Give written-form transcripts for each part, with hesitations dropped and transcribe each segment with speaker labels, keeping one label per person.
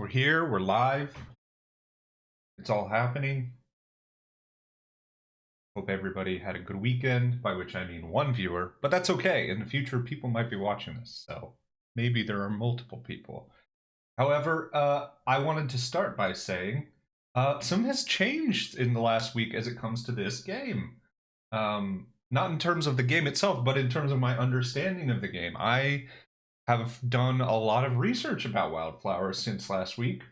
Speaker 1: We're here, we're live. It's all happening. Hope everybody had a good weekend, by which I mean one viewer, but that's okay. In the future, people might be watching this, so maybe there are multiple people. However, I wanted to start by saying something has changed in the last week as it comes to this game. Not in terms of the game itself, but in terms of my understanding of the game. I have done a lot of research about Wylde Flowers since last week,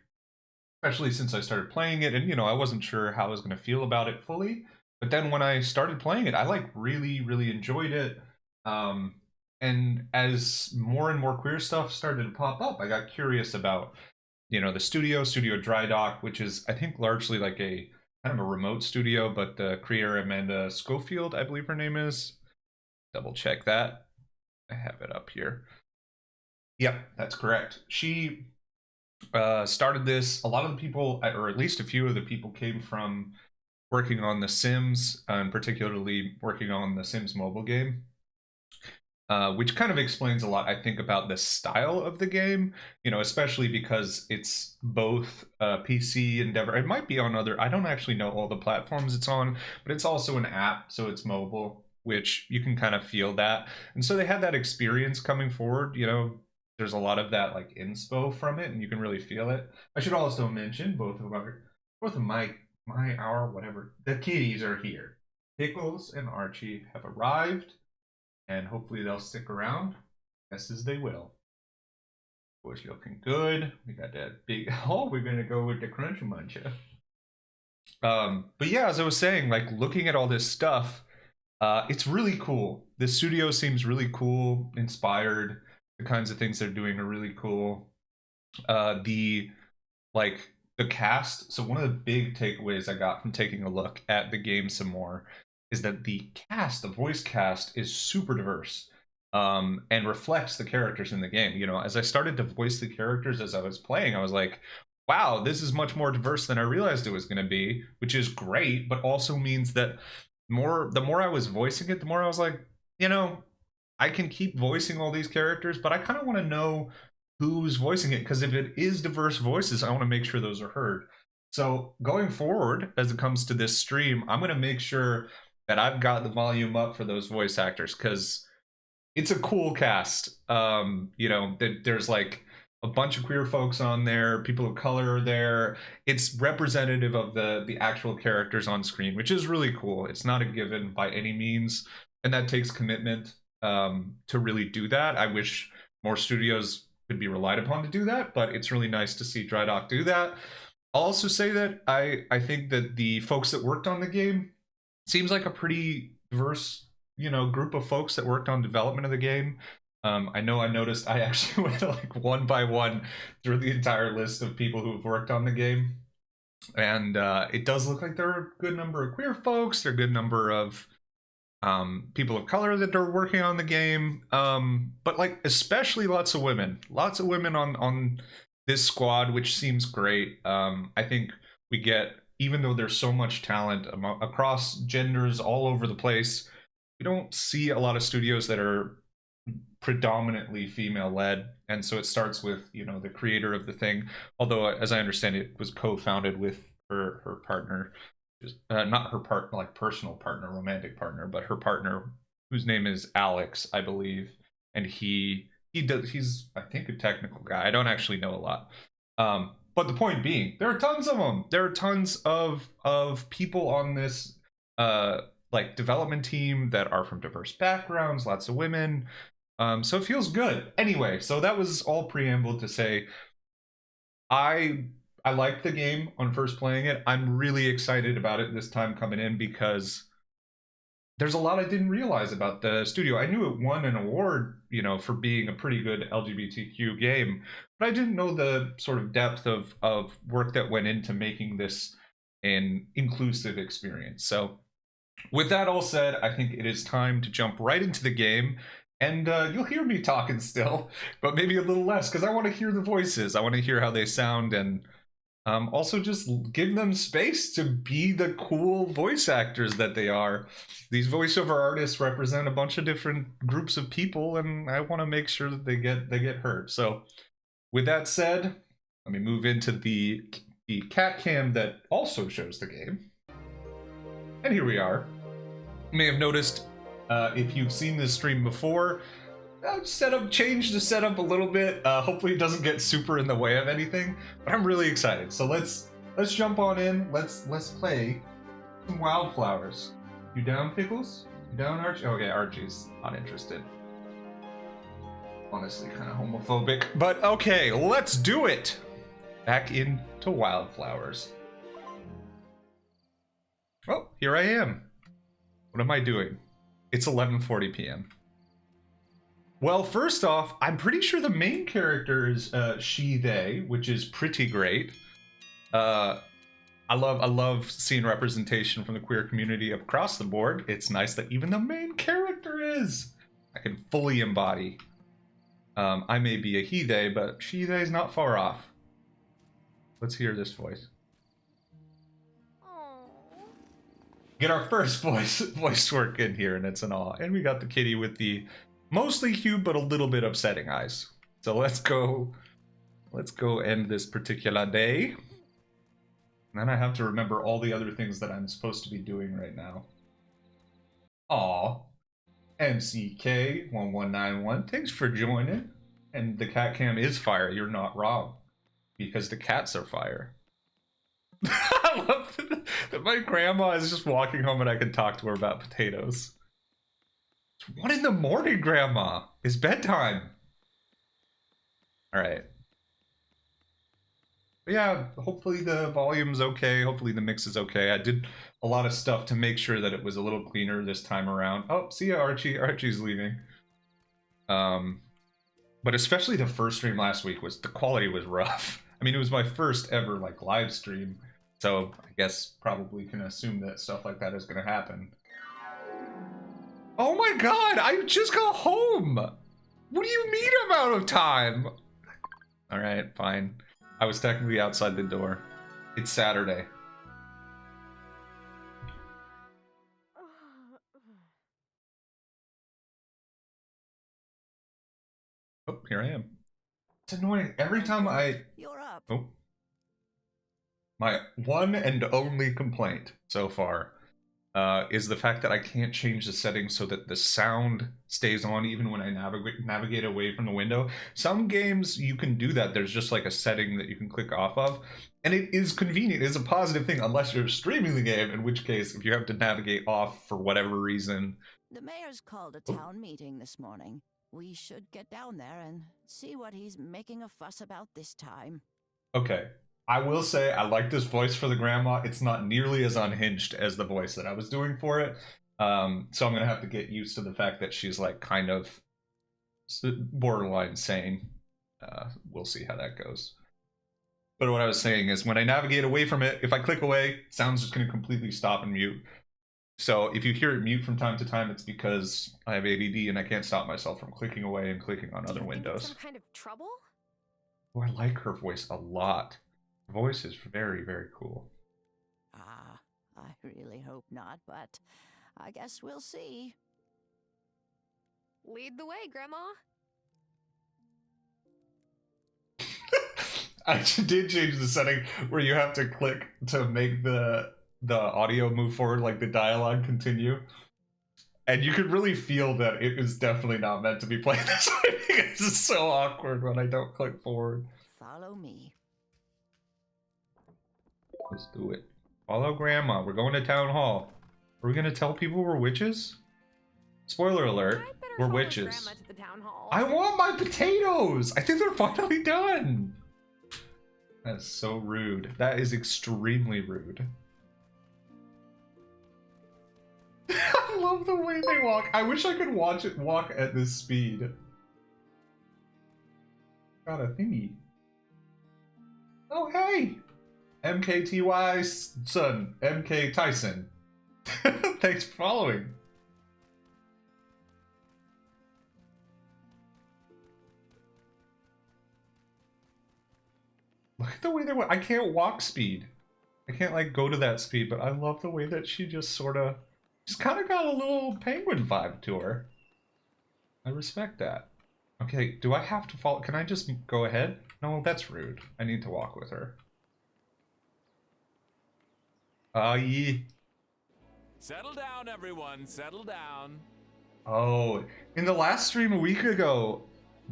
Speaker 1: especially since I started playing it, and I wasn't sure how I was going to feel about it fully. But then when I started playing it, I really enjoyed it. Um, and as more and more queer stuff started to pop up, I got curious about the Studio Dry Dock, which is I think largely like a kind of a remote studio, but the creator Amanda Schofield, I believe her name is. Double check that. I have it up here. Yep, that's correct. She started this. A lot of the people, or at least a few of the people, came from working on The Sims, and particularly working on the Sims mobile game, which kind of explains a lot, I think, about the style of the game, especially because it's both PC endeavor. It might be on other, I don't actually know all the platforms it's on, but it's also an app, so it's mobile, which you can kind of feel that. And so they had that experience coming forward, there's a lot of that like inspo from it, and you can really feel it. I should also mention both of our whatever, the kitties are here. Pickles and Archie have arrived, and hopefully they'll stick around. Yes, as they will. Boys looking good. We got that big. Oh, we're gonna go with the crunch muncher. But yeah, as I was saying, like looking at all this stuff, it's really cool. The studio seems really cool, inspired. The kinds of things they're doing are really cool. The cast. So one of the big takeaways I got from taking a look at the game some more is that the voice cast, is super diverse, and reflects the characters in the game. As I started to voice the characters as I was playing, I was like, wow, this is much more diverse than I realized it was going to be, which is great, but also means that the more I was voicing it, the more I was like, I can keep voicing all these characters, but I kind of want to know who's voicing it, because if it is diverse voices, I want to make sure those are heard. So going forward, as it comes to this stream, I'm going to make sure that I've got the volume up for those voice actors, because it's a cool cast. There's like a bunch of queer folks on there, people of color are there. It's representative of the actual characters on screen, which is really cool. It's not a given by any means, and that takes commitment to really do that. I wish more studios could be relied upon to do that, but it's really nice to see Dry Dock do that. I'll also say that I think that the folks that worked on the game seems like a pretty diverse, group of folks that worked on development of the game. I know I noticed I actually went like one by one through the entire list of people who've worked on the game, and it does look like there are a good number of queer folks. There are a good number of people of color that are working on the game, but like especially lots of women on this squad, which seems great. I think we get, even though there's so much talent across genders all over the place, we don't see a lot of studios that are predominantly female led, and so it starts with the creator of the thing, although as I understand it was co-founded with her partner, not her like personal partner, romantic partner, but her partner, whose name is Alex, I believe, and he's I think a technical guy. I don't actually know a lot, but the point being, there are tons of them. There are tons of people on this like development team that are from diverse backgrounds, lots of women. So it feels good. Anyway, so that was all preamble to say I liked the game on first playing it. I'm really excited about it this time coming in, because there's a lot I didn't realize about the studio. I knew it won an award, for being a pretty good LGBTQ game, but I didn't know the sort of depth of work that went into making this an inclusive experience. So with that all said, I think it is time to jump right into the game. And you'll hear me talking still, but maybe a little less, because I want to hear the voices. I want to hear how they sound, and also just give them space to be the cool voice actors that they are. These voiceover artists represent a bunch of different groups of people, and I want to make sure that they get heard. So with that said, Let me move into the cat cam that also shows the game. And here we are. You may have noticed, if you've seen this stream before, changed the setup a little bit. Hopefully it doesn't get super in the way of anything, but I'm really excited. So let's jump on in. Let's play some Wylde Flowers. You down, Pickles? You down, Archie? Okay, Archie's not interested. Honestly, kind of homophobic, but okay, let's do it. Back into Wylde Flowers. Oh, here I am. What am I doing? It's 11:40 p.m. Well, first off, I'm pretty sure the main character is she, they, which is pretty great. I love seeing representation from the queer community across the board. It's nice that even the main character is. I can fully embody. I may be a he, they, but she, they is not far off. Let's hear this voice. Get our first voice work in here, and it's an awe. And we got the kitty with the mostly cute but a little bit upsetting eyes. So let's go end this particular day. And then I have to remember all the other things that I'm supposed to be doing right now. Aw. MCK1191, thanks for joining. And the cat cam is fire, you're not wrong. Because the cats are fire. I love that my grandma is just walking home and I can talk to her about potatoes. It's 1 in the morning, Grandma. It's bedtime. Alright. Yeah, hopefully the volume's okay. Hopefully the mix is okay. I did a lot of stuff to make sure that it was a little cleaner this time around. Oh, see ya, Archie. Archie's leaving. But especially the first stream last week, the quality was rough. I mean, it was my first ever like live stream, so I guess probably can assume that stuff like that is going to happen. Oh my god, I just got home! What do you mean I'm out of time? Alright, fine. I was technically outside the door. It's Saturday. Oh, here I am. It's annoying. Every time
Speaker 2: You're up.
Speaker 1: Oh. My one and only complaint so far is the fact that I can't change the settings so that the sound stays on even when I navigate away from the window. Some games you can do that. There's just like a setting that you can click off of, and it is convenient. It's a positive thing unless you're streaming the game, in which case if you have to navigate off for whatever reason.
Speaker 2: The mayor's called a town meeting this morning. We should get down there and see what he's making a fuss about this time.
Speaker 1: Okay. I will say I like this voice for the grandma. It's not nearly as unhinged as the voice that I was doing for it. So I'm going to have to get used to the fact that she's like kind of borderline sane. We'll see how that goes. But what I was saying is when I navigate away from it, if I click away, sound's just going to completely stop and mute. So if you hear it mute from time to time, it's because I have ADD and I can't stop myself from clicking away and clicking on other windows.
Speaker 3: Some kind of trouble?
Speaker 1: Oh, I like her voice a lot. Her voice is very, very cool.
Speaker 2: I really hope not, but I guess we'll see.
Speaker 3: Lead the way, Grandma.
Speaker 1: I did change the setting where you have to click to make the audio move forward, like the dialogue continue. And you could really feel that it was definitely not meant to be played this way because it's so awkward when I don't click forward.
Speaker 2: Follow me.
Speaker 1: Let's do it. Follow Grandma. We're going to town hall. Are we going to tell people we're witches? Spoiler alert. We're witches.
Speaker 3: To the town hall.
Speaker 1: I want my potatoes! I think they're finally done! That's so rude. That is extremely rude. I love the way they walk. I wish I could watch it walk at this speed. Got a thingy. Oh, hey! MKTY's son, MK Tyson. Thanks for following. Look at the way they walk. I can't walk speed. I can't like go to that speed, but I love the way that she just sort of, she's kind of got a little penguin vibe to her. I respect that. Okay, do I have to follow? Can I just go ahead? No, that's rude. I need to walk with her. Yeah.
Speaker 3: Settle down, everyone. Settle down.
Speaker 1: Oh, in the last stream a week ago,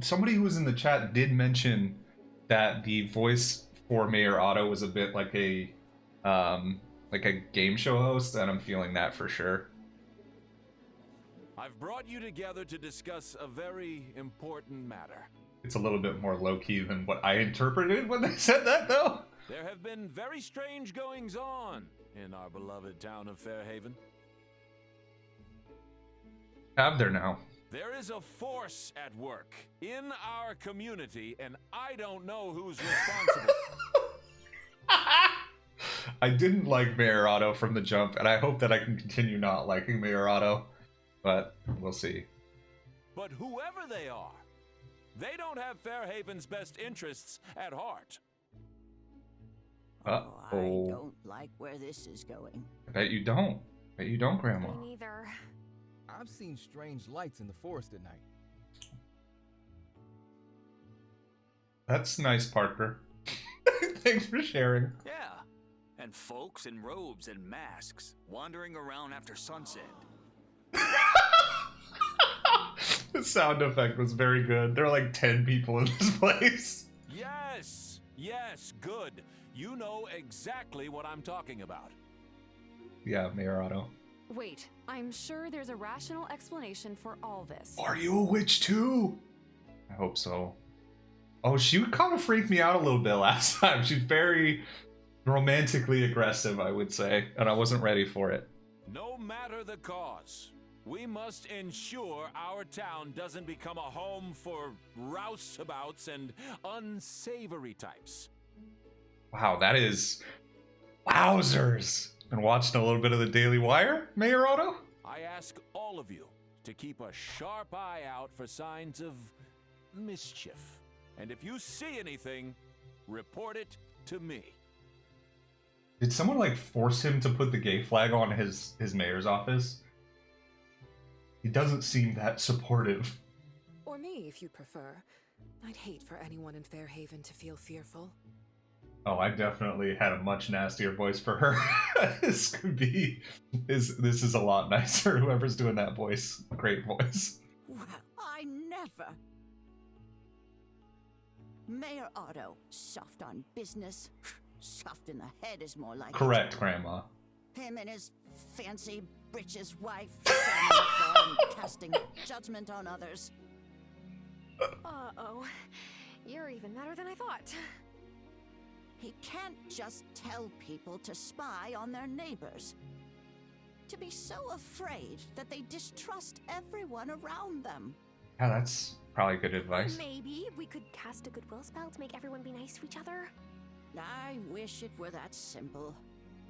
Speaker 1: somebody who was in the chat did mention that the voice for Mayor Otto was a bit like a game show host, and I'm feeling that for sure.
Speaker 3: I've brought you together to discuss a very important matter.
Speaker 1: It's a little bit more low-key than what I interpreted when they said that, though.
Speaker 3: There have been very strange goings-on in our beloved town of Fairhaven.
Speaker 1: Have there now?
Speaker 3: There is a force at work in our community, and I don't know who's responsible.
Speaker 1: I didn't like Mayor Otto from the jump, and I hope that I can continue not liking Mayor Otto, but we'll see.
Speaker 3: But whoever they are, they don't have Fairhaven's best interests at heart.
Speaker 1: Uh-oh.
Speaker 2: I don't like where this is going.
Speaker 1: I bet you don't. Bet you don't, Grandma.
Speaker 4: Me neither.
Speaker 5: I've seen strange lights in the forest at night.
Speaker 1: That's nice, Parker. Thanks for sharing.
Speaker 6: Yeah, and folks in robes and masks wandering around after sunset.
Speaker 1: The sound effect was very good. There are like 10 people in this place.
Speaker 3: Yes, good. You know exactly what I'm talking about.
Speaker 1: Yeah, Mayor Otto.
Speaker 4: Wait, I'm sure there's a rational explanation for all this.
Speaker 1: Are you a witch too? I hope so. Oh, she kind of freaked me out a little bit last time. She's very romantically aggressive, I would say, and I wasn't ready for it.
Speaker 3: No matter the cause, we must ensure our town doesn't become a home for rouseabouts and unsavory types.
Speaker 1: Wow, that is... Wowzers! Been watching a little bit of the Daily Wire, Mayor Otto?
Speaker 3: I ask all of you to keep a sharp eye out for signs of mischief. And if you see anything, report it to me.
Speaker 1: Did someone like force him to put the gay flag on his mayor's office? He doesn't seem that supportive.
Speaker 7: Or me, if you prefer. I'd hate for anyone in Fairhaven to feel fearful.
Speaker 1: Oh, I definitely had a much nastier voice for her. This is a lot nicer. Whoever's doing that voice, great voice.
Speaker 2: Well, I never. Mayor Otto, soft on business. Soft in the head is more like
Speaker 1: Correct, Grandma.
Speaker 2: him and his fancy britches wife standing up there and casting judgment on others.
Speaker 4: Uh-oh. You're even better than I thought.
Speaker 2: He can't just tell people to spy on their neighbors. To be so afraid that they distrust everyone around them.
Speaker 1: Yeah, that's probably good advice.
Speaker 4: Maybe we could cast a goodwill spell to make everyone be nice to each other.
Speaker 2: I wish it were that simple.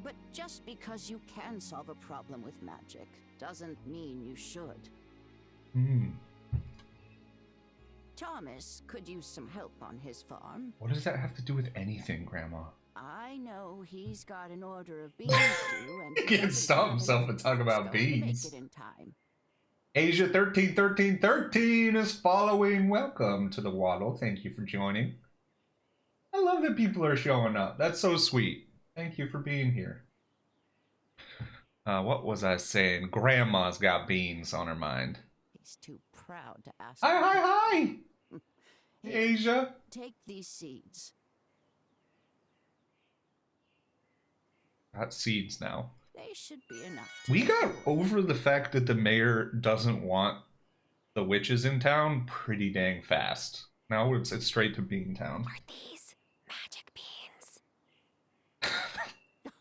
Speaker 2: But just because you can solve a problem with magic doesn't mean you should. Thomas could use some help on his farm.
Speaker 1: What does that have to do with anything, Grandma?
Speaker 2: I know he's got an order of beans due, and
Speaker 1: He can't stop himself and talk about beans.
Speaker 2: Make it in time.
Speaker 1: Asia 131313 is following. Welcome to the Waddle. Thank you for joining. I love that people are showing up. That's so sweet. Thank you for being here. What was I saying? Grandma's got beans on her mind.
Speaker 2: He's too proud to ask.
Speaker 1: Hi!
Speaker 2: Here,
Speaker 1: Asia.
Speaker 2: take these seeds.
Speaker 1: Got seeds now.
Speaker 2: They should be enough.
Speaker 1: We got over the fact that the mayor doesn't want the witches in town pretty dang fast. Now it's straight to Bean Town.
Speaker 4: Are these magic beans?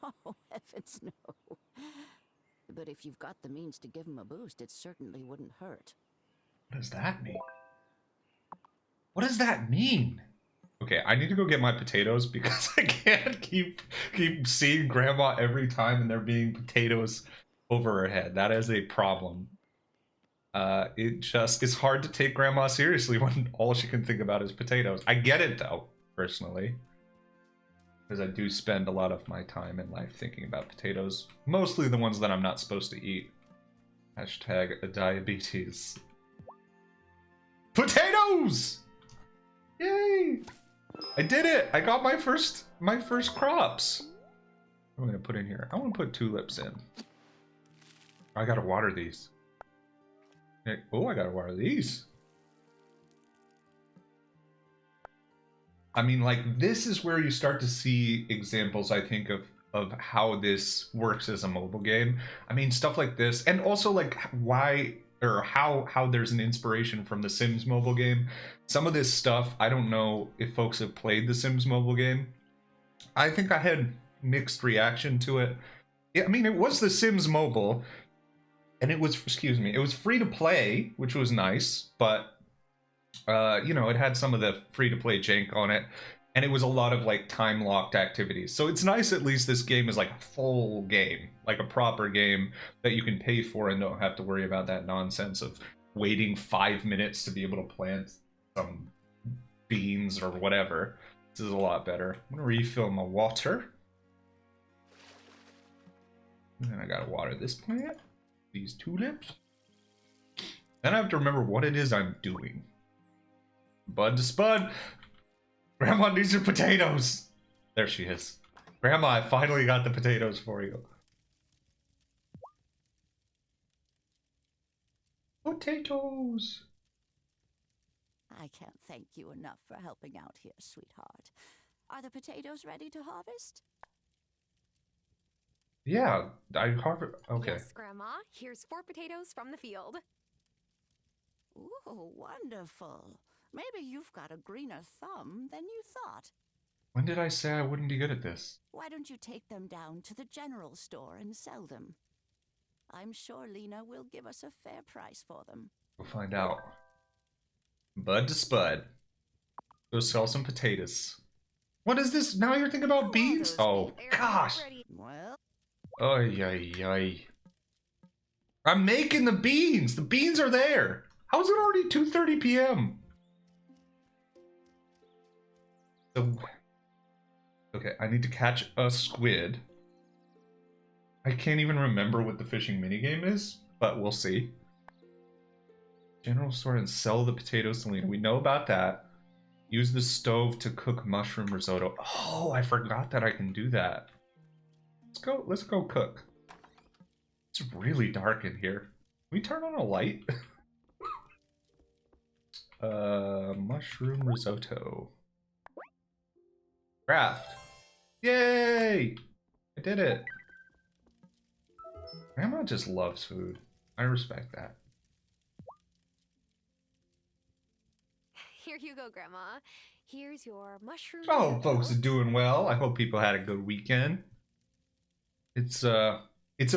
Speaker 2: Oh, heavens no. But if you've got the means to give him a boost, it certainly wouldn't hurt.
Speaker 1: What does that mean? What does that mean? Okay, I need to go get my potatoes because I can't keep seeing Grandma every time and there being potatoes over her head. That is a problem. It just is hard to take Grandma seriously when all she can think about is potatoes. I get it though, personally. Because I do spend a lot of my time in life thinking about potatoes. Mostly the ones that I'm not supposed to eat. Hashtag diabetes. Potatoes! Yay! I did it! I got my first crops. What am I gonna put in here? I want to put tulips in. I gotta water these. Oh, I gotta water these. I mean, like, this is where you start to see examples, I think, of how this works as a mobile game. I mean, stuff like this, and also like why or how there's an inspiration from the Sims mobile game. Some of this stuff, I don't know if folks have played the Sims mobile game. I think I had mixed reaction to it. I mean, it was the Sims mobile, and it was, excuse me, it was free to play, which was nice, but you know, it had some of the free to play jank on it, and it was a lot of like time locked activities. So it's nice at least this game is like a full game, like a proper game that you can pay for and don't have to worry about that nonsense of waiting 5 minutes to be able to plant some beans or whatever. This is a lot better. I'm gonna refill my water. And then I gotta water this plant, these tulips. Then I have to remember what it is I'm doing. Bud to spud. Grandma needs your potatoes. There she is. Grandma, I finally got the potatoes for you. Potatoes.
Speaker 2: I can't thank you enough for helping out here, sweetheart. Are the potatoes ready to harvest?
Speaker 1: Yeah, I harvest. Okay.
Speaker 4: Yes, Grandma. Here's 4 potatoes from the field.
Speaker 2: Ooh, wonderful. Maybe you've got a greener thumb than you thought.
Speaker 1: When did I say I wouldn't be good at this?
Speaker 2: Why don't you take them down to the general store and sell them? I'm sure Lena will give us a fair price for them.
Speaker 1: We'll find out. Bud to spud. Go sell some potatoes. What is this? Now you're thinking about beans? Oh, gosh.
Speaker 2: Well,
Speaker 1: Ay, ay, ay. I'm making the beans. The beans are there. How is it already 2:30 p.m.? So, okay, I need to catch a squid. I can't even remember what the fishing minigame is, but we'll see. General store and sell the potatoes to Lena. We know about that. Use the stove to cook mushroom risotto. Oh, I forgot that I can do that. Let's go cook. It's really dark in here. Can we turn on a light? Mushroom risotto. Craft. Yay! I did it. Grandma just loves food. I respect that.
Speaker 4: Here you go, Grandma. Here's your mushroom.
Speaker 1: Oh,
Speaker 4: risotto.
Speaker 1: folks are doing well. I hope people had a good weekend. It's a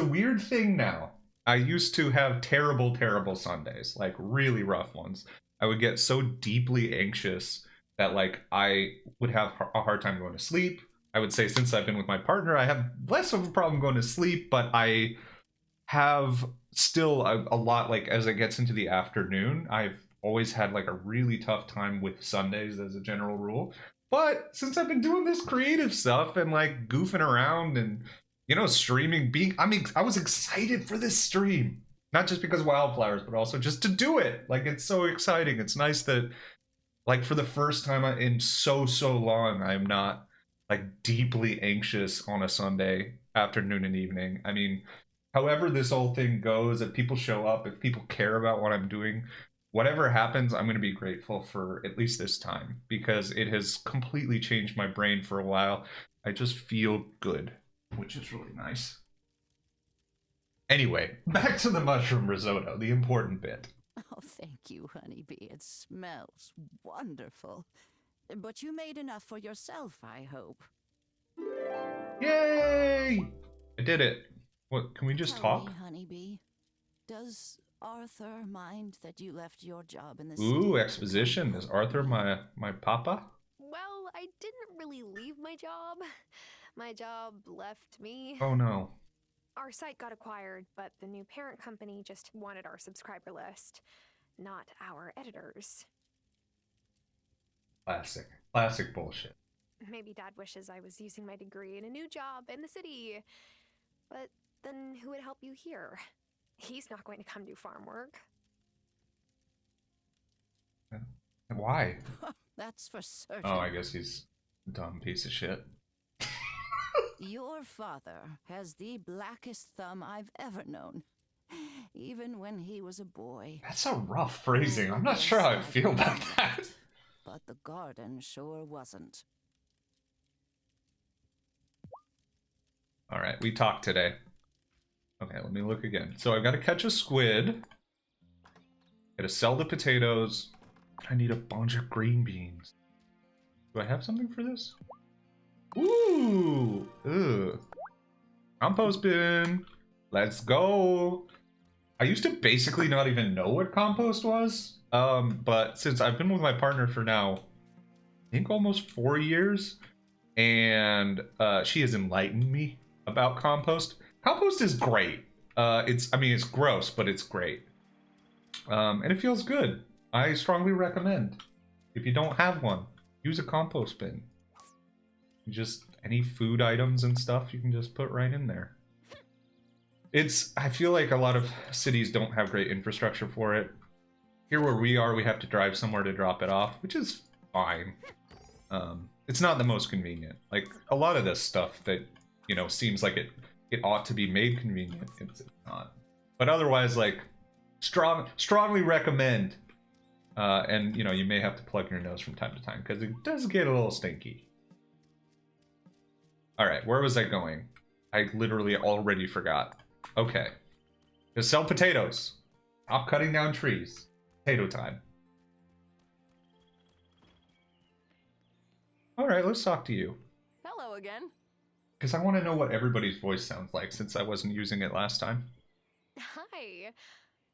Speaker 1: weird thing now. I used to have terrible Sundays, like really rough ones. I would get so deeply anxious that like I would have a hard time going to sleep. I would say since I've been with my partner, I have less of a problem going to sleep, but I have still a lot, like as it gets into the afternoon, I've always had like a really tough time with Sundays as a general rule. But since I've been doing this creative stuff and like goofing around and, you know, streaming, I was excited for this stream. Not just because of Wylde Flowers, but also just to do it. Like, it's so exciting. It's nice that, like, for the first time in so long, I'm not, like, deeply anxious on a Sunday afternoon and evening. I mean, however this whole thing goes, if people show up, if people care about what I'm doing, whatever happens, I'm going to be grateful for at least this time, because it has completely changed my brain for a while. I just feel good, which is really nice. Anyway, back to the mushroom risotto, the important bit.
Speaker 2: oh, thank you, honeybee. It smells wonderful. But you made enough for yourself, I hope.
Speaker 1: Yay! I did it. What, can we just
Speaker 2: Tell
Speaker 1: talk?
Speaker 2: me, honeybee, does Arthur mind that you left your job in the
Speaker 1: Ooh,
Speaker 2: city?
Speaker 1: exposition. Is Arthur my papa?
Speaker 4: Well, I didn't really leave my job. My job left me.
Speaker 1: Oh no.
Speaker 4: Our site got acquired, but the new parent company just wanted our subscriber list, not our editors.
Speaker 1: Classic bullshit.
Speaker 4: Maybe Dad wishes I was using my degree in a new job in the city. But then who would help you here? He's not going to come do farm work.
Speaker 1: Why?
Speaker 2: that's for certain.
Speaker 1: Oh, I guess he's a dumb piece of shit.
Speaker 2: Your father has the blackest thumb I've ever known, even when he was a boy.
Speaker 1: That's a rough phrasing. I'm not
Speaker 2: Yes,
Speaker 1: sure how I
Speaker 2: I
Speaker 1: feel about
Speaker 2: believe
Speaker 1: that.
Speaker 2: it, but the garden sure wasn't.
Speaker 1: All right, we talked today. Okay, let me look again. So I've got to catch a squid. Got to sell the potatoes. I need a bunch of green beans. Do I have something for this? Ooh! Ugh. Compost bin. Let's go. I used to basically not even know what compost was. But since I've been with my partner for now, I think almost 4 years, and she has enlightened me about compost. Compost is great. I mean, it's gross, but it's great. And it feels good. I strongly recommend. If you don't have one, use a compost bin. Just any food items and stuff you can just put right in there. I feel like a lot of cities don't have great infrastructure for it. Here where we are, we have to drive somewhere to drop it off, which is fine. It's not the most convenient. Like, a lot of this stuff that, you know, seems like it ought to be made convenient, it's not. But otherwise, like, strongly recommend. And, you know, you may have to plug your nose from time to time, because it does get a little stinky. Alright, where was I going? I literally already forgot. Okay. Just sell potatoes. Stop cutting down trees. Potato time. Alright, let's talk to you.
Speaker 8: Hello again.
Speaker 1: Because I want to know what everybody's voice sounds like, since I wasn't using it last time.
Speaker 4: Hi.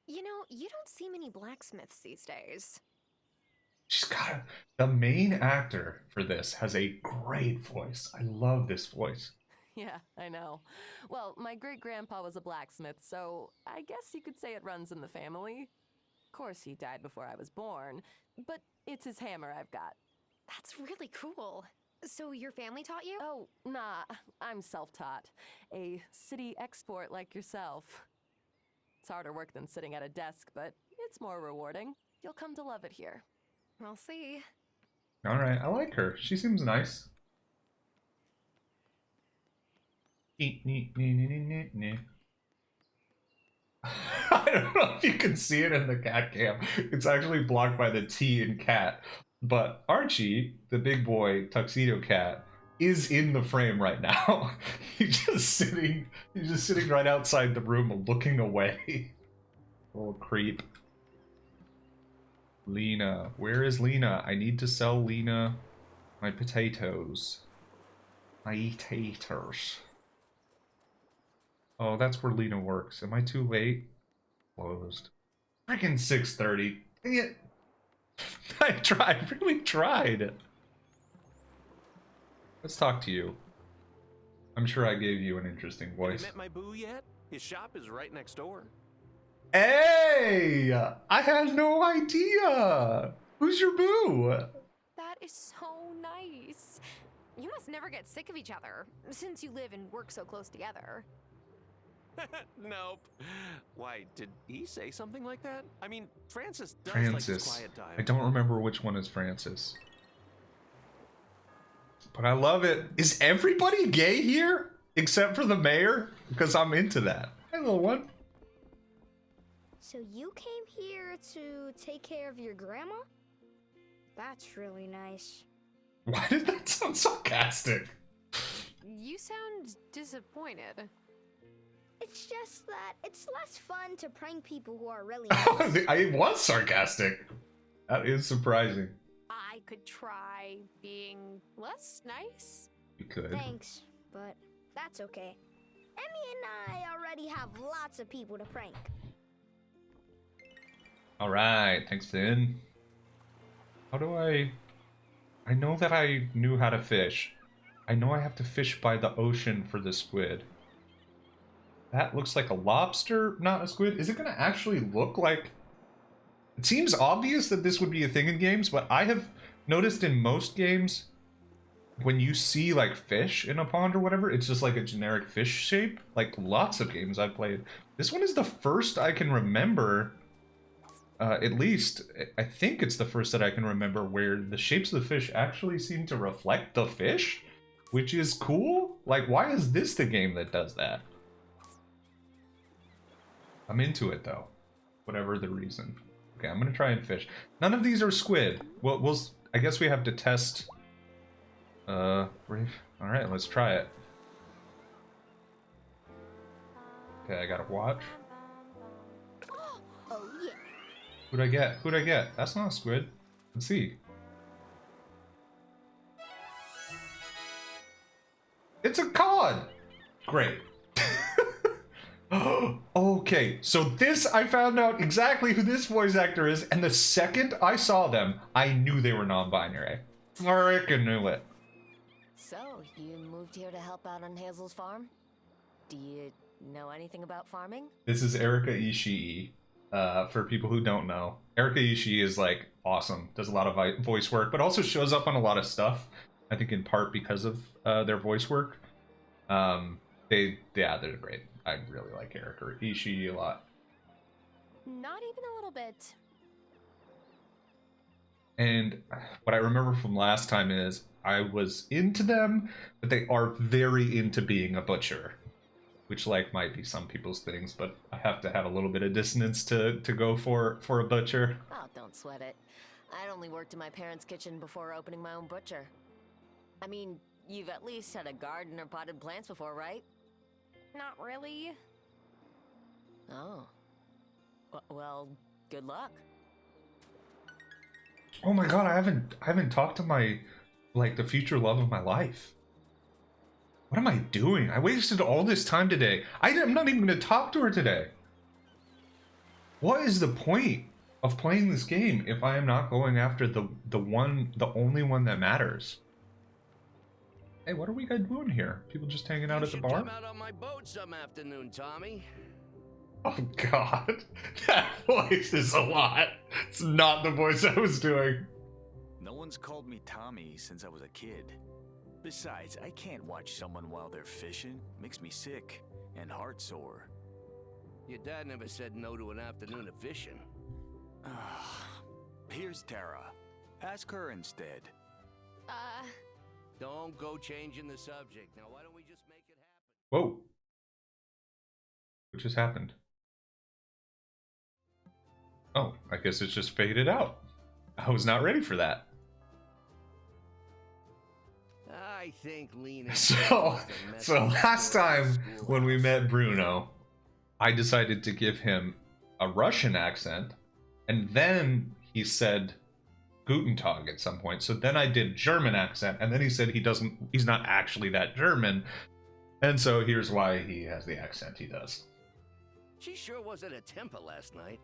Speaker 4: You know, you don't see many blacksmiths these days.
Speaker 1: She's got the main actor for this has a great voice. I love this voice.
Speaker 8: Yeah, I know. Well, my great-grandpa was a blacksmith, so I guess you could say it runs in the family. Of course, he died before I was born, but it's his hammer I've got.
Speaker 4: That's really cool. So your family taught you?
Speaker 8: Oh, nah, I'm self-taught. A city export like yourself. It's harder work than sitting at a desk, but it's more rewarding. You'll come to love it here.
Speaker 4: We'll see.
Speaker 1: Alright, I like her. She seems nice. I don't know if you can see it in the cat cam. It's actually blocked by the T in cat. But Archie, the big boy tuxedo cat, is in the frame right now. He's just sitting right outside the room looking away. Little creep. Lena. Where is Lena? I need to sell Lena my potatoes. My taters. Oh, that's where Lena works. Am I too late? Closed. Freaking 6:30. Dang it. I tried. Really tried. Let's talk to you. I'm sure I gave you an interesting voice.
Speaker 9: Have you met my boo yet? His shop is right next door.
Speaker 1: Hey! I had no idea! Who's your boo?
Speaker 4: That is so nice. You must never get sick of each other, since you live and work so close together.
Speaker 9: Nope. Why, did he say something like that? I mean, Francis does
Speaker 1: Francis.
Speaker 9: like his quiet time.
Speaker 1: I don't remember which one is Francis. But I love it. Is everybody gay here? Except for the mayor? Because I'm into that. Hey, little one.
Speaker 10: So you came here to take care of your grandma? That's really nice.
Speaker 1: Why did that sound sarcastic?
Speaker 4: You sound disappointed.
Speaker 10: It's just that it's less fun to prank people who are really nice.
Speaker 1: I was sarcastic. That is surprising.
Speaker 4: I could try being less nice.
Speaker 1: You could.
Speaker 10: Thanks, but that's okay. Emmy and I already have lots of people to prank.
Speaker 1: Alright, thanks, Finn. How do I know that I knew how to fish. I know I have to fish by the ocean for the squid. That looks like a lobster, not a squid. Is it going to actually look like... It seems obvious that this would be a thing in games, but I have noticed in most games, when you see, like, fish in a pond or whatever, it's just like a generic fish shape. Like, lots of games I've played. This one is the first I can remember at least, I think it's the first that I can remember where the shapes of the fish actually seem to reflect the fish, which is cool. Like, why is this the game that does that? I'm into it, though. Whatever the reason. Okay, I'm gonna try and fish. None of these are squid. Well, I guess we have to test... Alright, let's try it. Okay, I gotta watch.
Speaker 2: Oh, yeah.
Speaker 1: Who'd I get? Who'd I get? That's not a squid. Let's see. It's a cod! Great. Okay, so this, I found out exactly who this voice actor is, and the second I saw them, I knew they were non-binary. I freaking knew it.
Speaker 11: So, you moved here to help out on Hazel's farm? Do you know anything about farming?
Speaker 1: This is Erika Ishii. For people who don't know, Erika Ishii is like awesome. Does a lot of voice work, but also shows up on a lot of stuff. I think in part because of their voice work. They're great. I really like Erika Ishii a lot.
Speaker 4: Not even a little bit.
Speaker 1: And what I remember from last time is I was into them, but they are very into being a butcher. Which, like, might be some people's things, but I have to have a little bit of dissonance to go for a butcher.
Speaker 11: Oh, don't sweat it. I'd only worked in my parents' kitchen before opening my own butcher. I mean, you've at least had a garden or potted plants before, right?
Speaker 4: Not really.
Speaker 11: Oh. Well, good luck.
Speaker 1: Oh my god, I haven't talked to my, like, the future love of my life. What am I doing? I wasted all this time today. I'm not even going to talk to her today. What is the point of playing this game if I am not going after the only one that matters? Hey, what are we guys doing here? People just hanging out at the bar?
Speaker 12: Come out on my boat some afternoon, Tommy.
Speaker 1: Oh god, that voice is a lot. It's not the voice I was doing.
Speaker 6: No one's called me Tommy since I was a kid. Besides, I can't watch someone while they're fishing. Makes me sick and heart sore.
Speaker 12: Your dad never said no to an afternoon of fishing.
Speaker 6: Here's Tara. Ask her instead.
Speaker 12: Don't go changing the subject. Now, why don't we just make it happen?
Speaker 1: Whoa. What just happened? Oh, I guess it's just faded out. I was not ready for that.
Speaker 12: I think leaning.
Speaker 1: So last time when we met Bruno, I decided to give him a Russian accent, and then he said Guten Tag at some point. So then I did German accent, and then he said he's not actually that German, and so here's why he has the accent he does.
Speaker 12: She sure was at a temper last night.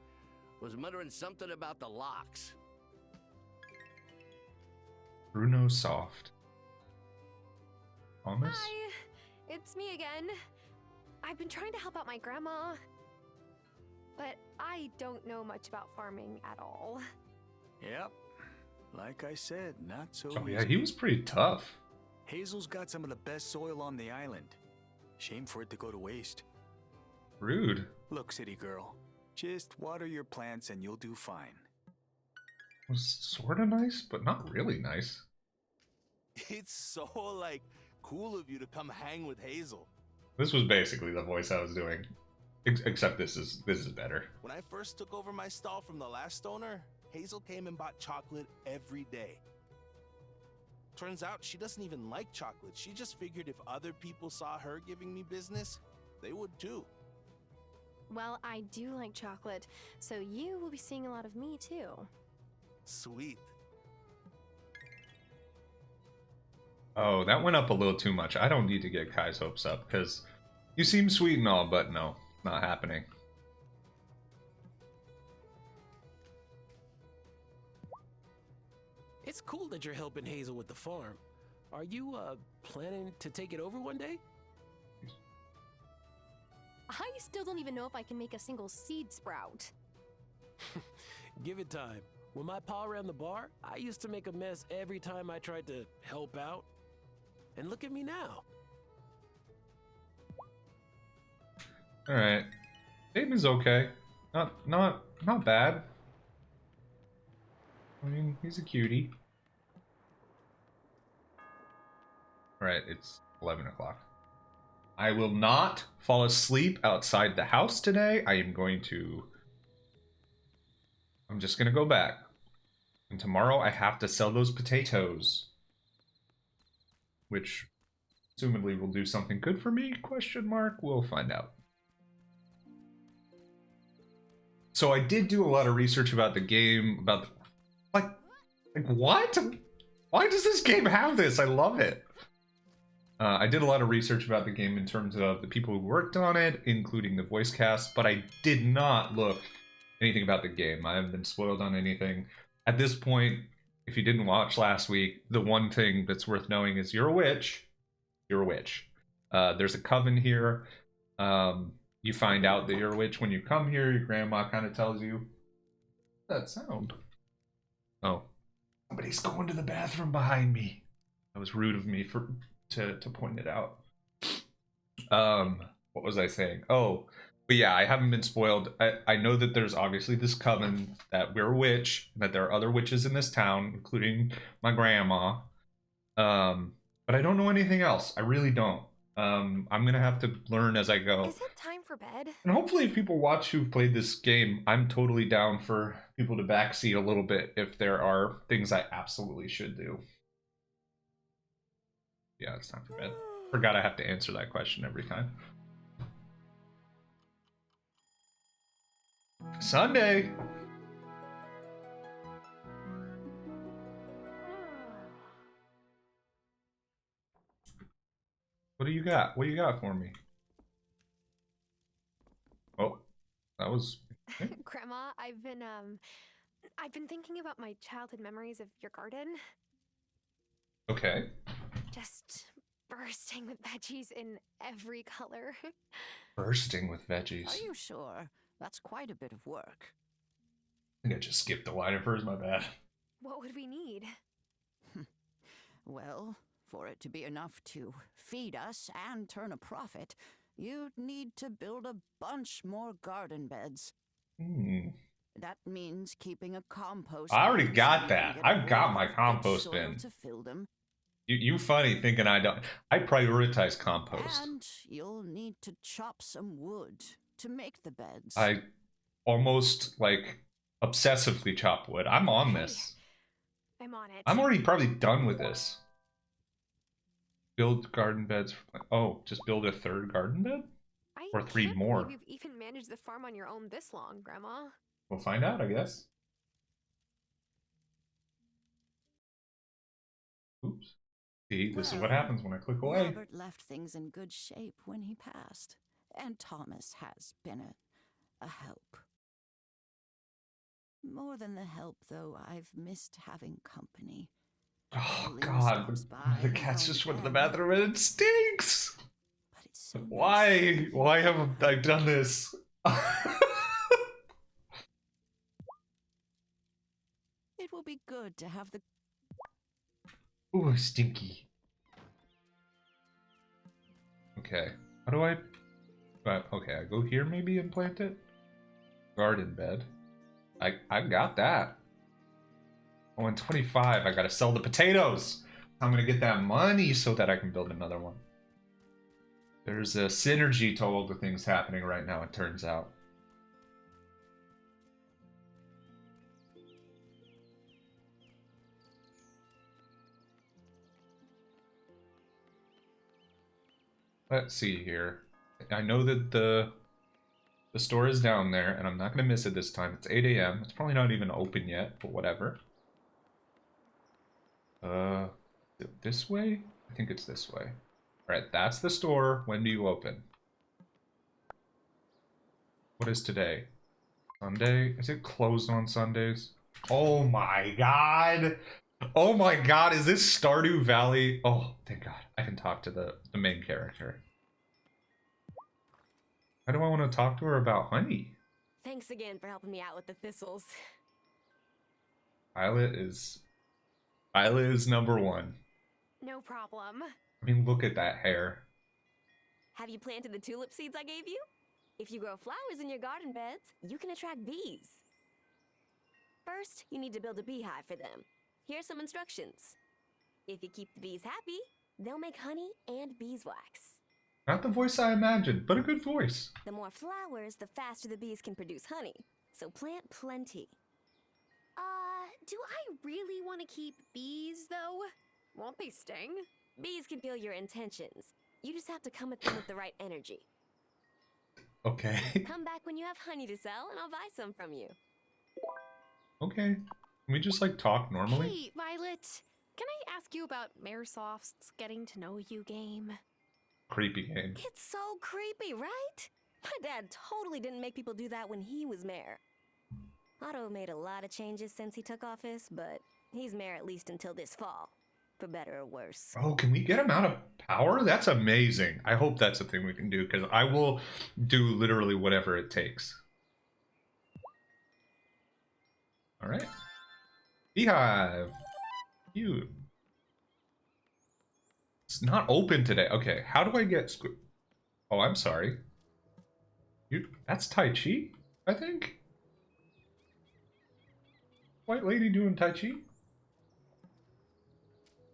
Speaker 12: Was muttering something about the locks.
Speaker 1: Bruno Soft. Thomas?
Speaker 4: Hi, it's me again. I've been trying to help out my grandma, but I don't know much about farming at all.
Speaker 6: Yep. Like I said, not so
Speaker 1: Oh yeah,
Speaker 6: easy.
Speaker 1: he was pretty tough.
Speaker 6: Hazel's got some of the best soil on the island. Shame for it to go to waste.
Speaker 1: Rude.
Speaker 6: Look, city girl, just water your plants and you'll do fine.
Speaker 1: Was sort of nice, but not really nice.
Speaker 13: It's so, like, cool of you to come hang with Hazel.
Speaker 1: This was basically the voice I was doing. Except this is better.
Speaker 13: When I first took over my stall from the last owner, Hazel came and bought chocolate every day. Turns out she doesn't even like chocolate. She just figured if other people saw her giving me business, they would too.
Speaker 4: Well, I do like chocolate, so you will be seeing a lot of me too.
Speaker 13: Sweet.
Speaker 1: Oh, that went up a little too much. I don't need to get Kai's hopes up, because you seem sweet and all, but no, not happening.
Speaker 14: It's cool that you're helping Hazel with the farm. Are you, planning to take it over one day?
Speaker 4: I still don't even know if I can make a single seed sprout.
Speaker 14: Give it time. When my pa ran the bar, I used to make a mess every time I tried to help out. And look at me now.
Speaker 1: Alright. Statement's okay. Not bad. I mean, he's a cutie. Alright, it's 11 o'clock. I will not fall asleep outside the house today. I'm just gonna go back. And tomorrow I have to sell those potatoes. Which, assumedly, will do something good for me? Question mark. We'll find out. So I did do a lot of research about the game, about the, like what? Why does this game have this? I love it. I did a lot of research about the game in terms of the people who worked on it, including the voice cast, but I did not look anything about the game. I haven't been spoiled on anything. At this point, if you didn't watch last week, the one thing that's worth knowing is you're a witch. You're a witch. There's a coven here. You find out that you're a witch when you come here. Your grandma kind of tells you. What's that sound? Oh. Somebody's going to the bathroom behind me. That was rude of me to point it out. What was I saying? Oh, but yeah, I haven't been spoiled. I know that there's obviously this coven, that we're a witch, that there are other witches in this town, including my grandma. But I don't know anything else. I really don't. I'm gonna have to learn as I go.
Speaker 4: Is it time for bed?
Speaker 1: And hopefully if people watch who've played this game, I'm totally down for people to backseat a little bit if there are things I absolutely should do. Yeah, it's time for bed. Forgot I have to answer that question every time. Sunday! What do you got? What do you got for me? Oh, that was...
Speaker 4: Grandma, I've been thinking about my childhood memories of your garden.
Speaker 1: Okay.
Speaker 4: Just bursting with veggies in every color.
Speaker 1: Bursting with veggies.
Speaker 2: Are you sure? That's quite a bit of work.
Speaker 1: I think I just skipped the line at first, my bad.
Speaker 4: What would we need?
Speaker 2: Well, for it to be enough to feed us and turn a profit, you'd need to build a bunch more garden beds. That means keeping a compost.
Speaker 1: I already got that. I've got my compost bin.
Speaker 2: To fill them.
Speaker 1: You funny thinking I don't. I prioritize compost.
Speaker 2: And you'll need to chop some wood to make the beds.
Speaker 1: I almost like obsessively chop wood. I'm on this.
Speaker 4: I'm on it.
Speaker 1: I'm already probably done with this. Build garden beds. Oh, just build a third garden bed? Or three more.
Speaker 4: I can't believe you've even managed the farm on your own this long, Grandma.
Speaker 1: We'll find out, I guess. Oops. See, this is what happens when I click away.
Speaker 2: Robert left things in good shape when he passed, and Thomas has been a help. More than the help, though, I've missed having company.
Speaker 1: Oh God, the cats just went to the bathroom and it stinks! Why? Why have I done this?
Speaker 2: It will be good to have the...
Speaker 1: Ooh, stinky. Okay, how do I... Okay, I go here maybe and plant it? Garden bed. I got that. Oh, and 25, I gotta sell the potatoes. I'm gonna get that money so that I can build another one. There's a synergy to all the things happening right now, it turns out. Let's see here. I know that the store is down there, and I'm not going to miss it this time. It's 8 a.m. It's probably not even open yet, but whatever. This way? I think it's this way. Alright, that's the store. When do you open? What is today? Sunday? Is it closed on Sundays? Oh my god! Oh my god, is this Stardew Valley? Oh, thank god. I can talk to the main character. How do I want to talk to her about honey?
Speaker 4: Thanks again for helping me out with the thistles.
Speaker 1: Violet is number one.
Speaker 4: No problem.
Speaker 1: I mean, look at that hair.
Speaker 11: Have you planted the tulip seeds I gave you? If you grow flowers in your garden beds, you can attract bees.
Speaker 15: First, you need to build a beehive for them. Here's some instructions. If you keep the bees happy, they'll make honey and beeswax.
Speaker 1: Not the voice I imagined, but a good voice.
Speaker 15: The more flowers, the faster the bees can produce honey. So plant plenty.
Speaker 4: Do I really want to keep bees, though? Won't they sting?
Speaker 15: Bees can feel your intentions. You just have to come at them with the right energy.
Speaker 1: Okay.
Speaker 15: Come back when you have honey to sell, and I'll buy some from you.
Speaker 1: Okay. Can we just, like, talk normally?
Speaker 4: Hey, Violet. Can I ask you about Maresoft's Getting to Know You game?
Speaker 1: Creepy game.
Speaker 15: It's so creepy, right? My dad totally didn't make people do that when he was mayor. Otto made a lot of changes since he took office, but he's mayor at least until this fall. For better or worse.
Speaker 1: Oh, can we get him out of power? That's amazing. I hope that's a thing we can do, because I will do literally whatever it takes. Alright. Beehive. Cute. It's not open today. Okay, how do I get... Oh, I'm sorry. That's Tai Chi, I think? White lady doing Tai Chi?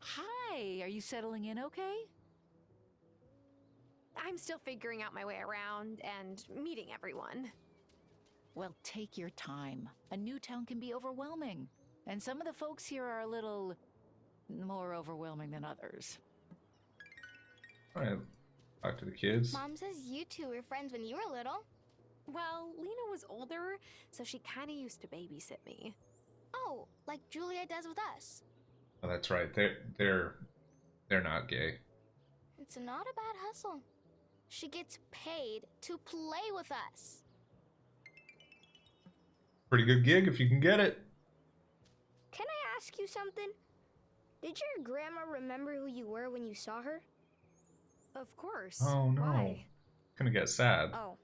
Speaker 16: Hi, are you settling in okay?
Speaker 4: I'm still figuring out my way around and meeting everyone.
Speaker 16: Well, take your time. A new town can be overwhelming, and some of the folks here are a little more overwhelming than others.
Speaker 1: Alright, talk to the kids.
Speaker 10: Mom says you two were friends when you were little.
Speaker 4: Well, Lena was older, so she kind of used to babysit me.
Speaker 10: Oh, like Julia does with us.
Speaker 1: Oh, that's right. They're not gay.
Speaker 10: It's not a bad hustle. She gets paid to play with us.
Speaker 1: Pretty good gig if you can get it.
Speaker 10: Can I ask you something? Did your grandma remember who you were when you saw her?
Speaker 4: Of course.
Speaker 1: Oh no.
Speaker 4: Why?
Speaker 1: Gonna get sad.
Speaker 10: Oh.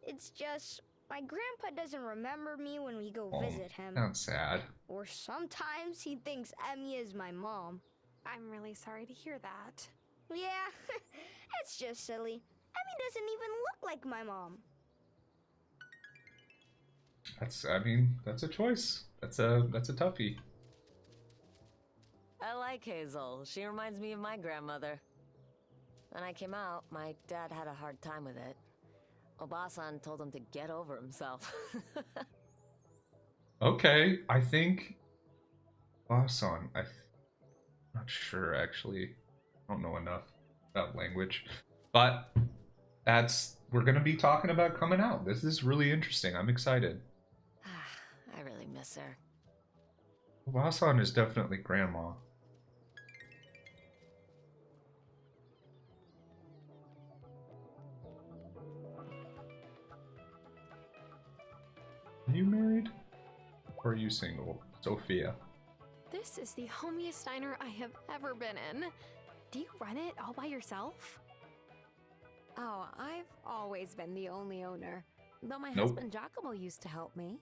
Speaker 10: It's just, my grandpa doesn't remember me when we go visit him.
Speaker 1: Sounds sad.
Speaker 10: Or sometimes he thinks Emmy is my mom.
Speaker 4: I'm really sorry to hear that.
Speaker 10: Yeah, it's just silly. Emmy doesn't even look like my mom.
Speaker 1: That's a choice. That's a toughie.
Speaker 11: I like Hazel. She reminds me of my grandmother. When I came out, my dad had a hard time with it. Obasan told him to get over himself.
Speaker 1: Okay, I think Wasan. I'm not sure actually. I don't know enough about language, but we're gonna be talking about coming out. This is really interesting. I'm excited.
Speaker 11: I really miss her.
Speaker 1: Wasan is definitely grandma. Are you married? Or are you single? Sophia.
Speaker 4: This is the homiest diner I have ever been in. Do you run it all by yourself?
Speaker 2: Oh, I've always been the only owner. Though my
Speaker 1: Nope.
Speaker 2: husband Giacomo used to help me.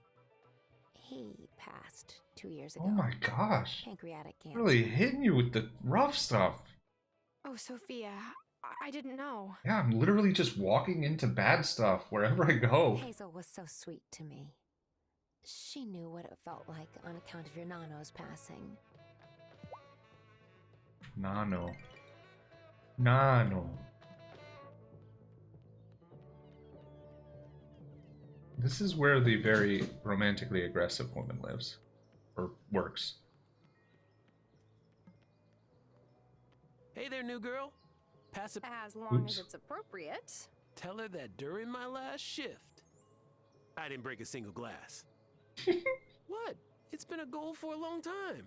Speaker 2: He passed 2 years ago.
Speaker 1: Oh my gosh.
Speaker 2: Pancreatic cancer.
Speaker 1: Really hitting you with the rough stuff.
Speaker 4: Oh, Sophia, I didn't know.
Speaker 1: Yeah, I'm literally just walking into bad stuff wherever I go.
Speaker 2: Hazel was so sweet to me. She knew what it felt like on account of your Nano's passing.
Speaker 1: Nano. This is where the very romantically aggressive woman lives. Or works.
Speaker 14: Hey there, new girl. Pass it.
Speaker 4: As long
Speaker 1: Oops.
Speaker 4: as it's appropriate.
Speaker 14: Tell her that during my last shift, I didn't break a single glass. What? It's been a goal for a long time.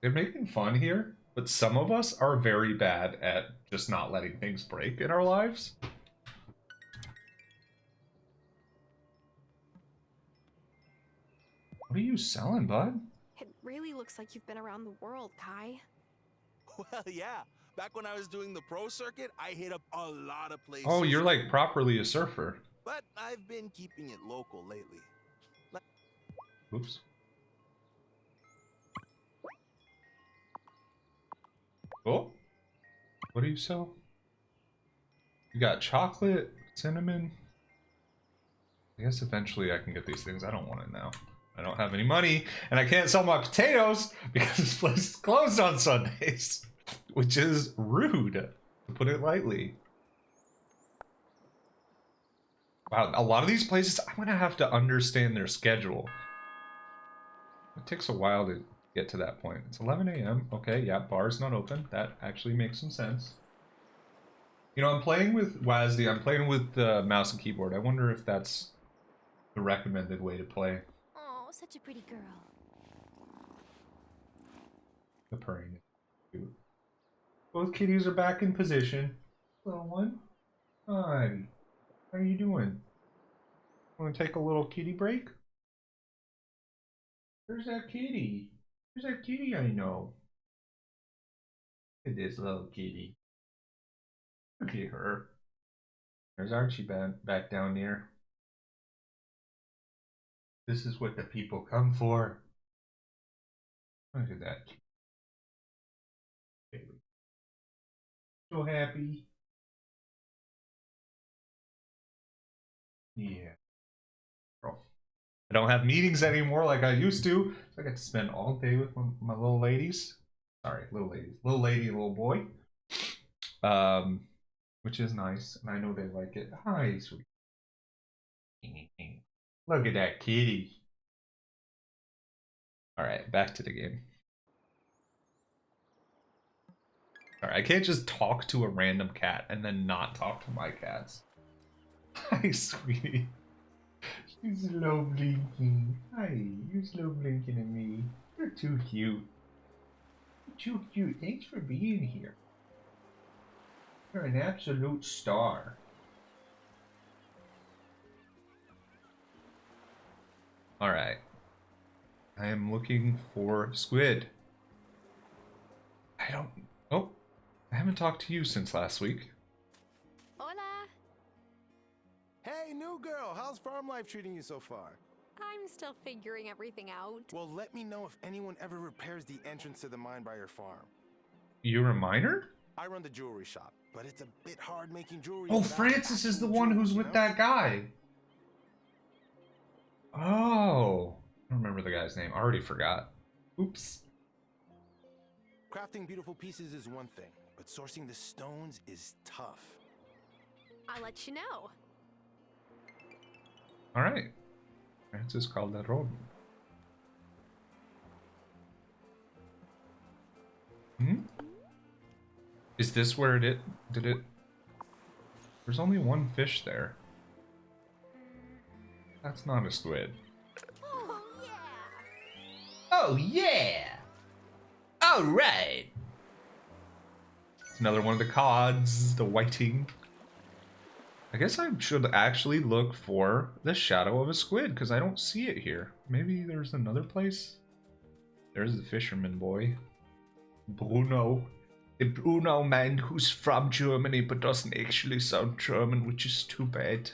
Speaker 1: They're making fun here, but some of us are very bad at just not letting things break in our lives. What are you selling, bud?
Speaker 4: It really looks like you've been around the world, Kai.
Speaker 13: Well, yeah. Back when I was doing the pro circuit, I hit up a lot of places.
Speaker 1: Oh, you're like properly a surfer.
Speaker 13: But I've been keeping it local lately.
Speaker 1: Oops. Oh, what do you sell? You got chocolate, cinnamon. I guess eventually I can get these things. I don't want it now. I don't have any money, and I can't sell my potatoes because this place is closed on Sundays, which is rude, to put it lightly. Wow, a lot of these places, I'm gonna have to understand their schedule. It takes a while to get to that point. It's 11 a.m. Okay, yeah, bar's not open. That actually makes some sense. You know, I'm playing with WASD. I'm playing with the mouse and keyboard. I wonder if that's the recommended way to play.
Speaker 4: Oh, such a pretty girl.
Speaker 1: The purring is cute. Both kitties are back in position. Little one. Hi. How are you doing? Want to take a little kitty break? Where's that kitty? Where's that kitty I know? Look at this little kitty. Look at her. There's Archie back down there. This is what the people come for. Look at that. So happy. Yeah. Girl. I don't have meetings anymore like I used to. So I get to spend all day with my little ladies. Sorry, little ladies. Little lady and little boy. Which is nice. And I know they like it. Hi, sweet. Look at that kitty. Alright, back to the game. Alright, I can't just talk to a random cat and then not talk to my cats. Hi, sweetie. She's slow blinking. Hi, you're slow blinking at me. You're too cute. You're too cute. Thanks for being here. You're an absolute star. Alright. I am looking for squid. Oh, I haven't talked to you since last week.
Speaker 4: Hola.
Speaker 17: Hey, new girl, how's farm life treating you so far?
Speaker 4: I'm still figuring everything out.
Speaker 17: Well, let me know if anyone ever repairs the entrance to the mine by your farm.
Speaker 1: You're a miner?
Speaker 17: I run the jewelry shop, but it's a bit hard making jewelry.
Speaker 1: Oh, Francis is the one who's with that guy. Oh. I don't remember the guy's name. I already forgot. Oops.
Speaker 17: Crafting beautiful pieces is one thing, but sourcing the stones is tough.
Speaker 4: I'll let you know.
Speaker 1: Alright. Francis Calderon. Is this where did it? There's only one fish there. That's not a squid.
Speaker 4: Oh, yeah.
Speaker 1: Oh, yeah. All right. It's another one of the cods, the whiting. I guess I should actually look for the shadow of a squid because I don't see it here. Maybe there's another place. There's the fisherman boy. Bruno. The Bruno man who's from Germany but doesn't actually sound German, which is too bad.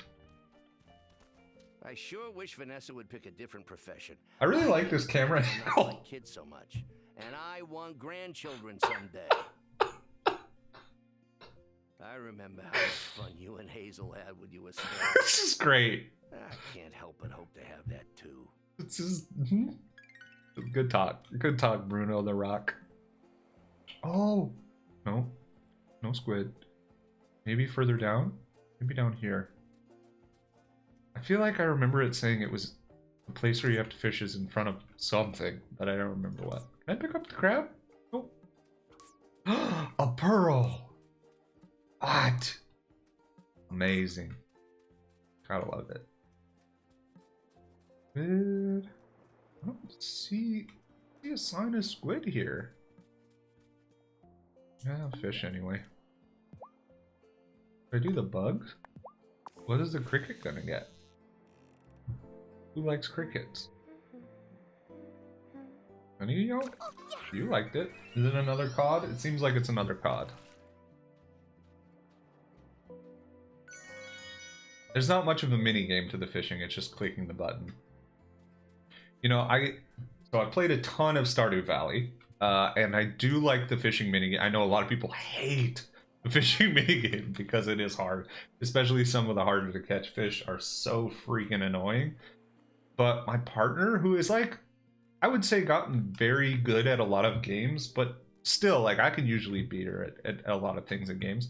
Speaker 12: I sure wish Vanessa would pick a different profession.
Speaker 1: I really like this camera angle.
Speaker 12: I like kids so much, and I want grandchildren someday. I remember how much fun you and Hazel had when you were small.
Speaker 1: This is great.
Speaker 12: I can't help but hope to have that too.
Speaker 1: This is good talk. Good talk, Bruno the Rock. Oh, no, no squid. Maybe further down. Maybe down here. I feel like I remember it saying it was the place where you have to fish is in front of something, but I don't remember what. Can I pick up the crab? Oh. A pearl! What? Amazing. Gotta love it. Good. I don't see a sign of squid here. Yeah, fish anyway. Did I do the bugs? What is the cricket gonna get? Who likes crickets? Any of y'all? You liked it. Is it another cod? It seems like it's another cod. There's not much of a mini game to the fishing, it's just clicking the button. You know, I played a ton of Stardew Valley, and I do like the fishing minigame. I know a lot of people hate the fishing minigame because it is hard. Especially some of the harder to catch fish are so freaking annoying. but my partner, who is like, I would say gotten very good at a lot of games, but still, like, I can usually beat her at a lot of things in games.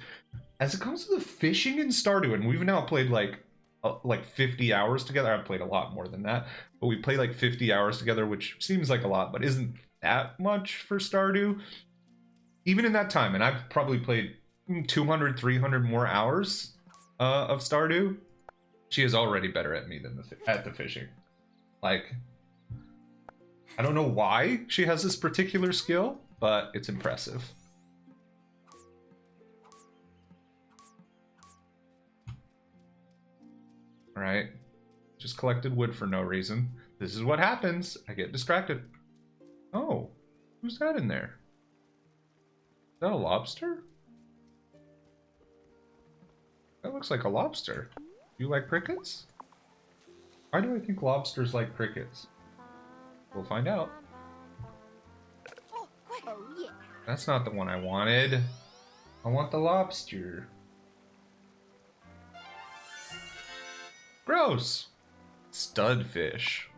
Speaker 1: As it comes to the fishing in Stardew, and we've now played like 50 hours together. I've played a lot more than that, but we play like 50 hours together, which seems like a lot, but isn't that much for Stardew. Even in that time, and I've probably played 200, 300 more hours of Stardew, she is already better at me than at the fishing. Like, I don't know why she has this particular skill, but it's impressive. Alright. Just collected wood for no reason. This is what happens. I get distracted. Oh, who's that in there? Is that a lobster? That looks like a lobster. You like crickets? Why do I think lobsters like crickets? We'll find out.
Speaker 10: Oh, yeah.
Speaker 1: That's not the one I wanted. I want the lobster. Gross! Stud fish.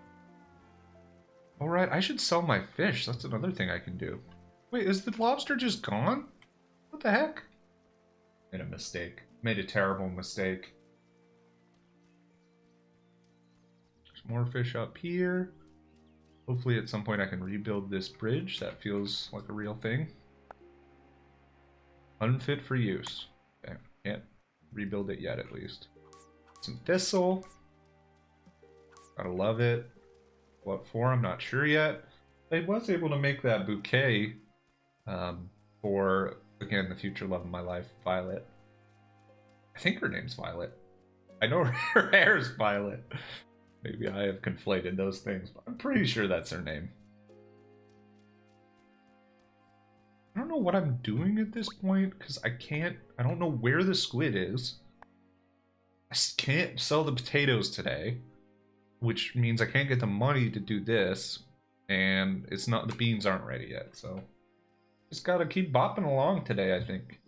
Speaker 1: Alright, I should sell my fish. That's another thing I can do. Wait, is the lobster just gone? What the heck? Made a mistake. Made a terrible mistake. There's more fish up here. Hopefully at some point I can rebuild this bridge. That feels like a real thing. Unfit for use. Okay, can't rebuild it yet at least. Some thistle. Gotta love it. What for? I'm not sure yet. I was able to make that bouquet for, again, the future love of my life, Violet. I think her name's Violet. I know her hair's Violet. Maybe I have conflated those things, but I'm pretty sure that's her name. I don't know what I'm doing at this point, because I don't know where the squid is. I can't sell the potatoes today, which means I can't get the money to do this, and the beans aren't ready yet, so just gotta keep bopping along today, I think.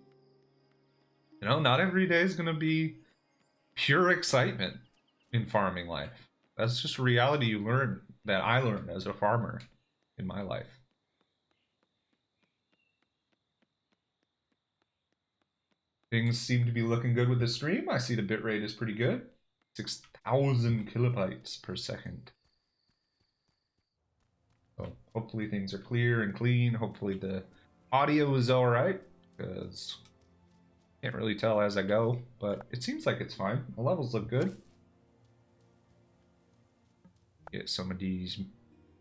Speaker 1: You know, not every day is gonna be pure excitement in farming life. That's just a reality you learn, that I learned as a farmer in my life. Things seem to be looking good with the stream. I see the bitrate is pretty good. 6,000 kilobytes per second. So hopefully things are clear and clean. Hopefully the audio is alright, because I can't really tell as I go, but it seems like it's fine. The levels look good. Get some of these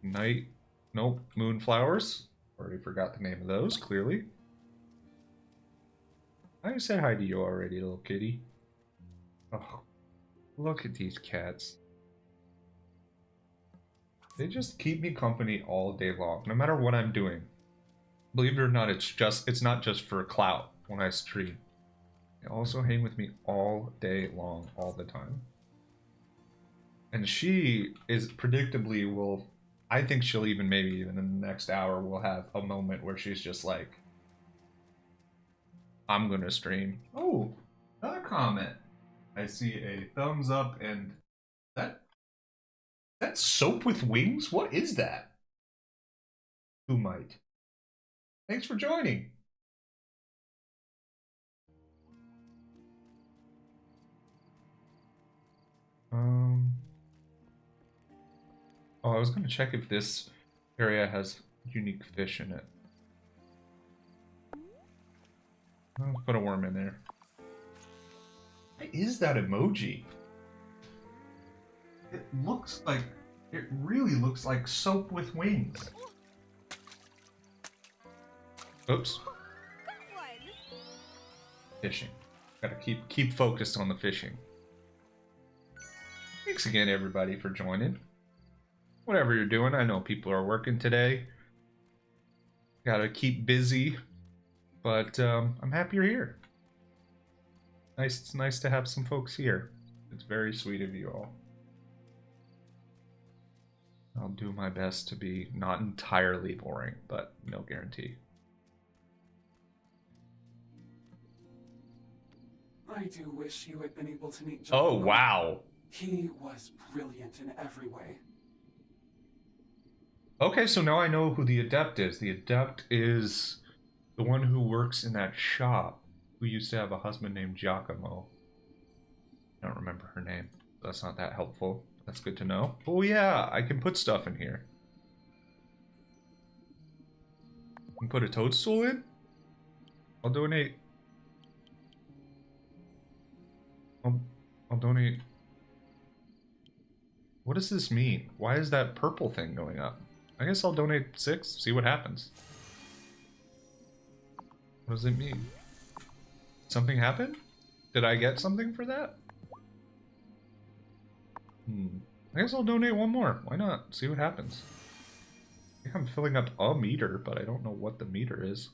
Speaker 1: moon flowers. Already forgot the name of those, clearly. I said hi to you already, little kitty. Oh, look at these cats. They just keep me company all day long, no matter what I'm doing. Believe it or not, it's not just for clout when I stream. They also hang with me all day long, all the time. And she is predictably I think she'll even in the next hour will have a moment where she's just like, I'm gonna stream. Oh, another comment. I see a thumbs up, and that's soap with wings? What is that? Who might? Thanks for joining. Oh, I was gonna check if this area has unique fish in it. I'll put a worm in there. What is that emoji? It really looks like soap with wings. Oops. Fishing. Gotta keep focused on the fishing. Thanks again, everybody, for joining. Whatever you're doing, I know people are working today. Gotta keep busy, but I'm happy you're here. It's nice to have some folks here. It's very sweet of you all. I'll do my best to be not entirely boring, but no guarantee.
Speaker 18: I do wish you had been able to meet
Speaker 1: Oh,
Speaker 18: John.
Speaker 1: wow.
Speaker 18: He was brilliant in every way.
Speaker 1: Okay, so now I know who the Adept is. The Adept is the one who works in that shop, who used to have a husband named Giacomo. I don't remember her name. That's not that helpful. That's good to know. Oh yeah, I can put stuff in here. I can put a toadstool in? I'll donate. I'll donate. What does this mean? Why is that purple thing going up? I guess I'll donate 6, see what happens. What does it mean? Something happened? Did I get something for that? I guess I'll donate 1 more. Why not? See what happens. I think I'm filling up a meter, but I don't know what the meter is.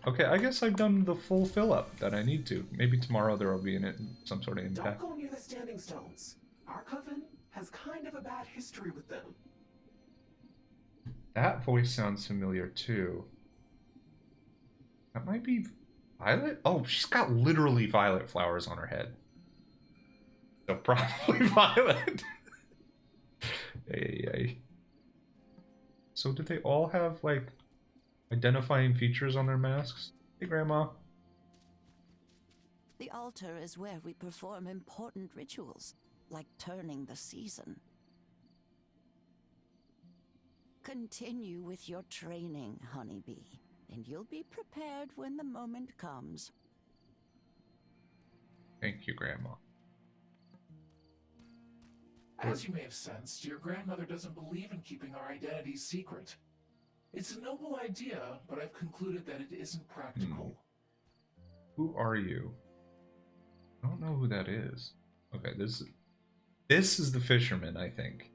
Speaker 1: Okay, I guess I've done the full fill up that I need to. Maybe tomorrow there will be in it some sort of impact.
Speaker 18: Don't go near the standing stones. Our coven has kind of a bad history with them.
Speaker 1: That voice sounds familiar too. That might be Violet? Oh, she's got literally violet flowers on her head. So probably Violet. Hey. So did they all have like identifying features on their masks? Hey, Grandma.
Speaker 2: The altar is where we perform important rituals, like turning the season. Continue with your training, honeybee, and you'll be prepared when the moment comes.
Speaker 1: Thank you, Grandma.
Speaker 18: As you may have sensed, your grandmother doesn't believe in keeping our identities secret. It's a noble idea, but I've concluded that it isn't practical.
Speaker 1: Who are you? I don't know who that is. Okay, this is the fisherman, I think.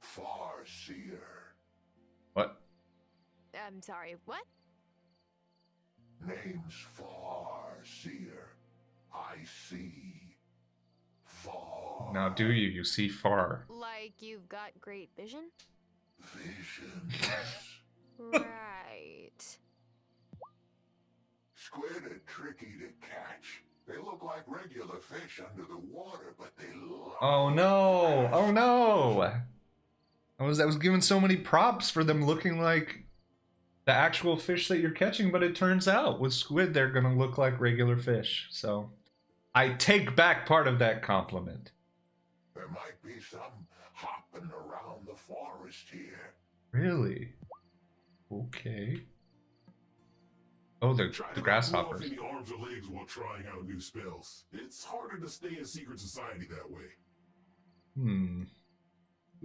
Speaker 19: Farseer.
Speaker 1: What?
Speaker 4: I'm sorry, what?
Speaker 19: Name's Farseer. I see far.
Speaker 1: Now do you? You see far.
Speaker 4: Like you've got great vision?
Speaker 19: Vision.
Speaker 4: Right.
Speaker 19: Squid are tricky to catch. They look like regular fish under the water, but they love.
Speaker 1: Oh no! Oh no! I was given so many props for them looking like the actual fish that you're catching, but it turns out with squid they're gonna look like regular fish. So I take back part of that compliment.
Speaker 19: There might be some hopping around the forest here.
Speaker 1: Really? Okay. Oh, the grasshoppers.
Speaker 19: Any arms or legs while trying out new spells. It's harder to stay in secret society that way.
Speaker 1: Who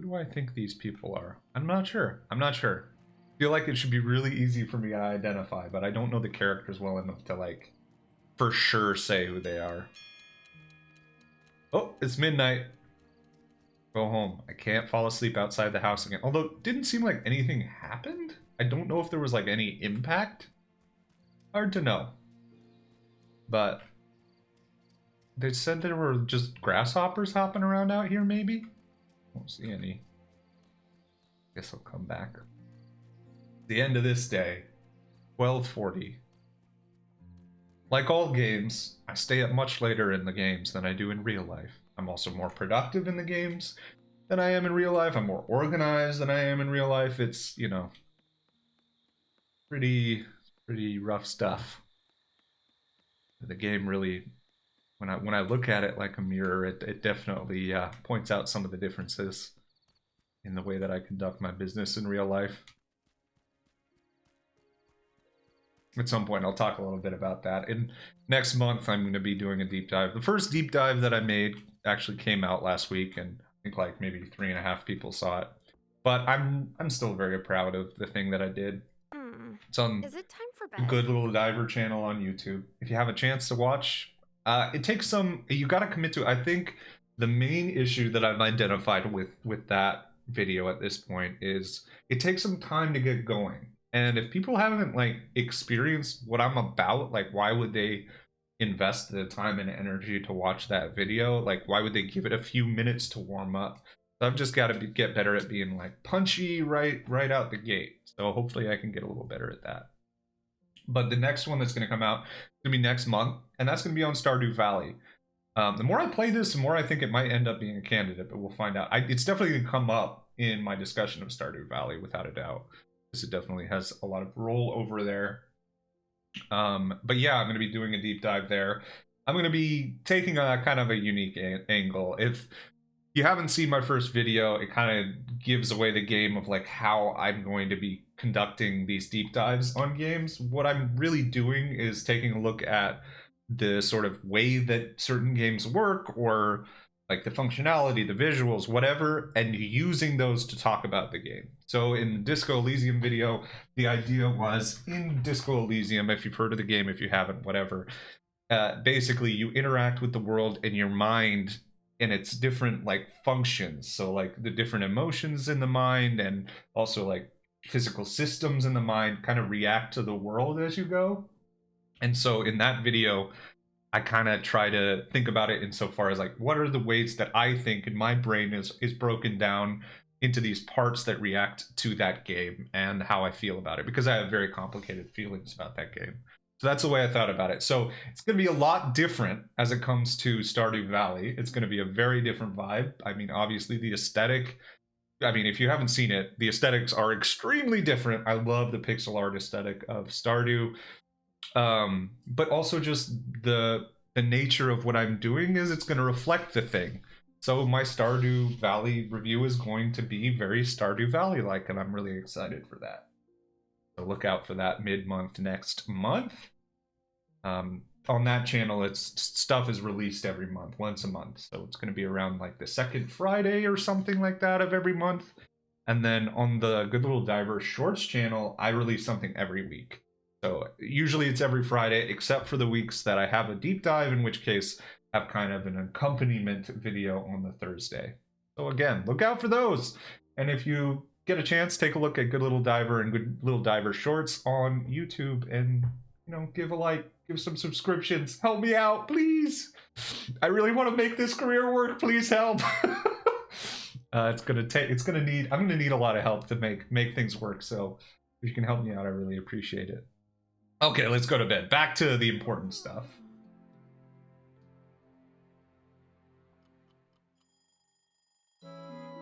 Speaker 1: do I think these people are? I'm not sure. I feel like it should be really easy for me to identify, but I don't know the characters well enough to, like, for sure say who they are. Oh, it's midnight. Go home. I can't fall asleep outside the house again. Although, it didn't seem like anything happened. I don't know if there was, like, any impact. Hard to know. But they said there were just grasshoppers hopping around out here, maybe? Won't see any. Guess I'll come back. The end of this day, 12:40. Like all games, I stay up much later in the games than I do in real life. I'm also more productive in the games than I am in real life. I'm more organized than I am in real life. It's, you know, pretty rough stuff. The game really, when I look at it like a mirror, it definitely points out some of the differences in the way that I conduct my business in real life. At some point, I'll talk a little bit about that. And next month, I'm going to be doing a deep dive. The first deep dive that I made actually came out last week, and I think like maybe 3.5 people saw it. But I'm still very proud of the thing that I did. It's on
Speaker 4: Is it time for
Speaker 1: a
Speaker 4: bed?
Speaker 1: Good Little Diver channel on YouTube. If you have a chance to watch, it takes some. You got to commit to it. I think the main issue that I've identified with that video at this point is it takes some time to get going. And if people haven't like experienced what I'm about, like why would they invest the time and energy to watch that video? Like why would they give it a few minutes to warm up? So I've just got to get better at being like punchy right out the gate. So hopefully I can get a little better at that. But the next one that's going to come out is going to be next month, and that's going to be on Stardew Valley. The more I play this, the more I think it might end up being a candidate, but we'll find out. It's definitely going to come up in my discussion of Stardew Valley, without a doubt, because it definitely has a lot of role over there. But yeah, I'm going to be doing a deep dive there. I'm going to be taking a kind of a unique angle. If you haven't seen my first video, it kind of gives away the game of like how I'm going to be conducting these deep dives on games. What I'm really doing is taking a look at the sort of way that certain games work, or like the functionality, the visuals, whatever, and using those to talk about the game. So in the Disco Elysium video, the idea was, in Disco Elysium, if you've heard of the game, if you haven't, whatever, basically you interact with the world in your mind and its different like functions. So like the different emotions in the mind, and also like physical systems in the mind kind of react to the world as you go. And so in that video, I kind of try to think about it insofar as like, what are the ways that I think in my brain is broken down into these parts that react to that game, and how I feel about it, because I have very complicated feelings about that game. So that's the way I thought about it. So it's going to be a lot different as it comes to Stardew Valley. It's going to be a very different vibe. I mean, obviously the aesthetic, I mean, if you haven't seen it, the aesthetics are extremely different. I love the pixel art aesthetic of Stardew. But also just the nature of what I'm doing is it's going to reflect the thing. So my Stardew Valley review is going to be very Stardew Valley-like, and I'm really excited for that. So look out for that mid-month next month. On that channel, stuff is released every month, once a month. So it's going to be around like the second Friday or something like that of every month. And then on the Good Little Diver Shorts channel, I release something every week. So usually it's every Friday, except for the weeks that I have a deep dive, in which case I have kind of an accompaniment video on the Thursday. So again, look out for those. And if you get a chance, take a look at Good Little Diver and Good Little Diver Shorts on YouTube, and, you know, give a like, give some subscriptions. Help me out, please. I really want to make this career work. Please help. I'm gonna need a lot of help to make things work. So if you can help me out, I really appreciate it. Okay, let's go to bed. Back to the important stuff.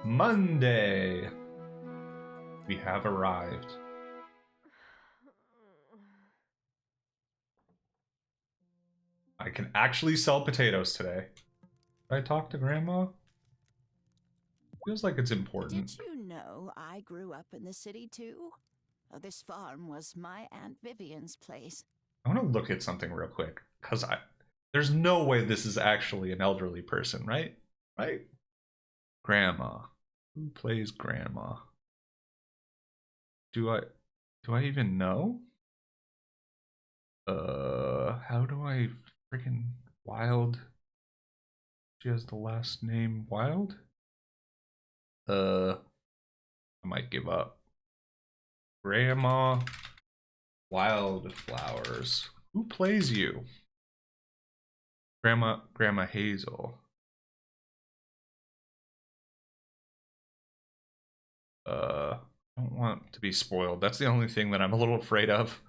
Speaker 1: Monday. We have arrived. I can actually sell potatoes today. Did I talk to Grandma? Feels like it's important.
Speaker 2: Did you know I grew up in the city too? This farm was my Aunt Vivian's place.
Speaker 1: I want to look at something real quick, because there's no way this is actually an elderly person, right? Right? Grandma. Who plays Grandma? Do I even know? How do I freaking Wylde? She has the last name Wylde? I might give up. Grandma Wylde Flowers. Who plays you? Grandma Hazel. I don't want to be spoiled. That's the only thing that I'm a little afraid of.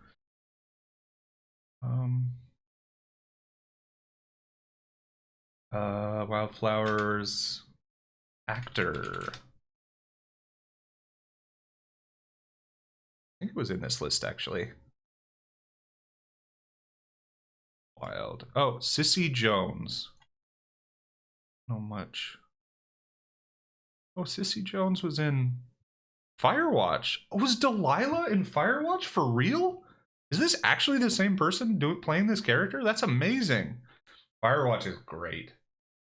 Speaker 1: Wylde Flowers actor. I think it was in this list, actually. Wylde. Oh, Sissy Jones. Not much. Oh, Sissy Jones was in Firewatch. Oh, was Delilah in Firewatch for real? Is this actually the same person playing this character? That's amazing. Firewatch is great.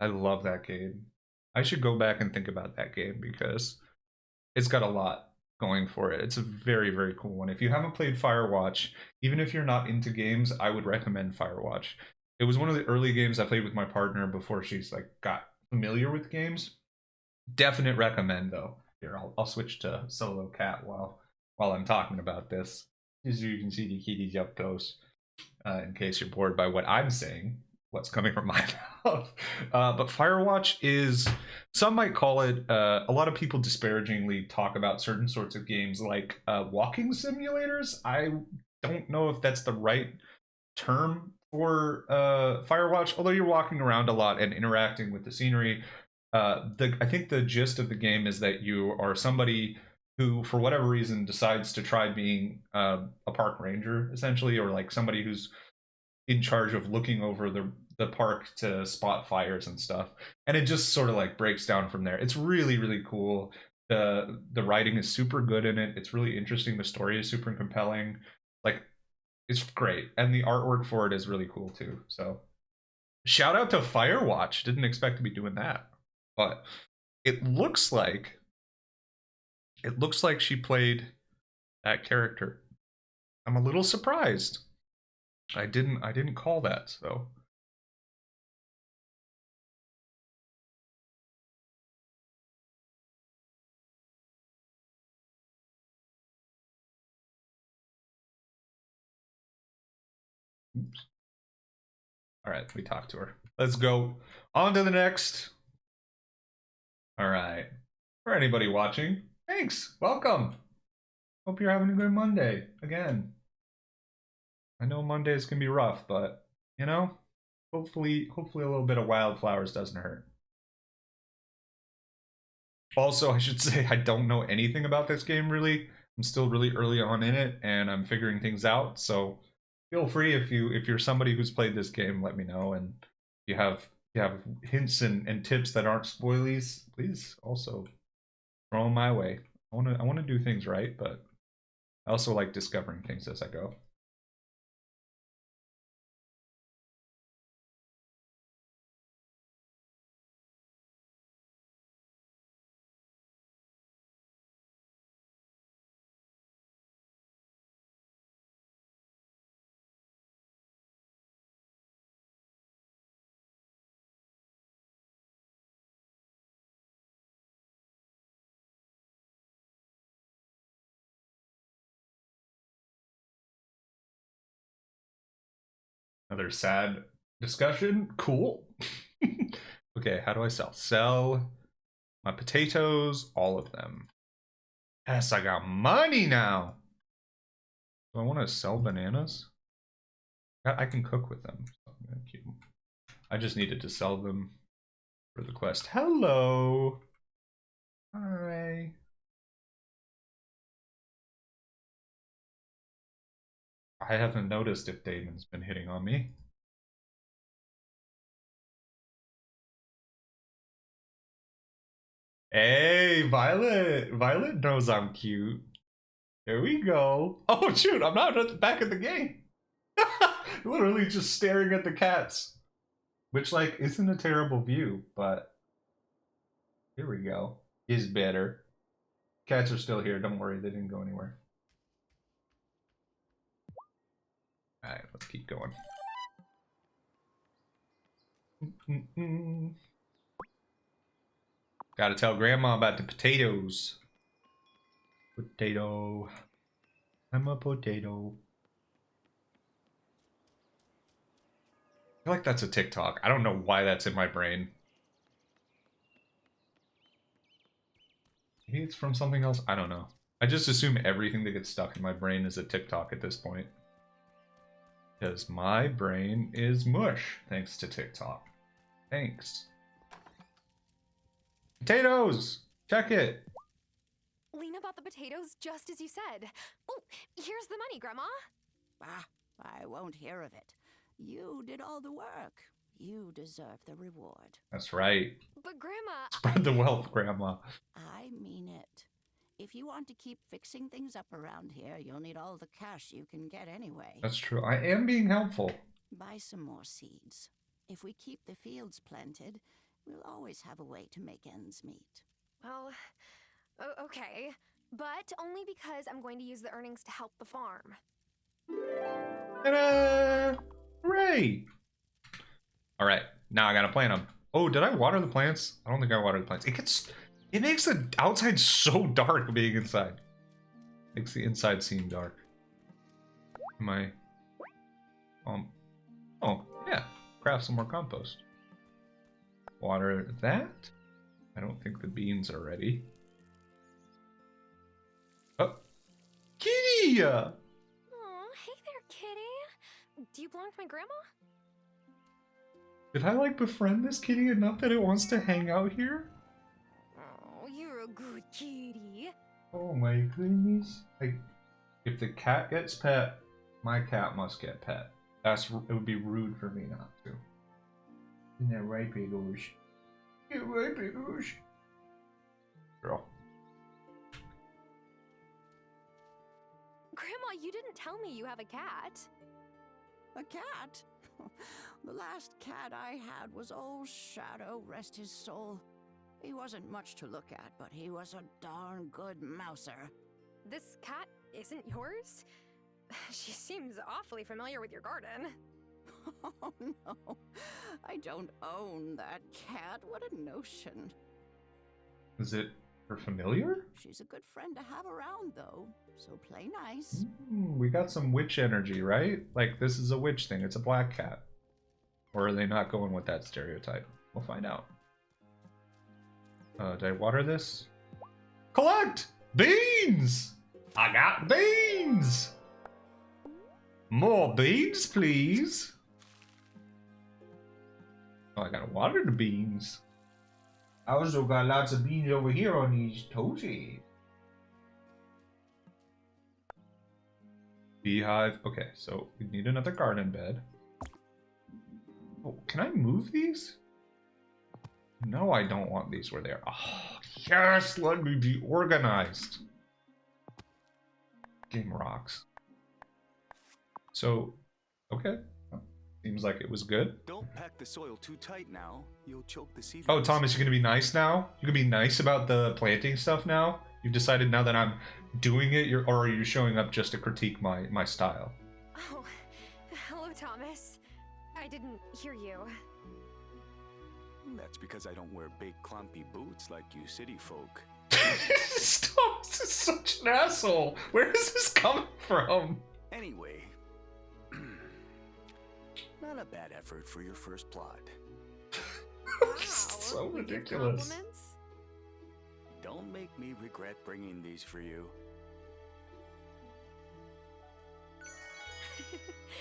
Speaker 1: I love that game. I should go back and think about that game, because it's got a lot going for it. It's a very, very cool one. If you haven't played Firewatch, even if you're not into games, I would recommend Firewatch. It was one of the early games I played with my partner before she's like got familiar with games. Definite recommend though. Here, I'll switch to Solo Cat while I'm talking about this, as you can see the kitties up close, in case you're bored by what I'm saying, what's coming from my mouth. But Firewatch is, some might call it, a lot of people disparagingly talk about certain sorts of games like walking simulators. I don't know if that's the right term for Firewatch, although you're walking around a lot and interacting with the scenery. I think the gist of the game is that you are somebody who, for whatever reason, decides to try being a park ranger, essentially, or like somebody who's in charge of looking over the park to spot fires and stuff. And it just sort of like breaks down from there. It's really, really cool. The writing is super good in it. It's really interesting. The story is super compelling. Like, it's great. And the artwork for it is really cool too. So shout out to Firewatch. Didn't expect to be doing that. But it looks like she played that character. I'm a little surprised. I didn't call that, so. Oops. All right, we talked to her. Let's go on to the next. All right. For anybody watching, thanks. Welcome. Hope you're having a good Monday again. I know Mondays can be rough, but you know, hopefully a little bit of Wylde Flowers doesn't hurt. Also, I should say I don't know anything about this game really. I'm still really early on in it and I'm figuring things out, so feel free if you're somebody who's played this game, let me know, and if you have hints and tips that aren't spoilies, please also throw them my way. I want to do things right, but I also like discovering things as I go. Another sad discussion. Cool. Okay, how do I sell? Sell my potatoes, all of them. Yes, I got money now. Do I want to sell bananas? I can cook with them. So I'm gonna keep them. I just needed to sell them for the quest. Hello. Hi. I haven't noticed if Damon's been hitting on me. Hey, Violet! Violet knows I'm cute. There we go. Oh shoot, I'm not at the back of the game. Literally just staring at the cats. Which, like, isn't a terrible view, but here we go. Is better. Cats are still here, don't worry, they didn't go anywhere. Alright, let's keep going. Gotta tell Grandma about the potatoes. Potato. I'm a potato. I feel like that's a TikTok. I don't know why that's in my brain. Maybe it's from something else? I don't know. I just assume everything that gets stuck in my brain is a TikTok at this point. Because my brain is mush, thanks to TikTok. Thanks. Potatoes! Check it!
Speaker 4: Lena bought the potatoes just as you said. Oh, here's the money, Grandma.
Speaker 2: Ah, I won't hear of it. You did all the work. You deserve the reward.
Speaker 1: That's right.
Speaker 4: But Grandma...
Speaker 1: Spread the wealth, Grandma.
Speaker 2: I mean it. If you want to keep fixing things up around here, you'll need all the cash you can get anyway.
Speaker 1: That's true. I am being helpful.
Speaker 2: Buy some more seeds. If we keep the fields planted, we'll always have a way to make ends meet.
Speaker 4: Well, okay. But only because I'm going to use the earnings to help the farm.
Speaker 1: Ta-da! Hooray! Alright, now I gotta plant them. Oh, did I water the plants? I don't think I watered the plants. It makes the outside so dark being inside. Makes the inside seem dark. Am I... Oh, yeah. Craft some more compost. Water that. I don't think the beans are ready. Oh. Kitty!
Speaker 4: Aw, hey Do you belong to my grandma?
Speaker 1: Did I like befriend this kitty enough that it wants to hang out here?
Speaker 4: Oh, you're a good kitty.
Speaker 1: Oh my goodness. Like, if the cat gets pet, my cat must get pet. It would be rude for me not to. Isn't that right, Big Oosh? Yeah, right, Big Oosh. Girl.
Speaker 4: Grandma, you didn't tell me you have a cat.
Speaker 2: A cat? The last cat I had was old Shadow, rest his soul. He wasn't much to look at, but he was a darn good mouser.
Speaker 4: This cat isn't yours? She seems awfully familiar with your garden.
Speaker 2: Oh no, I don't own that cat. What a notion.
Speaker 1: Is it her familiar?
Speaker 2: She's a good friend to have around, though, so play nice.
Speaker 1: We got some witch energy, right? Like, this is a witch thing. It's a black cat. Or are they not going with that stereotype? We'll find out. Did I water this? Collect! Beans! I got beans! More beans, please! Oh, I gotta water the beans. I also got lots of beans over here on these toasties. Beehive. Okay, so we need another garden bed. Oh, can I move these? No, I don't want these where they are. Oh, yes, let me be organized. Game rocks. So, okay. Seems like it was good.
Speaker 6: Don't pack the soil too tight now. You'll choke the seedlings.
Speaker 1: Oh, Thomas, you're gonna be nice now? You're gonna be nice about the planting stuff now? You've decided now that I'm doing it, or are you showing up just to critique my style?
Speaker 4: Oh, hello, Thomas. I didn't hear you.
Speaker 6: That's because I don't wear big clumpy boots like you city folk.
Speaker 1: Stop! This is such an asshole! Where is this coming from?
Speaker 6: Anyway, not a bad effort for your first plot.
Speaker 4: Wow,
Speaker 1: so
Speaker 4: we give
Speaker 1: ridiculous.
Speaker 4: compliments?
Speaker 6: Don't make me regret bringing these for you.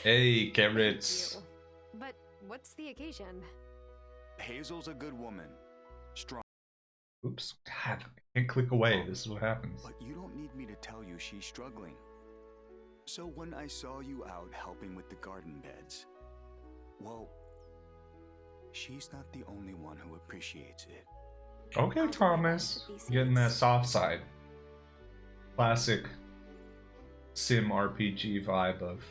Speaker 1: Hey, carrots.
Speaker 4: But what's the occasion?
Speaker 6: Hazel's a good woman. Strong.
Speaker 1: Oops. God, I can't click away. This is what happens.
Speaker 6: But you don't need me to tell you she's struggling. So when I saw you out helping with the garden beds, well, she's not the only one who appreciates it.
Speaker 1: Okay, Thomas. Getting that soft side. Classic sim RPG vibe of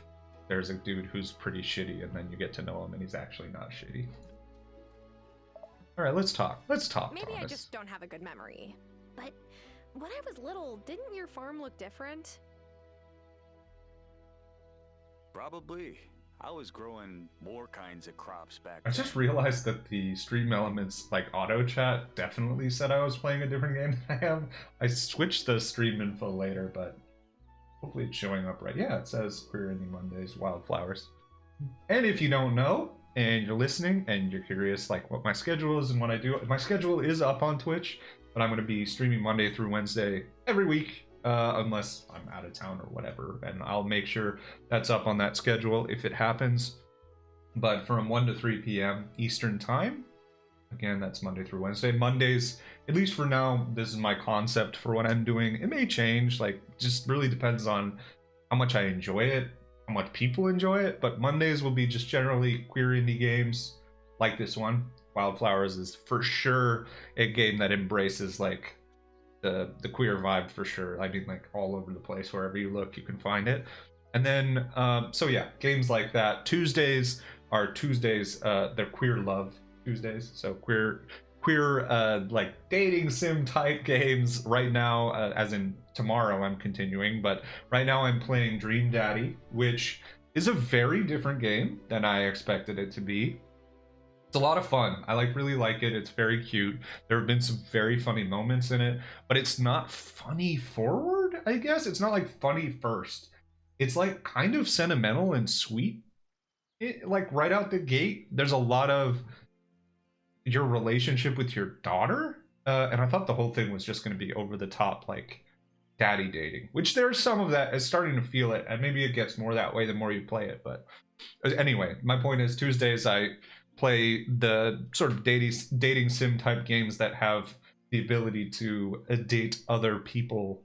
Speaker 1: there's a dude who's pretty shitty and then you get to know him and he's actually not shitty. Alright, let's talk. Let's talk,
Speaker 4: Maybe
Speaker 1: Thomas.
Speaker 4: I just don't have a good memory. But when I was little, didn't your farm look different?
Speaker 6: Probably. I was growing more kinds of crops back
Speaker 1: I just realized that the stream elements, like auto chat, definitely said I was playing a different game than I am. I switched the stream info later, but hopefully it's showing up right. Yeah, it says Queer Indie Mondays, Wylde Flowers. And if you don't know, and you're listening, and you're curious like what my schedule is and what I do, my schedule is up on Twitch, but I'm going to be streaming Monday through Wednesday every week. Unless I'm out of town or whatever, and I'll make sure that's up on that schedule if it happens. But from 1 to 3 p.m. Eastern Time, again, that's Monday through Wednesday. Mondays, at least for now, this is my concept for what I'm doing. It may change, like, just really depends on how much I enjoy it, how much people enjoy it, but Mondays will be just generally queer indie games like this one. Wylde Flowers is for sure a game that embraces, like, the queer vibe for sure. I mean, like all over the place, wherever you look you can find it. And then so yeah, games like that. Tuesdays are Tuesdays, they're queer love Tuesdays, so queer like dating sim type games. Right now, as in tomorrow I'm continuing, but right now I'm playing Dream Daddy, which is a very different game than I expected it to be. It's a lot of fun. I really like it. It's very cute. There have been some very funny moments in it, but it's not funny forward, I guess. It's not like funny first. It's like kind of sentimental and sweet. Like right out the gate, there's a lot of your relationship with your daughter. And I thought the whole thing was just going to be over the top, like daddy dating, which there's some of that. Is starting to feel it. And maybe it gets more that way the more you play it, but Anyway, my point is Tuesdays I play the sort of dating sim type games that have the ability to date other people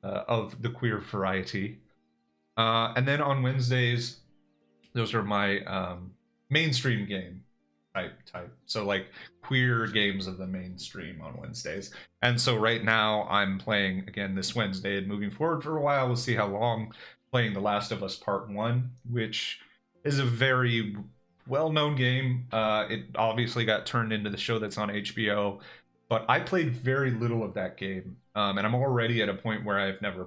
Speaker 1: of the queer variety. And then on Wednesdays, those are my mainstream game type. So like queer games of the mainstream on Wednesdays. And so right now I'm playing again this Wednesday and moving forward for a while. We'll see how long, playing The Last of Us Part 1, which is a very well-known game. It obviously got turned into the show that's on HBO, but I played very little of that game. And I'm already at a point where I've never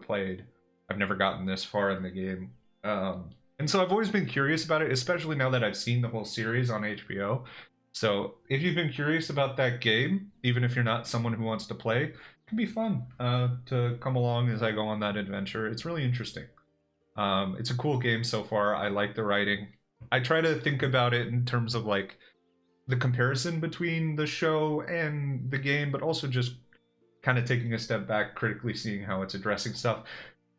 Speaker 1: gotten this far in the game. And so I've always been curious about it, especially now that I've seen the whole series on HBO. So if you've been curious about that game, even if you're not someone who wants to play, it can be fun to come along as I go on that adventure. It's really interesting. It's a cool game so far. I like the writing. I try to think about it in terms of like the comparison between the show and the game, but also just kind of taking a step back, critically seeing how it's addressing stuff.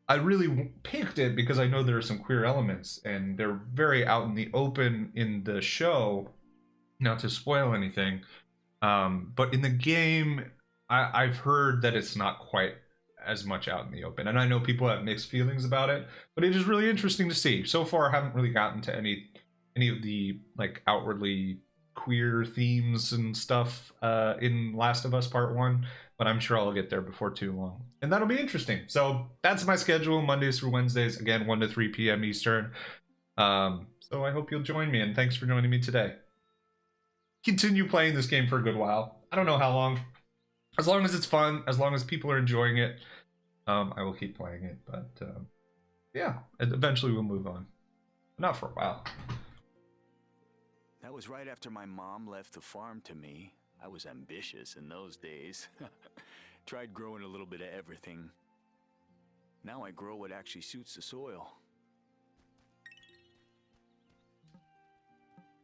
Speaker 1: I really picked it because I know there are some queer elements, and they're very out in the open in the show, not to spoil anything. But in the game, I've heard that it's not quite as much out in the open, and I know people have mixed feelings about it, but it is really interesting to see. So far, I haven't really gotten to any of the like outwardly queer themes and stuff in Last of Us Part 1, but I'm sure I'll get there before too long. And that'll be interesting. So that's my schedule, Mondays through Wednesdays, again, 1 to 3 p.m. Eastern. So I hope you'll join me, and thanks for joining me today. Continue playing this game for a good while. I don't know how long. As long as it's fun, as long as people are enjoying it, I will keep playing it. But yeah, eventually we'll move on. Not for a while.
Speaker 6: That was right after my mom left the farm to me. I was ambitious in those days. Tried growing a little bit of everything. Now I grow what actually suits the soil.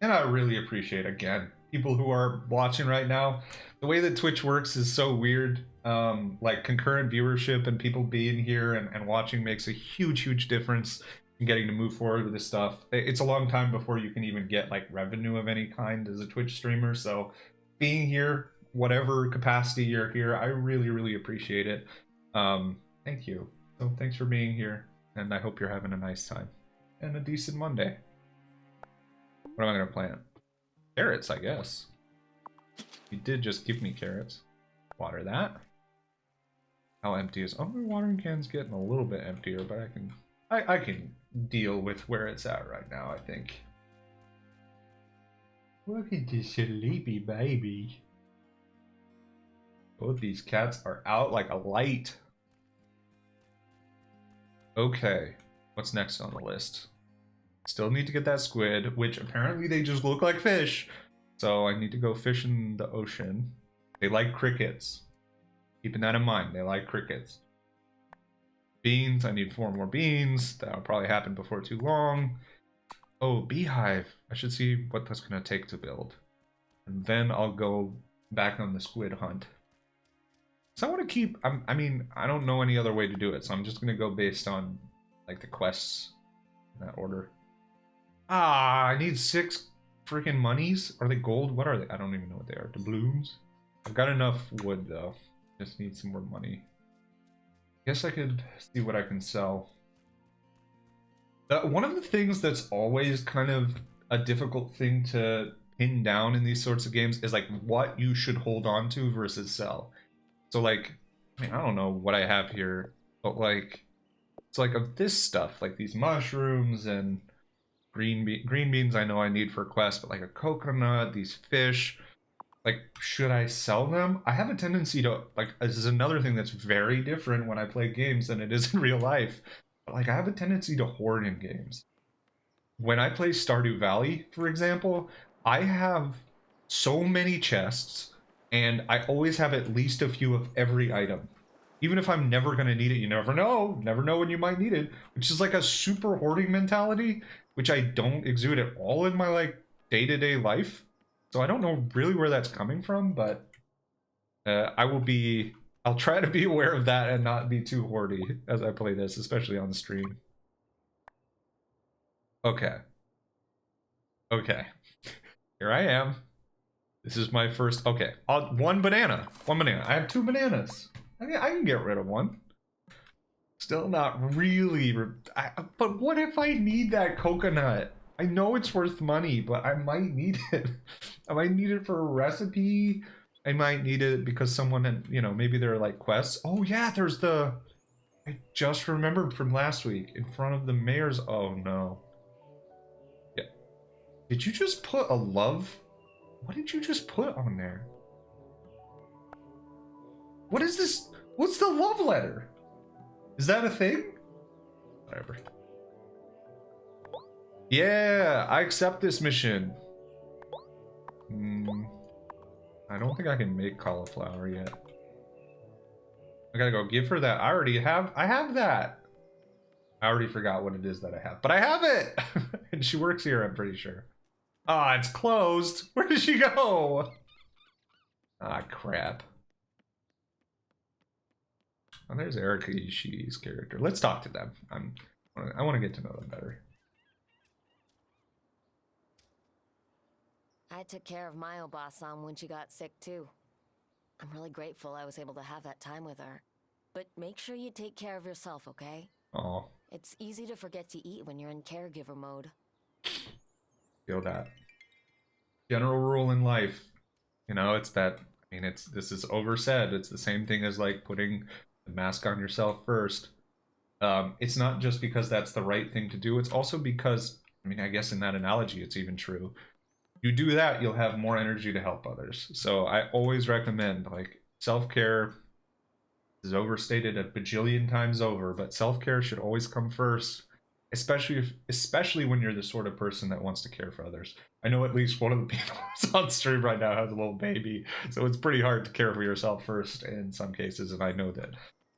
Speaker 1: And I really appreciate, again, people who are watching right now. The way that Twitch works is so weird. Like concurrent viewership and people being here and watching makes a huge difference in getting to move forward with this stuff. It's a long time before you can even get like revenue of any kind as a Twitch streamer. So being here, whatever capacity you're here, I really appreciate it. Thank you. So thanks for being here, and I hope you're having a nice time and a decent Monday. What am I gonna plant? Carrots, I guess. You did just give me carrots. Water that. How empty is... Oh, my watering can's getting a little bit emptier, but I can deal with where it's at right now, I think. Look at this sleepy baby. Both these cats are out like a light. Okay, what's next on the list? Still need to get that squid, which apparently they just look like fish. So I need to go fish in the ocean. They like crickets. Keeping that in mind, they like crickets. Beans, I need 4 more beans. That'll probably happen before too long. Oh, beehive. I should see what that's going to take to build. And then I'll go back on the squid hunt. So I want to keep... I mean, I don't know any other way to do it, so I'm just going to go based on, like, the quests in that order. Ah, I need 6 freaking monies. Are they gold? What are they? I don't even know what they are. Doubloons? I've got enough wood, though. Just need some more money. Guess I could see what I can sell. One of the things that's always kind of a difficult thing to pin down in these sorts of games is like what you should hold on to versus sell. So like, I mean, I don't know what I have here, but like, it's like of this stuff, like these mushrooms and green beans I know I need for a quest, but like a coconut, these fish, like, should I sell them? I have a tendency to, like, this is another thing that's very different when I play games than it is in real life. But, like, I have a tendency to hoard in games. When I play Stardew Valley, for example, I have so many chests, and I always have at least a few of every item. Even if I'm never going to need it, you never know. Never know when you might need it. Which is like a super hoarding mentality, which I don't exude at all in my, like, day-to-day life. So I don't know really where that's coming from, but I'll try to be aware of that and not be too hoardy as I play this, especially on the stream. Okay. Okay. Here I am. This is my first. Okay. One banana. One banana. I have 2 bananas. I can get rid of one. Still not really. But what if I need that coconut? I know it's worth money, but I might need it. I might need it for a recipe. I might need it because someone, you know, maybe there are like quests. Oh yeah, there's the. I just remembered from last week in front of the mayor's. Oh no. Yeah. Did you just put a love? What did you just put on there? What is this? What's the love letter? Is that a thing? Whatever. Yeah, I accept this mission. I don't think I can make cauliflower yet. I gotta go give her that. I have that. I already forgot what it is that I have, but I have it! And she works here, I'm pretty sure. Ah, it's closed. Where did she go? Ah, crap. Oh, there's Erica Ishii's character. Let's talk to them. I want to get to know them better.
Speaker 11: I took care of my Obasan when she got sick too. I'm really grateful I was able to have that time with her. But make sure you take care of yourself, okay?
Speaker 1: Oh.
Speaker 11: It's easy to forget to eat when you're in caregiver mode.
Speaker 1: Feel that. General rule in life. You know, it's that, I mean, this is oversaid. It's the same thing as like putting the mask on yourself first. It's not just because that's the right thing to do. It's also because, I mean, I guess in that analogy, it's even true. You do that, you'll have more energy to help others. So I always recommend, like, self-care is overstated a bajillion times over, but self-care should always come first, especially when you're the sort of person that wants to care for others. I know at least one of the people who's on stream right now has a little baby, so it's pretty hard to care for yourself first in some cases, and I know that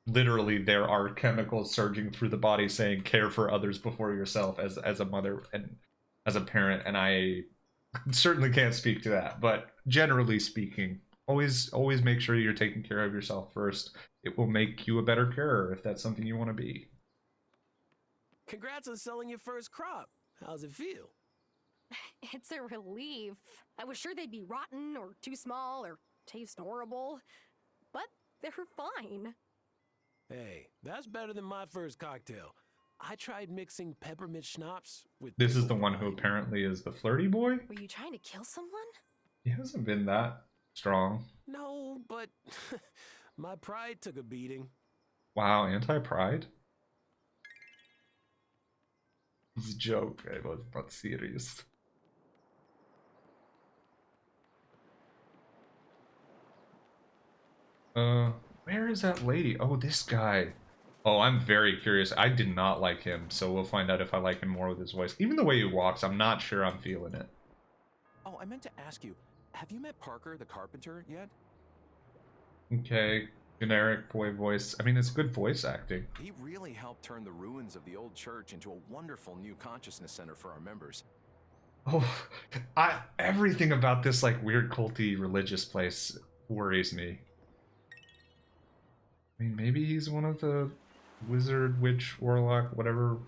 Speaker 1: literally there are chemicals surging through the body saying care for others before yourself as a mother and as a parent, and I certainly can't speak to that, but generally speaking, always make sure you're taking care of yourself first. It will make you a better carer if that's something you want to be.
Speaker 14: Congrats on selling your first crop. How's it feel?
Speaker 4: It's a relief. I was sure they'd be rotten or too small or taste horrible, but they're fine.
Speaker 14: Hey, that's better than my first cocktail. I tried mixing peppermint schnapps with...
Speaker 1: This is the one who apparently is the flirty boy?
Speaker 4: Were you trying to kill someone?
Speaker 1: He hasn't been that strong.
Speaker 14: No, but my pride took a beating.
Speaker 1: Wow, anti-pride? It's a joke, I was not serious. Where is that lady? Oh, this guy. Oh, I'm very curious. I did not like him, so we'll find out if I like him more with his voice. Even the way he walks, I'm not sure I'm feeling it.
Speaker 20: Oh, I meant to ask you, have you met Parker the carpenter yet?
Speaker 1: Okay, generic boy voice. I mean, it's good voice acting.
Speaker 20: He really helped turn the ruins of the old church into a wonderful new consciousness center for our members.
Speaker 1: Oh, everything about this like weird culty religious place worries me. I mean, maybe he's one of the wizard, witch, warlock, whatever.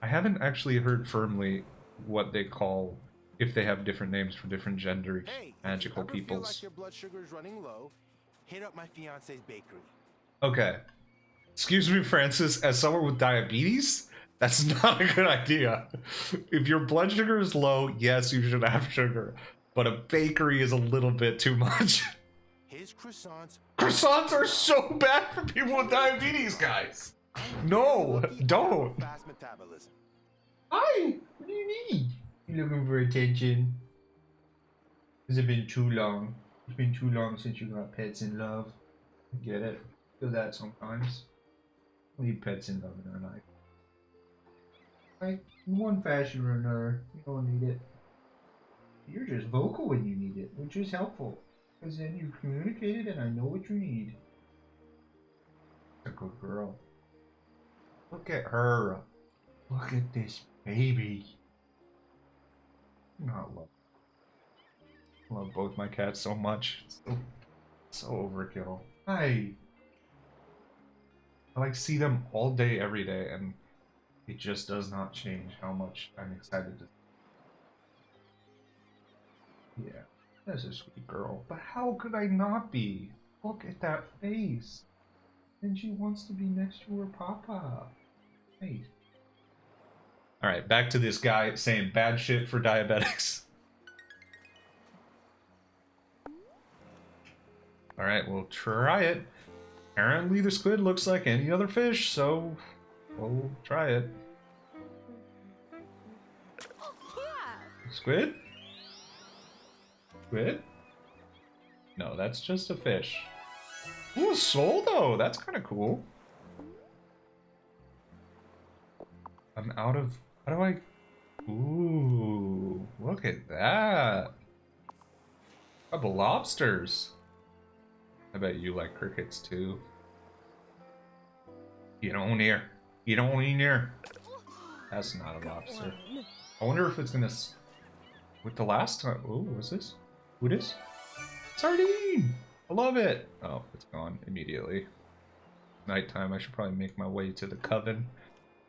Speaker 1: I haven't actually heard firmly what they call, if they have different names for different gender magical peoples.
Speaker 17: Feel like your blood sugar is running low, hit up my fiance's bakery.
Speaker 1: Okay. Excuse me, Francis, as someone with diabetes, that's not a good idea. If your blood sugar is low, yes, you should have sugar. But a bakery is a little bit too much.
Speaker 17: His croissants...
Speaker 1: Croissants are so bad for people with diabetes, guys. No, don't.
Speaker 17: Fast metabolism.
Speaker 1: Hi, what do you need? You looking for attention? Has it been too long? It's been too long since you got pets in love. I get it. Feel that sometimes. We need pets in love in our life. Like, in one fashion or another, you don't need it. You're just vocal when you need it, which is helpful. Because then you communicate it and I know what you need. A good girl. Look at her. Look at this baby. Not love. I love both my cats so much. So overkill. Hi. I like see them all day, every day, and it just does not change how much I'm excited to. Yeah, that's a sweet girl. But how could I not be? Look at that face. And she wants to be next to her papa. Hey. Alright, back to this guy saying bad shit for diabetics. Alright, we'll try it. Apparently the squid looks like any other fish, so we'll try it. Squid? Squid? No, that's just a fish. Ooh, a soul though! That's kind of cool. I'm out of... How do I... Ooh, look at that. Couple lobsters. I bet you like crickets too. Get on here. Get on in there. That's not a lobster. I wonder if it's gonna... With the last time... Oh, what's this? Who this? Sardine! I love it! Oh, it's gone immediately. Nighttime, I should probably make my way to the coven.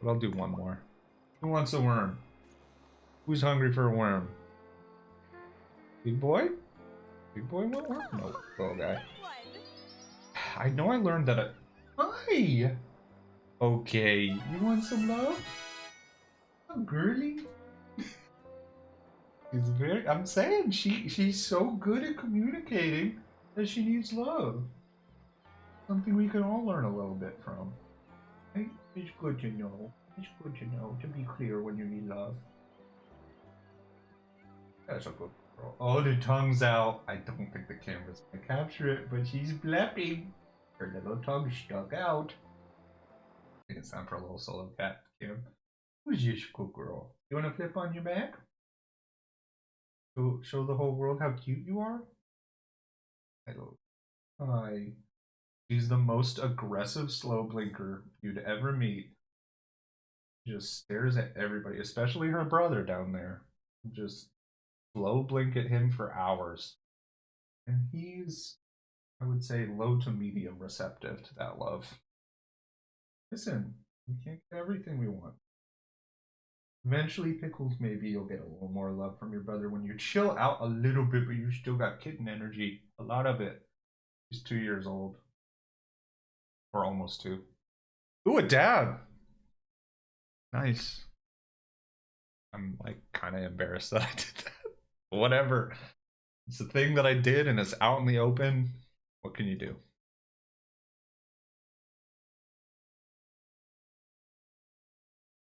Speaker 1: But I'll do one more. Who wants a worm? Who's hungry for a worm? Big boy? Big boy want worm? No, little guy. I know I learned that Hi! Okay, you want some love? I'm girly. She's very... I'm saying, she's so good at communicating that she needs love. Something we can all learn a little bit from. Right? It's good to know. It's good to know, to be clear when you need love. That's a good girl. Oh, the tongue's out. I don't think the camera's gonna capture it, but she's blepping. Her little tongue stuck out. I think it's time for a little solo cat, Kim. Who's this good girl? You wanna flip on your back? Show the whole world how cute you are? Hello. Hi. She's the most aggressive slow blinker you'd ever meet. Just stares at everybody, especially her brother down there. Just slow blink at him for hours. And he's, I would say, low to medium receptive to that love. Listen, we can't get everything we want. Eventually, Pickles, maybe you'll get a little more love from your brother when you chill out a little bit, but you still got kitten energy. A lot of it. He's 2 years old. Or almost 2. Ooh, a dab! Nice. I'm like kind of embarrassed that I did that. Whatever. It's a thing that I did and it's out in the open. What can you do?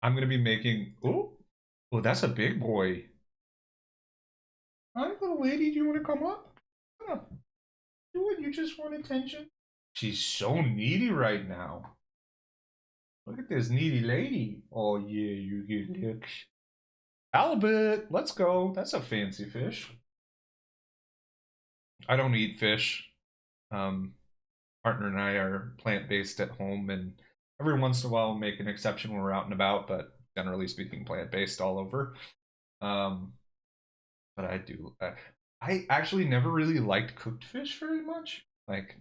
Speaker 1: I'm gonna be making... Oh, that's a big boy. Hi, little lady, do you want to come up? Come on. Do it, you just want attention? She's so needy right now. Look at this needy lady. Oh yeah, you get licks. Halibut, let's go. That's a fancy fish. I don't eat fish. Partner and I are plant-based at home, and every once in a while we'll make an exception when we're out and about, but generally speaking, plant-based all over. But I do. I actually never really liked cooked fish very much. Like,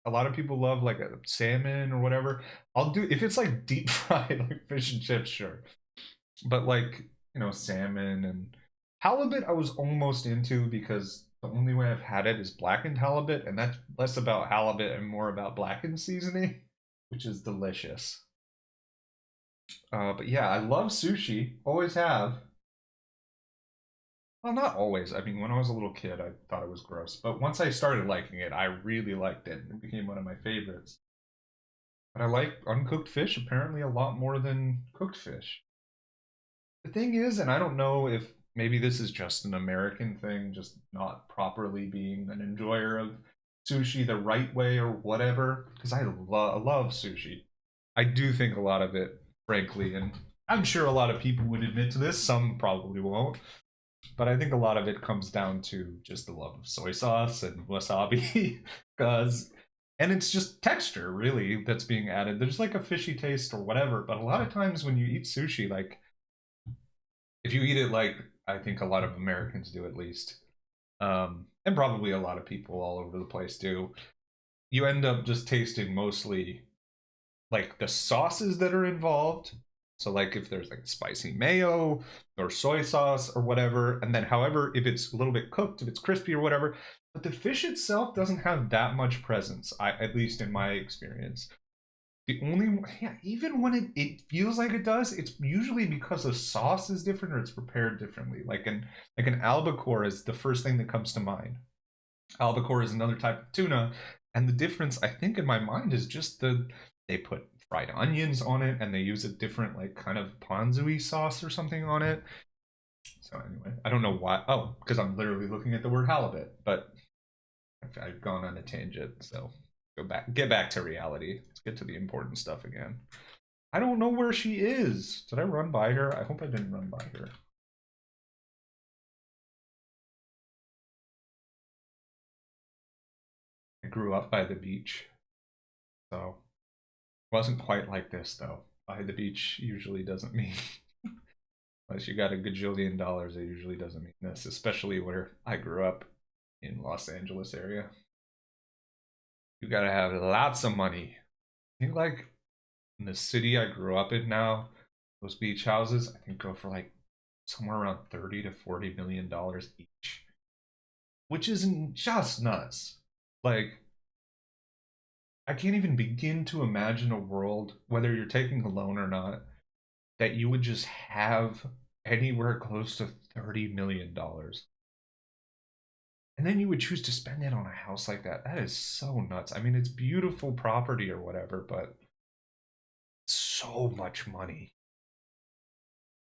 Speaker 1: a lot of people love like a salmon or whatever. I'll do if it's like deep fried, like fish and chips, sure. But like, you know, salmon and halibut, I was almost into because the only way I've had it is blackened halibut, and that's less about halibut and more about blackened seasoning, which is delicious. But yeah, I love sushi. Always have. Well, not always. I mean, when I was a little kid, I thought it was gross. But once I started liking it, I really liked it. It became one of my favorites. But I like uncooked fish apparently a lot more than cooked fish. The thing is, and I don't know if maybe this is just an American thing, just not properly being an enjoyer of sushi the right way or whatever, because I love sushi. I do think a lot of it, frankly, and I'm sure a lot of people would admit to this, some probably won't, but I think a lot of it comes down to just the love of soy sauce and wasabi, and it's just texture, really, that's being added. There's like a fishy taste or whatever, but a lot of times when you eat sushi, like, if you eat it like I think a lot of Americans do at least, and probably a lot of people all over the place do, you end up just tasting mostly like the sauces that are involved So like if there's like spicy mayo or soy sauce or whatever, and then however, if it's a little bit cooked, if it's crispy or whatever, but the fish itself doesn't have that much presence, at least in my experience. The only, yeah, even when it feels like it does, it's usually because the sauce is different or it's prepared differently. Like an albacore is the first thing that comes to mind. Albacore is another type of tuna, and the difference I think in my mind is just they put fried onions on it and they use a different like kind of ponzu-y sauce or something on it. So anyway, I don't know why. Oh, because I'm literally looking at the word halibut, but I've gone on a tangent, so get back to reality. Let's get to the important stuff again. I don't know where she is. Did I run by her? I hope I didn't run by her. I grew up by the beach, so it wasn't quite like this though. By the beach usually doesn't mean unless you got a gajillion dollars, it usually doesn't mean this, especially where I grew up in Los Angeles area. You gotta have lots of money. I think like in the city I grew up in now, those beach houses I think go for like somewhere around $30 to $40 million each, which isn't just nuts. Like I can't even begin to imagine a world, whether you're taking a loan or not, that you would just have anywhere close to $30 million. And then you would choose to spend it on a house like that. That is so nuts. I mean, it's beautiful property or whatever, but so much money.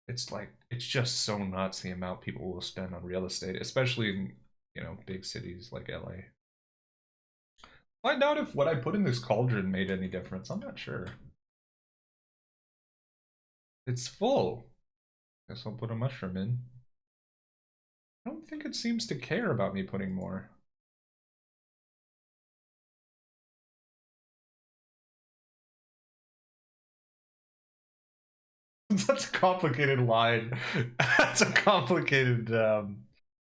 Speaker 1: It's like, it's just so nuts the amount people will spend on real estate, especially in, you know, big cities like LA. Find out if what I put in this cauldron made any difference. I'm not sure. It's full. Guess I'll put a mushroom in. I don't think it seems to care about me putting more. That's a complicated line. That's a complicated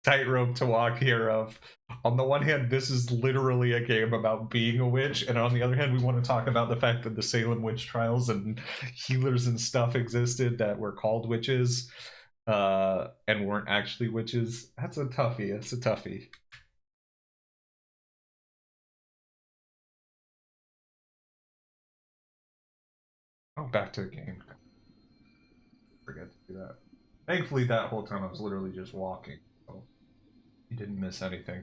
Speaker 1: tightrope to walk here of, on the one hand, this is literally a game about being a witch, and on the other hand, we want to talk about the fact that the Salem witch trials and healers and stuff existed that were called witches and weren't actually witches. That's a toughie. That's a toughie. Oh, back to the game. Forget to do that. Thankfully, that whole time I was literally just walking, so you didn't miss anything.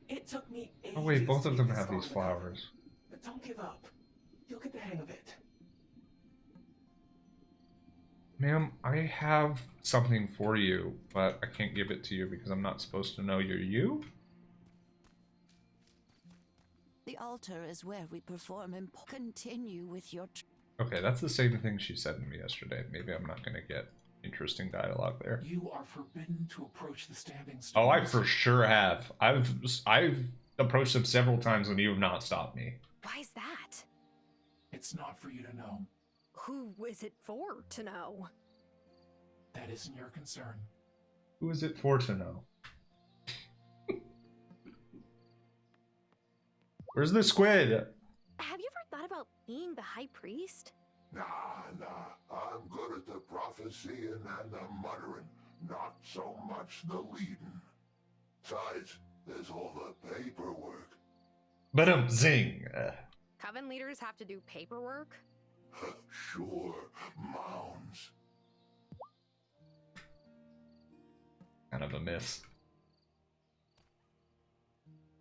Speaker 18: It took me ages.
Speaker 1: Oh wait, both
Speaker 18: to
Speaker 1: of
Speaker 18: get
Speaker 1: them
Speaker 18: this
Speaker 1: have these
Speaker 18: all together.
Speaker 1: flowers.
Speaker 18: But don't give up. You'll get the hang of it.
Speaker 1: Ma'am, I have something for you, but I can't give it to you because I'm not supposed to know you're you.
Speaker 2: The altar is where we perform and continue with your...
Speaker 1: Okay, that's the same thing she said to me yesterday. Maybe I'm not going to get interesting dialogue there.
Speaker 18: You are forbidden to approach the standing stones.
Speaker 1: Oh, I for sure have. I've approached them several times when you have not stopped me.
Speaker 15: Why's that?
Speaker 18: It's not for you to know.
Speaker 7: Who is it for to know?
Speaker 18: That isn't your concern.
Speaker 1: Who is it for to know? Where's the squid?
Speaker 15: Have you ever thought about being the high priest?
Speaker 19: Nah, I'm good at the prophesying and the muttering, not so much the leading. Besides, there's all the paperwork.
Speaker 1: But zing.
Speaker 15: Coven leaders have to do paperwork?
Speaker 19: Sure, mounds.
Speaker 1: Kind of a miss.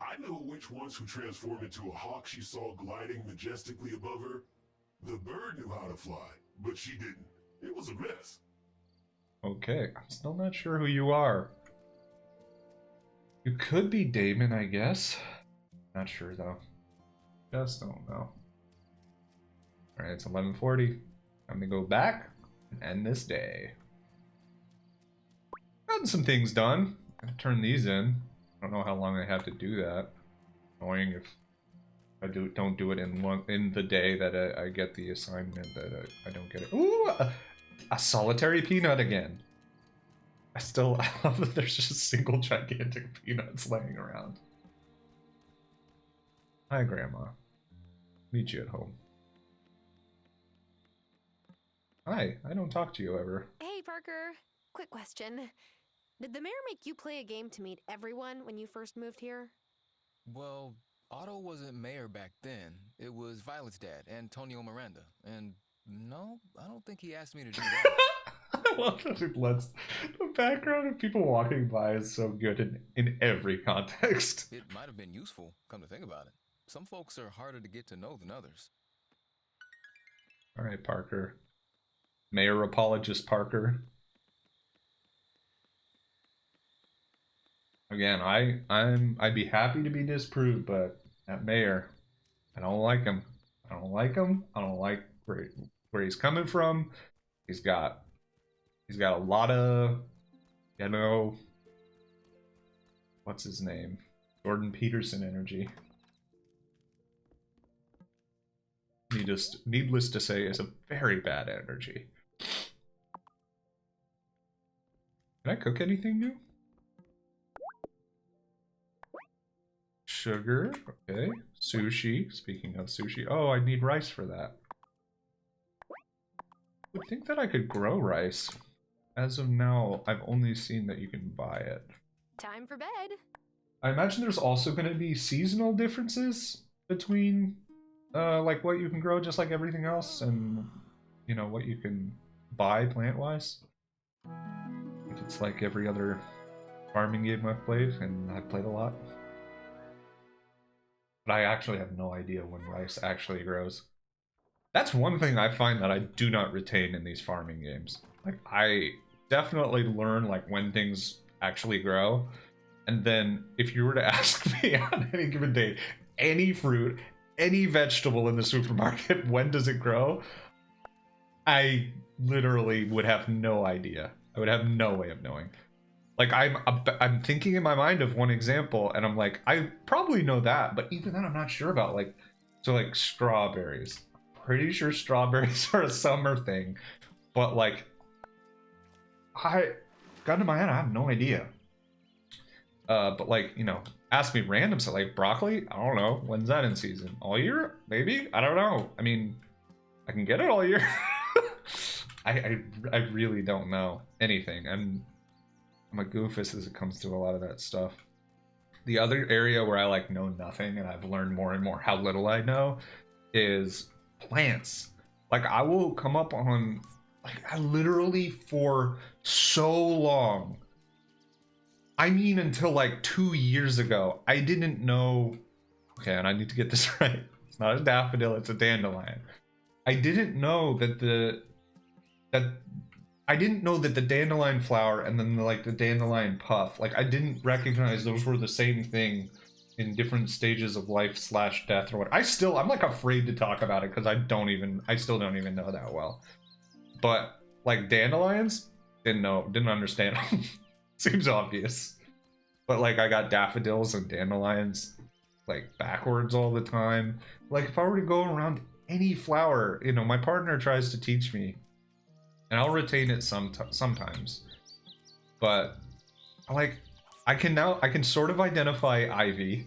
Speaker 21: I know which ones who transformed into a hawk she saw gliding majestically above her. The bird knew how to fly, but she didn't. It was a mess.
Speaker 1: Okay, I'm still not sure who you are. You could be Damon, I guess. Not sure though. Just don't know. Alright, it's 11:40. I'm gonna go back and end this day. Gotten some things done. Gonna turn these in. I don't know how long I have to do that. Annoying if I don't do it in the day that I get the assignment that I don't get it. Ooh, a solitary peanut again. I love that there's just single gigantic peanuts laying around. Hi, Grandma. Meet you at home. Hi, I don't talk to you ever.
Speaker 4: Hey, Parker. Quick question. Did the mayor make you play a game to meet everyone when you first moved here?
Speaker 5: Well, Otto wasn't mayor back then. It was Violet's dad, Antonio Miranda. And no, I don't think he asked me to do that.
Speaker 1: I love that it lets the background of people walking by is so good in every context.
Speaker 5: It might have been useful, come to think about it. Some folks are harder to get to know than others.
Speaker 1: All right, Parker. Mayor apologist Parker. Again, I'd be happy to be disproved, but that mayor, I don't like him. I don't like him. I don't like where he's coming from. He's got a lot of, you know, what's his name? Jordan Peterson energy. Needless to say, is a very bad energy. Can I cook anything new? Sugar, okay. Sushi, speaking of sushi. Oh, I need rice for that. I would think that I could grow rice. As of now, I've only seen that you can buy it.
Speaker 4: Time for bed.
Speaker 1: I imagine there's also going to be seasonal differences between like what you can grow just like everything else and, you know, what you can buy plant-wise. It's like every other farming game I've played, and I've played a lot. But I actually have no idea when rice actually grows. That's one thing I find that I do not retain in these farming games. Like, I definitely learn like when things actually grow, and then if you were to ask me on any given day, any fruit, any vegetable in the supermarket, when does it grow? I literally would have no idea. I would have no way of knowing. Like, I'm thinking in my mind of one example, and I'm like, I probably know that, but even then I'm not sure about, like, so like strawberries. Pretty sure strawberries are a summer thing, but like, gun to my head, I have no idea. But like, you know, ask me random stuff like broccoli. I don't know. When's that in season? All year? Maybe? I don't know. I mean, I can get it all year. I really don't know anything. I'm a goofus as it comes to a lot of that stuff. The other area where I like know nothing, and I've learned more and more how little I know, is plants. Like, I will come up on, like, I literally for so long, I mean until like 2 years ago, I didn't know, okay, and I need to get this right, it's not a daffodil, it's a dandelion. I didn't know that the dandelion flower and then the dandelion puff, like, I didn't recognize those were the same thing in different stages of life / death or what. I'm like afraid to talk about it because I still don't even know that well. But like dandelions, didn't understand. Seems obvious. But like I got daffodils and dandelions like backwards all the time. Like if I were to go around any flower, you know, my partner tries to teach me and I'll retain it sometimes. But like I can sort of identify ivy.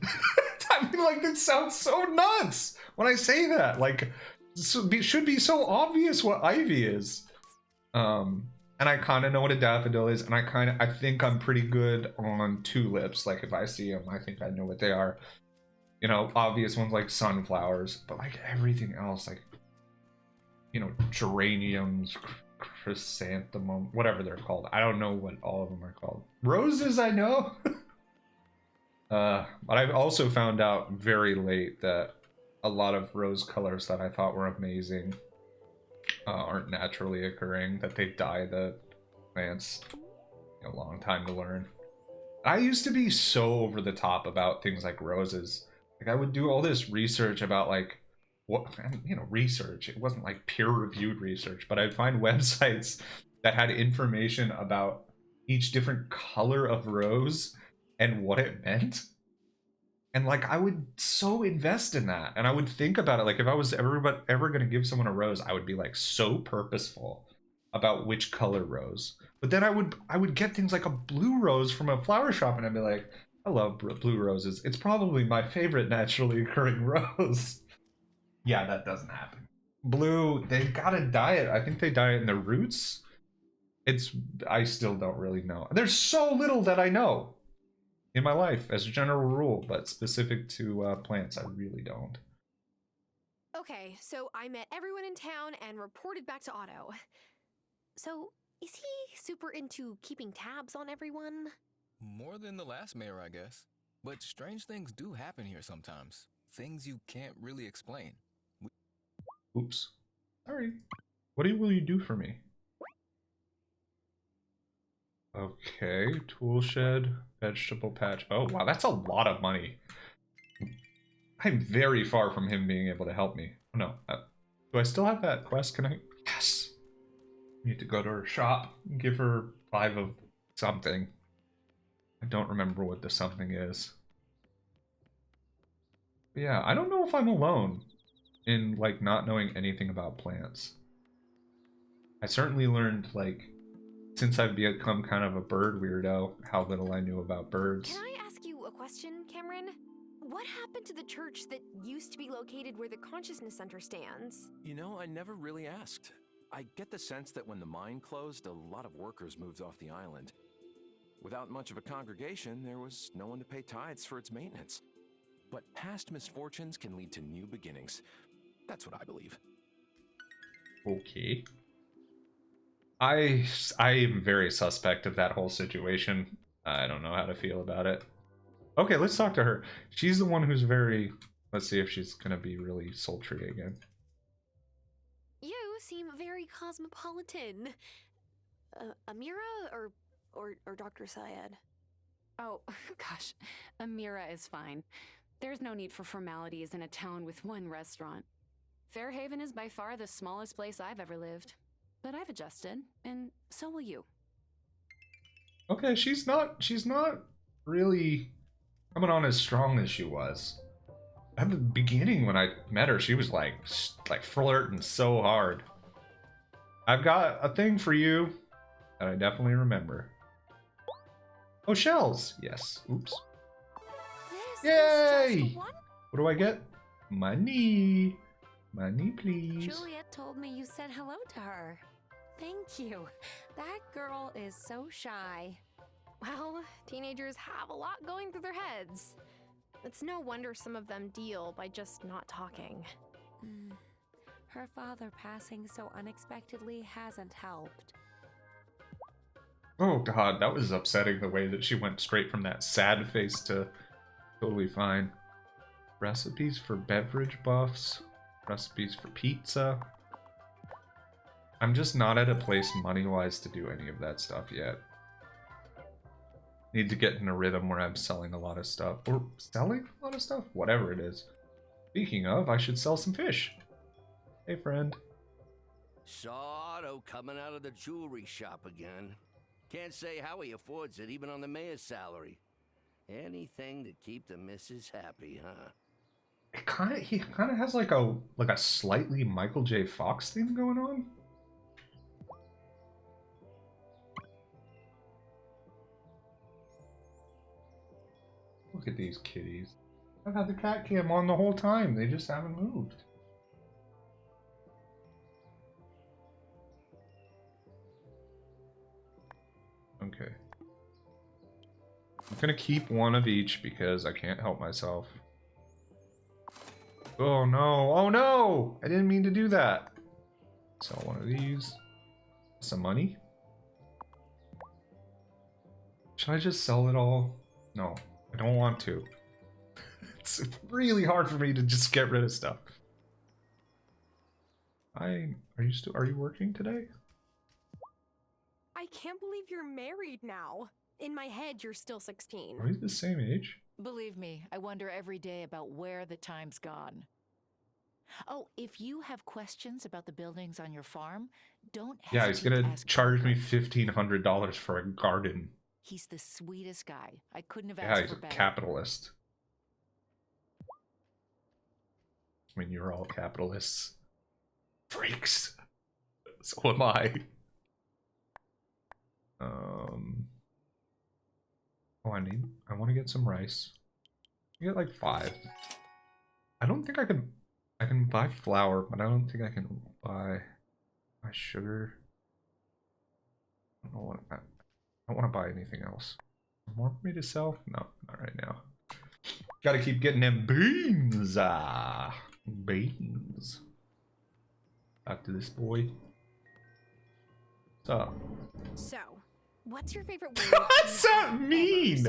Speaker 1: I mean, like, it sounds so nuts when I say that. Like, it should be so obvious what ivy is. And I kind of know what a daffodil is, and I think I'm pretty good on tulips. Like, if I see them, I think I know what they are. You know, obvious ones like sunflowers, but like everything else, like, you know, geraniums, chrysanthemum, whatever they're called. I don't know what all of them are called. Roses, I know. But I've also found out very late that a lot of rose colors that I thought were amazing aren't naturally occurring, that they dye the plants. A long time to learn. I used to be so over the top about things like roses. Like, I would do all this research about, like, what, you know, research. It wasn't like peer-reviewed research, but I'd find websites that had information about each different color of rose and what it meant. And like, I would so invest in that, and I would think about it. Like, if I was ever going to give someone a rose, I would be like so purposeful about which color rose. But then I would get things like a blue rose from a flower shop, and I'd be like, I love blue roses. It's probably my favorite naturally occurring rose. Yeah, that doesn't happen. Blue, they've got to dye it. I think they dye it in the roots. I still don't really know. There's so little that I know in my life as a general rule, but specific to plants, I really don't.
Speaker 4: Okay, so I met everyone in town and reported back to Otto. So, is he super into keeping tabs on everyone?
Speaker 5: More than the last mayor, I guess. But strange things do happen here sometimes. Things you can't really explain.
Speaker 1: Oops. Sorry. What will you do for me? Okay, tool shed, vegetable patch. Oh, wow, that's a lot of money. I'm very far from him being able to help me. Oh, no. Do I still have that quest? Can I? Yes! I need to go to her shop and give her 5 of something. I don't remember what the something is. But yeah, I don't know if I'm alone in, like, not knowing anything about plants. I certainly learned, like, since I've become kind of a bird weirdo, how little I knew about birds.
Speaker 4: Can I ask you a question, Cameron? What happened to the church that used to be located where the Consciousness Center stands?
Speaker 20: You know, I never really asked. I get the sense that when the mine closed, a lot of workers moved off the island. Without much of a congregation, there was no one to pay tithes for its maintenance. But past misfortunes can lead to new beginnings. That's what I believe.
Speaker 1: Okay. I am very suspect of that whole situation. I don't know how to feel about it. Okay, let's talk to her. She's the one who's very... Let's see if she's gonna be really sultry again.
Speaker 4: You seem very cosmopolitan. Amira or Dr. Syed?
Speaker 3: Oh, gosh. Amira is fine. There's no need for formalities in a town with one restaurant. Fairhaven is by far the smallest place I've ever lived. But I've adjusted, and so will you.
Speaker 1: Okay, she's not really coming on as strong as she was. At the beginning when I met her, she was like flirting so hard. I've got a thing for you that I definitely remember. Oh, shells! Yes. Oops. Yay! What do I get? Money. Money, please.
Speaker 15: Juliet told me you said hello to her. Thank you. That girl is so shy.
Speaker 4: Well, teenagers have a lot going through their heads. It's no wonder some of them deal by just not talking.
Speaker 15: Her father passing so unexpectedly hasn't helped.
Speaker 1: Oh god, that was upsetting the way that she went straight from that sad face to totally fine. Recipes for beverage buffs. Recipes for pizza. I'm just not at a place money-wise to do any of that stuff yet. Need to get in a rhythm where I'm selling a lot of stuff. Or selling a lot of stuff? Whatever it is. Speaking of, I should sell some fish. Hey, friend.
Speaker 12: Saw Otto coming out of the jewelry shop again. Can't say how he affords it, even on the mayor's salary. Anything to keep the missus happy, huh?
Speaker 1: He kind of has like a slightly Michael J. Fox theme going on. Look at these kitties. I've had the cat cam on the whole time. They just haven't moved. Okay. I'm gonna keep one of each because I can't help myself. Oh no! Oh no! I didn't mean to do that. Sell one of these. Some money. Should I just sell it all? No, I don't want to. It's really hard for me to just get rid of stuff. Are you working today?
Speaker 4: I can't believe you're married now. In my head, you're still 16.
Speaker 1: Are we the same age?
Speaker 16: Believe me, I wonder every day about where the time's gone. Oh, if you have questions about the buildings on your farm, don't hesitate
Speaker 1: Yeah, he's gonna
Speaker 16: to ask
Speaker 1: charge me $1,500 for a garden.
Speaker 16: He's the sweetest guy. I couldn't have
Speaker 1: Yeah,
Speaker 16: asked
Speaker 1: he's
Speaker 16: for
Speaker 1: a
Speaker 16: better.
Speaker 1: capitalist. I mean, you're all capitalists. Freaks. So am I. Oh, I want to get some rice. I get like 5. I don't think I can buy flour, but I don't think I can buy my sugar. I don't want I don't want to buy anything else. More for me to sell? No, not right now. Gotta keep getting them beans. Beans. Back to this boy. What's up?
Speaker 4: So, what's your favorite wave?
Speaker 1: What's that mean?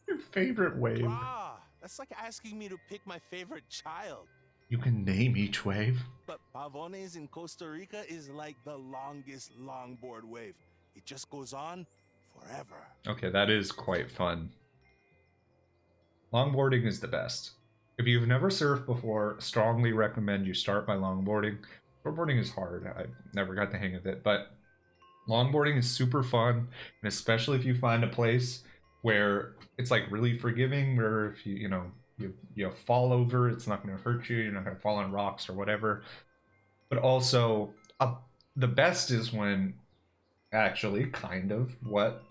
Speaker 1: Your favorite wave?
Speaker 13: Ah, that's like asking me to pick my favorite child.
Speaker 1: You can name each wave.
Speaker 13: But Pavones in Costa Rica is like the longest longboard wave. It just goes on forever.
Speaker 1: Okay, that is quite fun. Longboarding is the best. If you've never surfed before, strongly recommend you start by longboarding. Shortboarding is hard. I never got the hang of it, but longboarding is super fun, and especially if you find a place where it's like really forgiving, where if you fall over, it's not going to hurt you. You're not going to fall on rocks or whatever. But also, the best is when actually kind of what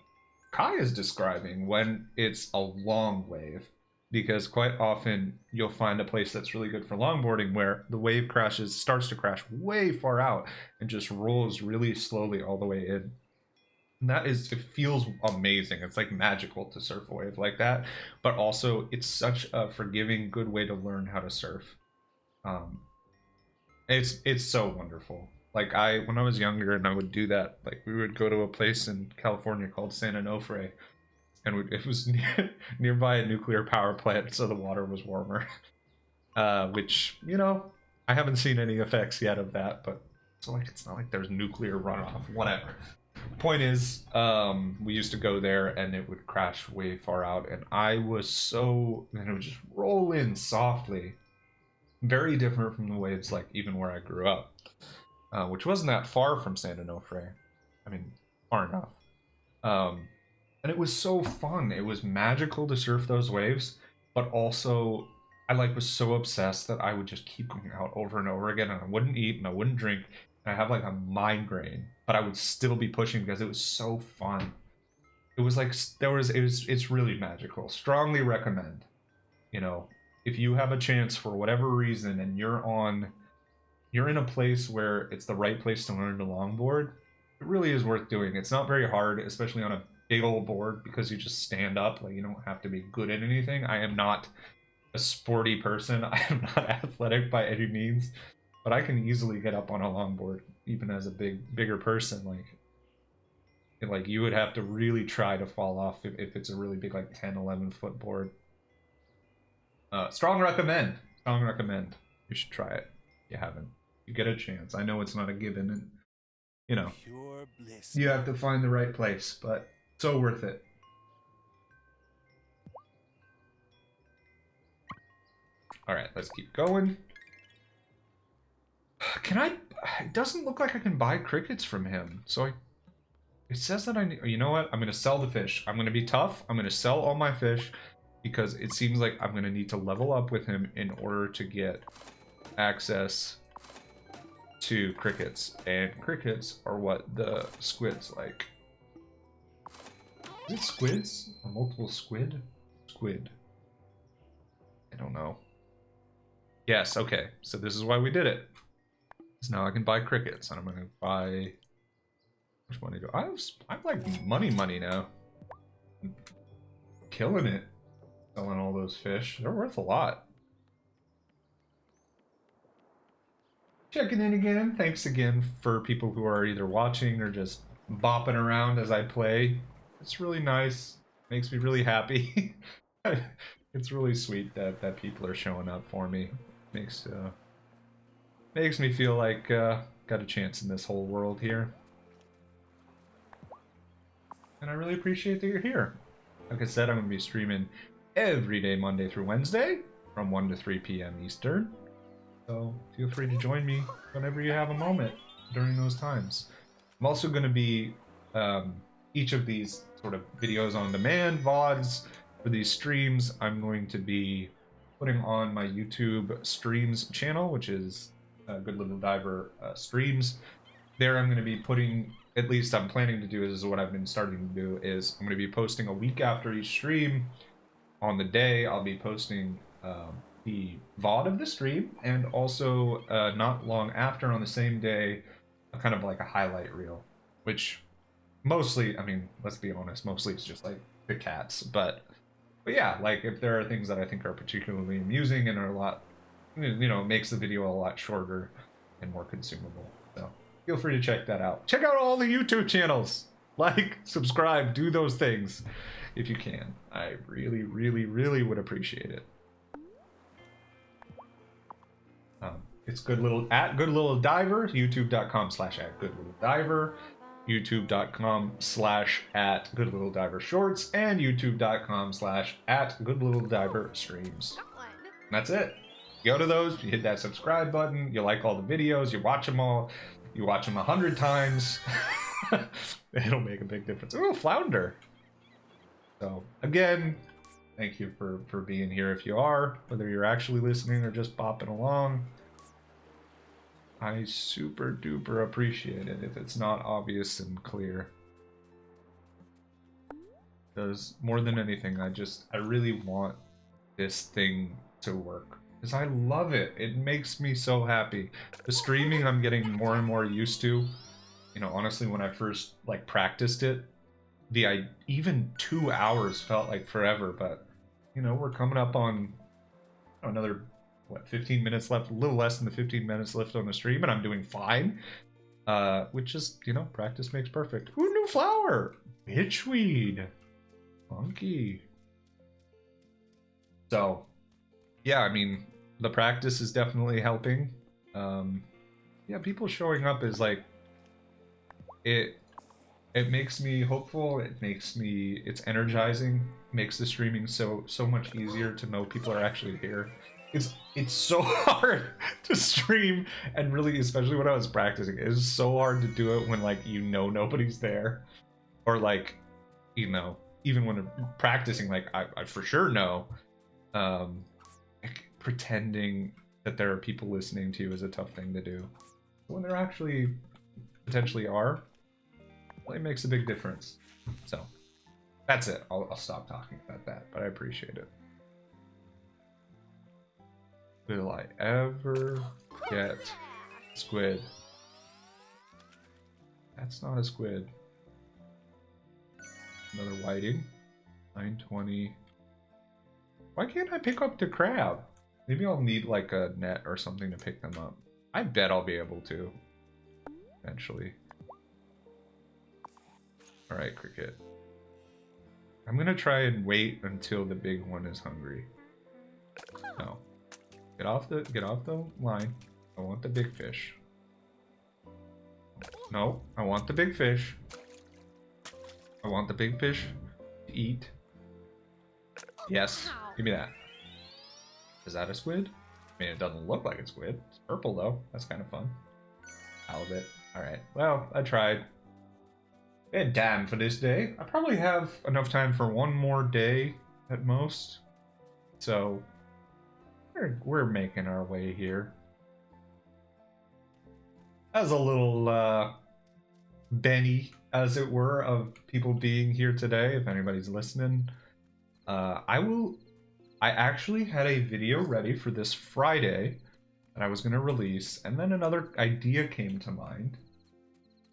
Speaker 1: Kai is describing, when it's a long wave. Because quite often you'll find a place that's really good for longboarding where the wave starts to crash way far out and just rolls really slowly all the way in. And it feels amazing. It's like magical to surf a wave like that. But also it's such a forgiving, good way to learn how to surf. It's so wonderful. Like when I was younger and I would do that, like we would go to a place in California called San Onofre. And it was nearby a nuclear power plant, so the water was warmer. Which, I haven't seen any effects yet of that, but it's not like there's nuclear runoff, whatever. Point is, we used to go there and it would crash way far out, and it would just roll in softly. Very different from the waves, like even where I grew up, which wasn't that far from San Onofre. I mean, far enough. And it was so fun. It was magical to surf those waves, but also I was so obsessed that I would just keep going out over and over again, and I wouldn't eat and I wouldn't drink, and I have like a migraine, but I would still be pushing because it was so fun. It was like it's really magical. Strongly recommend. If you have a chance for whatever reason and you're in a place where it's the right place to learn to longboard, it really is worth doing. It's not very hard, especially on a big old board, because you just stand up. Like, you don't have to be good at anything. I am not a sporty person. I am not athletic by any means, but I can easily get up on a longboard even as a bigger person. Like you would have to really try to fall off if it's a really big, like 10-11 foot board. Strong recommend. You should try it if you haven't. You get a chance. I know it's not a given, and
Speaker 13: Pure bliss.
Speaker 1: you have to find the right place, but so worth it. Alright, let's keep going. It doesn't look like I can buy crickets from him. So it says that you know what? I'm going to sell the fish. I'm going to be tough. I'm going to sell all my fish because it seems like I'm going to need to level up with him in order to get access to crickets. And crickets are what the squids like. Is it squids? Or multiple squid? Squid. I don't know. Yes, okay. So this is why we did it. So now I can buy crickets, and I'm gonna buy... Which money do I have? I'm like money now. I'm killing it. Selling all those fish. They're worth a lot. Checking in again. Thanks again for people who are either watching or just bopping around as I play. It's really nice. Makes me really happy. It's really sweet that people are showing up for me. Makes me feel like got a chance in this whole world here. And I really appreciate that you're here. Like I said, I'm going to be streaming every day, Monday through Wednesday, from 1 to 3 p.m. Eastern. So feel free to join me whenever you have a moment during those times. I'm also going to be each of these sort of videos on demand, VODs, for these streams, I'm going to be putting on my YouTube streams channel, which is Good Little Diver Streams. There I'm going to be putting at least I'm planning to do, is what I've been starting to do, is I'm going to be posting a week after each stream. On the day, I'll be posting the VOD of the stream, and also not long after, on the same day, a kind of like a highlight reel, which mostly, I mean, let's be honest, mostly it's just like the cats, but yeah, like if there are things that I think are particularly amusing and are a lot, you know, makes the video a lot shorter and more consumable. So feel free to check that out. Check out all the YouTube channels. Like, subscribe, do those things if you can. I really, really, really would appreciate it. It's good little diver, youtube.com/@goodlittleidiver, youtube.com/@goodlittleidivershorts, and youtube.com/@goodlittleidiverstreams. That's it. Go to those, you hit that subscribe button, you like all the videos, you watch them all, you watch them 100 times. It'll make a big difference. Ooh, flounder. So again, thank you for being here if you are, whether you're actually listening or just bopping along. I super duper appreciate it if it's not obvious and clear. Because more than anything, I really want this thing to work. Because I love it. It makes me so happy. The streaming I'm getting more and more used to. You know, honestly, when I first like practiced it, even 2 hours felt like forever, but you know, we're coming up on another, what, 15 minutes left, a little less than the 15 minutes left on the stream, and I'm doing fine. Which is, you know, practice makes perfect. Ooh, new flower! Bitchweed! Funky. So, yeah, I mean, the practice is definitely helping. Yeah, people showing up is like, it makes me hopeful, it's energizing, makes the streaming so much easier to know people are actually here. It's so hard to stream, and really, especially when I was practicing, it was so hard to do it when, like, you know nobody's there. Or, like, you know, even when I'm practicing, like, I for sure know, like, pretending that there are people listening to you is a tough thing to do. When there actually potentially are, it makes a big difference. So, that's it. I'll stop talking about that, but I appreciate it. Will I ever get squid? That's not a squid. Another whiting. 920. Why can't I pick up the crab? Maybe I'll need like a net or something to pick them up. I bet I'll be able to. Eventually. Alright, cricket. I'm gonna try and wait until the big one is hungry. No. Get off the line. I want the big fish. No, I want the big fish. I want the big fish to eat. Yes, give me that. Is that a squid? I mean, it doesn't look like a squid. It's purple though. That's kind of fun. Halibut. Alright, well, I tried. And damn for this day. I probably have enough time for one more day at most. So, we're making our way here. As a little Benny, as it were, of people being here today, if anybody's listening. I actually had a video ready for this Friday that I was going to release, and then another idea came to mind.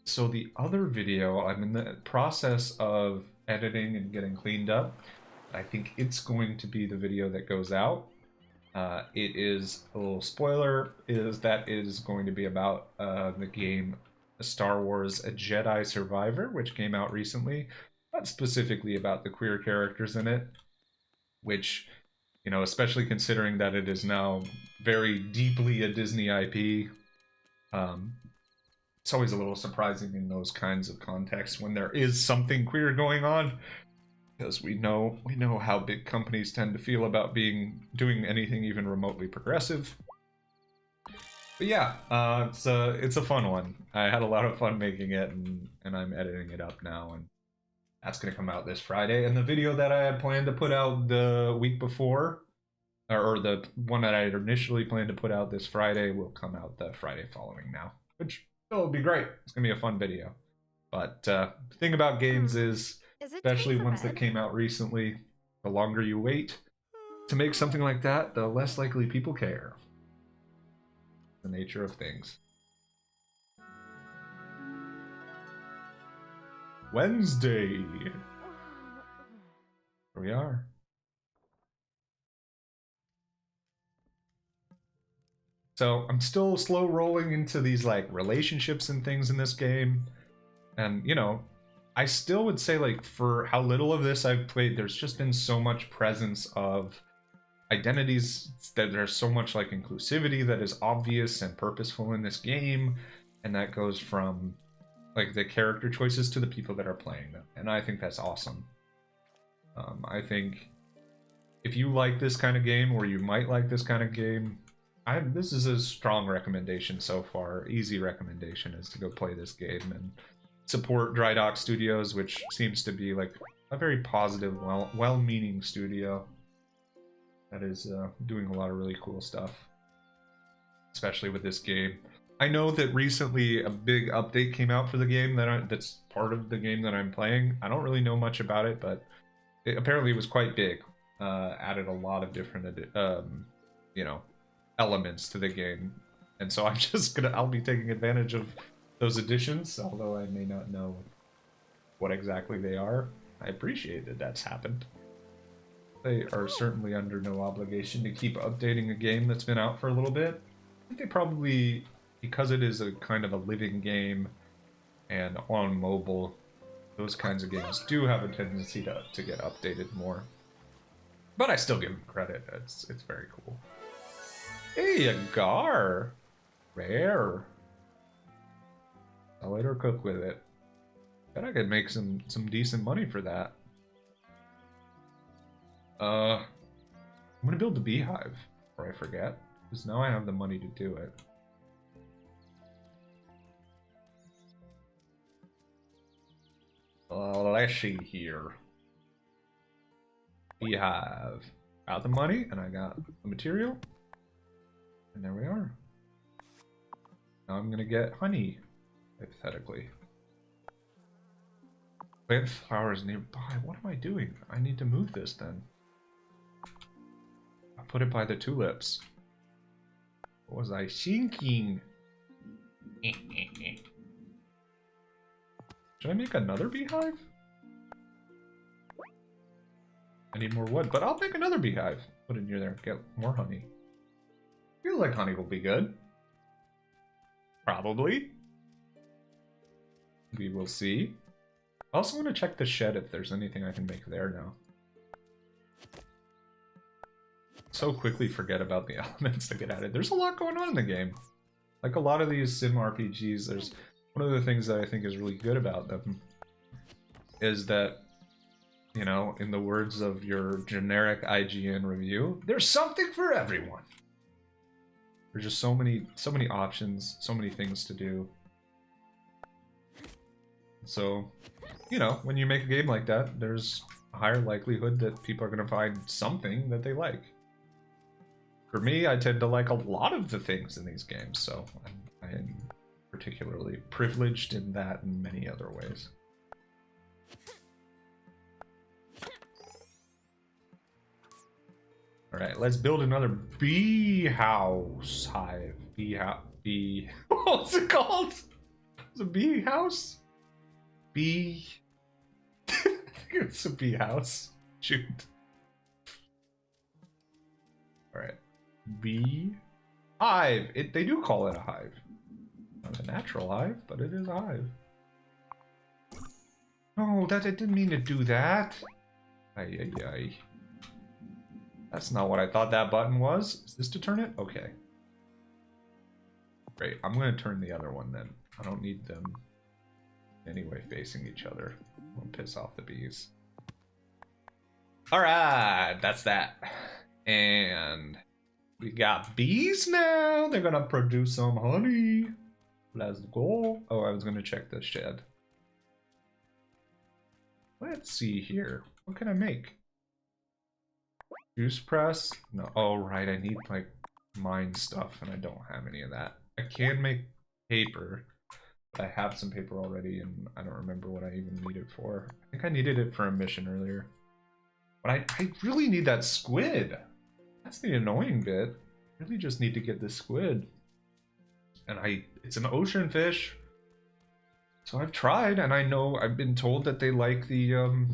Speaker 1: So the other video, I'm in the process of editing and getting cleaned up. I think it's going to be the video that goes out. It is, a little spoiler, that is going to be about the game Star Wars Jedi Survivor, which came out recently. Not specifically about the queer characters in it, which, you know, especially considering that it is now very deeply a Disney IP, it's always a little surprising in those kinds of contexts when there is something queer going on. Because we know how big companies tend to feel about doing anything even remotely progressive. But yeah, it's a fun one. I had a lot of fun making it, and I'm editing it up now, and that's gonna come out this Friday. And the video that I had planned to put out the week before, or the one that I had initially planned to put out this Friday, will come out the Friday following now, which will be great. It's gonna be a fun video. But the thing about games is,
Speaker 4: Is it
Speaker 1: especially
Speaker 4: time for
Speaker 1: ones that
Speaker 4: bed?
Speaker 1: came out recently, the longer you wait to make something like that, the less likely people care. The nature of things. Wednesday. Here we are. So I'm still slow rolling into these like relationships and things in this game. And you know, I still would say like for how little of this I've played, there's just been so much presence of identities, that there's so much like inclusivity that is obvious and purposeful in this game. And that goes from like the character choices to the people that are playing them. And I think that's awesome. I think if you like this kind of game, or you might like this kind of game, this is a strong recommendation so far. Easy recommendation is to go play this game and support Dry Dock Studios, which seems to be like a very positive, well-meaning studio that is doing a lot of really cool stuff, especially with this game. I know that recently a big update came out for the game that's part of the game that I'm playing. I don't really know much about it, but it apparently was quite big. Added a lot of different, you know, elements to the game, and so I'll be taking advantage of those additions, although I may not know what exactly they are. I appreciate that that's happened. They are certainly under no obligation to keep updating a game that's been out for a little bit. I think they probably, because it is a kind of a living game and on mobile, those kinds of games do have a tendency to get updated more. But I still give them credit. It's very cool. Hey, a gar! Rare. I'll later cook with it. Bet I could make some decent money for that. I'm gonna build the beehive before I forget, because now I have the money to do it. Let's see here. Beehive. Got the money, and I got the material. And there we are. Now I'm gonna get honey, hypothetically. Wylde Flowers nearby. What am I doing? I need to move this then. I put it by the tulips. What was I thinking? Should I make another beehive? I need more wood, but I'll make another beehive. Put it near there. Get more honey. Feels like honey will be good. Probably. We will see. I also want to check the shed if there's anything I can make there now. So quickly forget about the elements that get added. There's a lot going on in the game. Like a lot of these sim RPGs, there's one of the things that I think is really good about them is that, you know, in the words of your generic IGN review, there's something for everyone. There's just so many options, so many things to do. So, you know, when you make a game like that, there's a higher likelihood that people are going to find something that they like. For me, I tend to like a lot of the things in these games, so I'm particularly privileged in that and many other ways. Alright, let's build another bee house hive. Bee what's it called? It's a bee house? Bee I think it's a bee house. Shoot. Alright. Bee hive. They do call it a hive. Not a natural hive, but it is a hive. No, I didn't mean to do that. Ay, ay, ay. That's not what I thought that button was. Is this to turn it? Okay. Great. I'm going to turn the other one then. I don't need them anyway facing each other. I'll piss off the bees. Alright, that's that. And we got bees now. They're going to produce some honey. Let's go. Oh, I was going to check the shed. Let's see here. What can I make? Juice press? No. Oh, right. I need, like, mine stuff, and I don't have any of that. I can make paper. But I have some paper already, and I don't remember what I even need it for. I think I needed it for a mission earlier. But I really need that squid. That's the annoying bit. I really just need to get this squid. And it's an ocean fish. So I've tried, and I know I've been told that they like the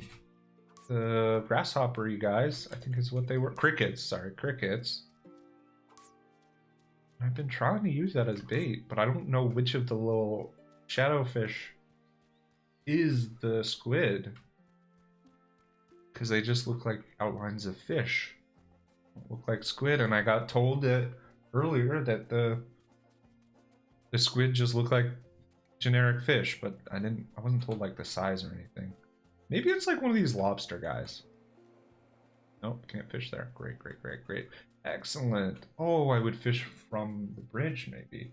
Speaker 1: grasshopper, you guys. I think is what they were. Crickets, sorry, crickets. I've been trying to use that as bait, but I don't know which of the little shadowfish is the squid. Because they just look like outlines of fish. Look like squid, and I got told that earlier that the squid just looked like generic fish, but I wasn't told like the size or anything. Maybe it's like one of these lobster guys. Nope, can't fish there. Great, great, great, great. Excellent. Oh, I would fish from the bridge, maybe.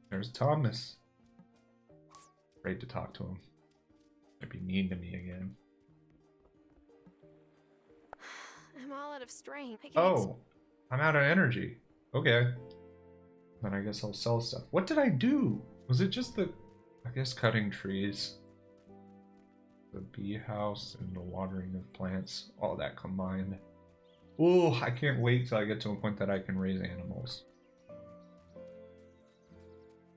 Speaker 1: There's Thomas. Afraid to talk to him. Might be mean to me again.
Speaker 4: I'm all out of strength.
Speaker 1: Oh, I'm out of energy. Okay. Then I guess I'll sell stuff. What did I do? Was it just I guess cutting trees. The bee house and the watering of plants. All that combined. Oh, I can't wait till I get to a point that I can raise animals.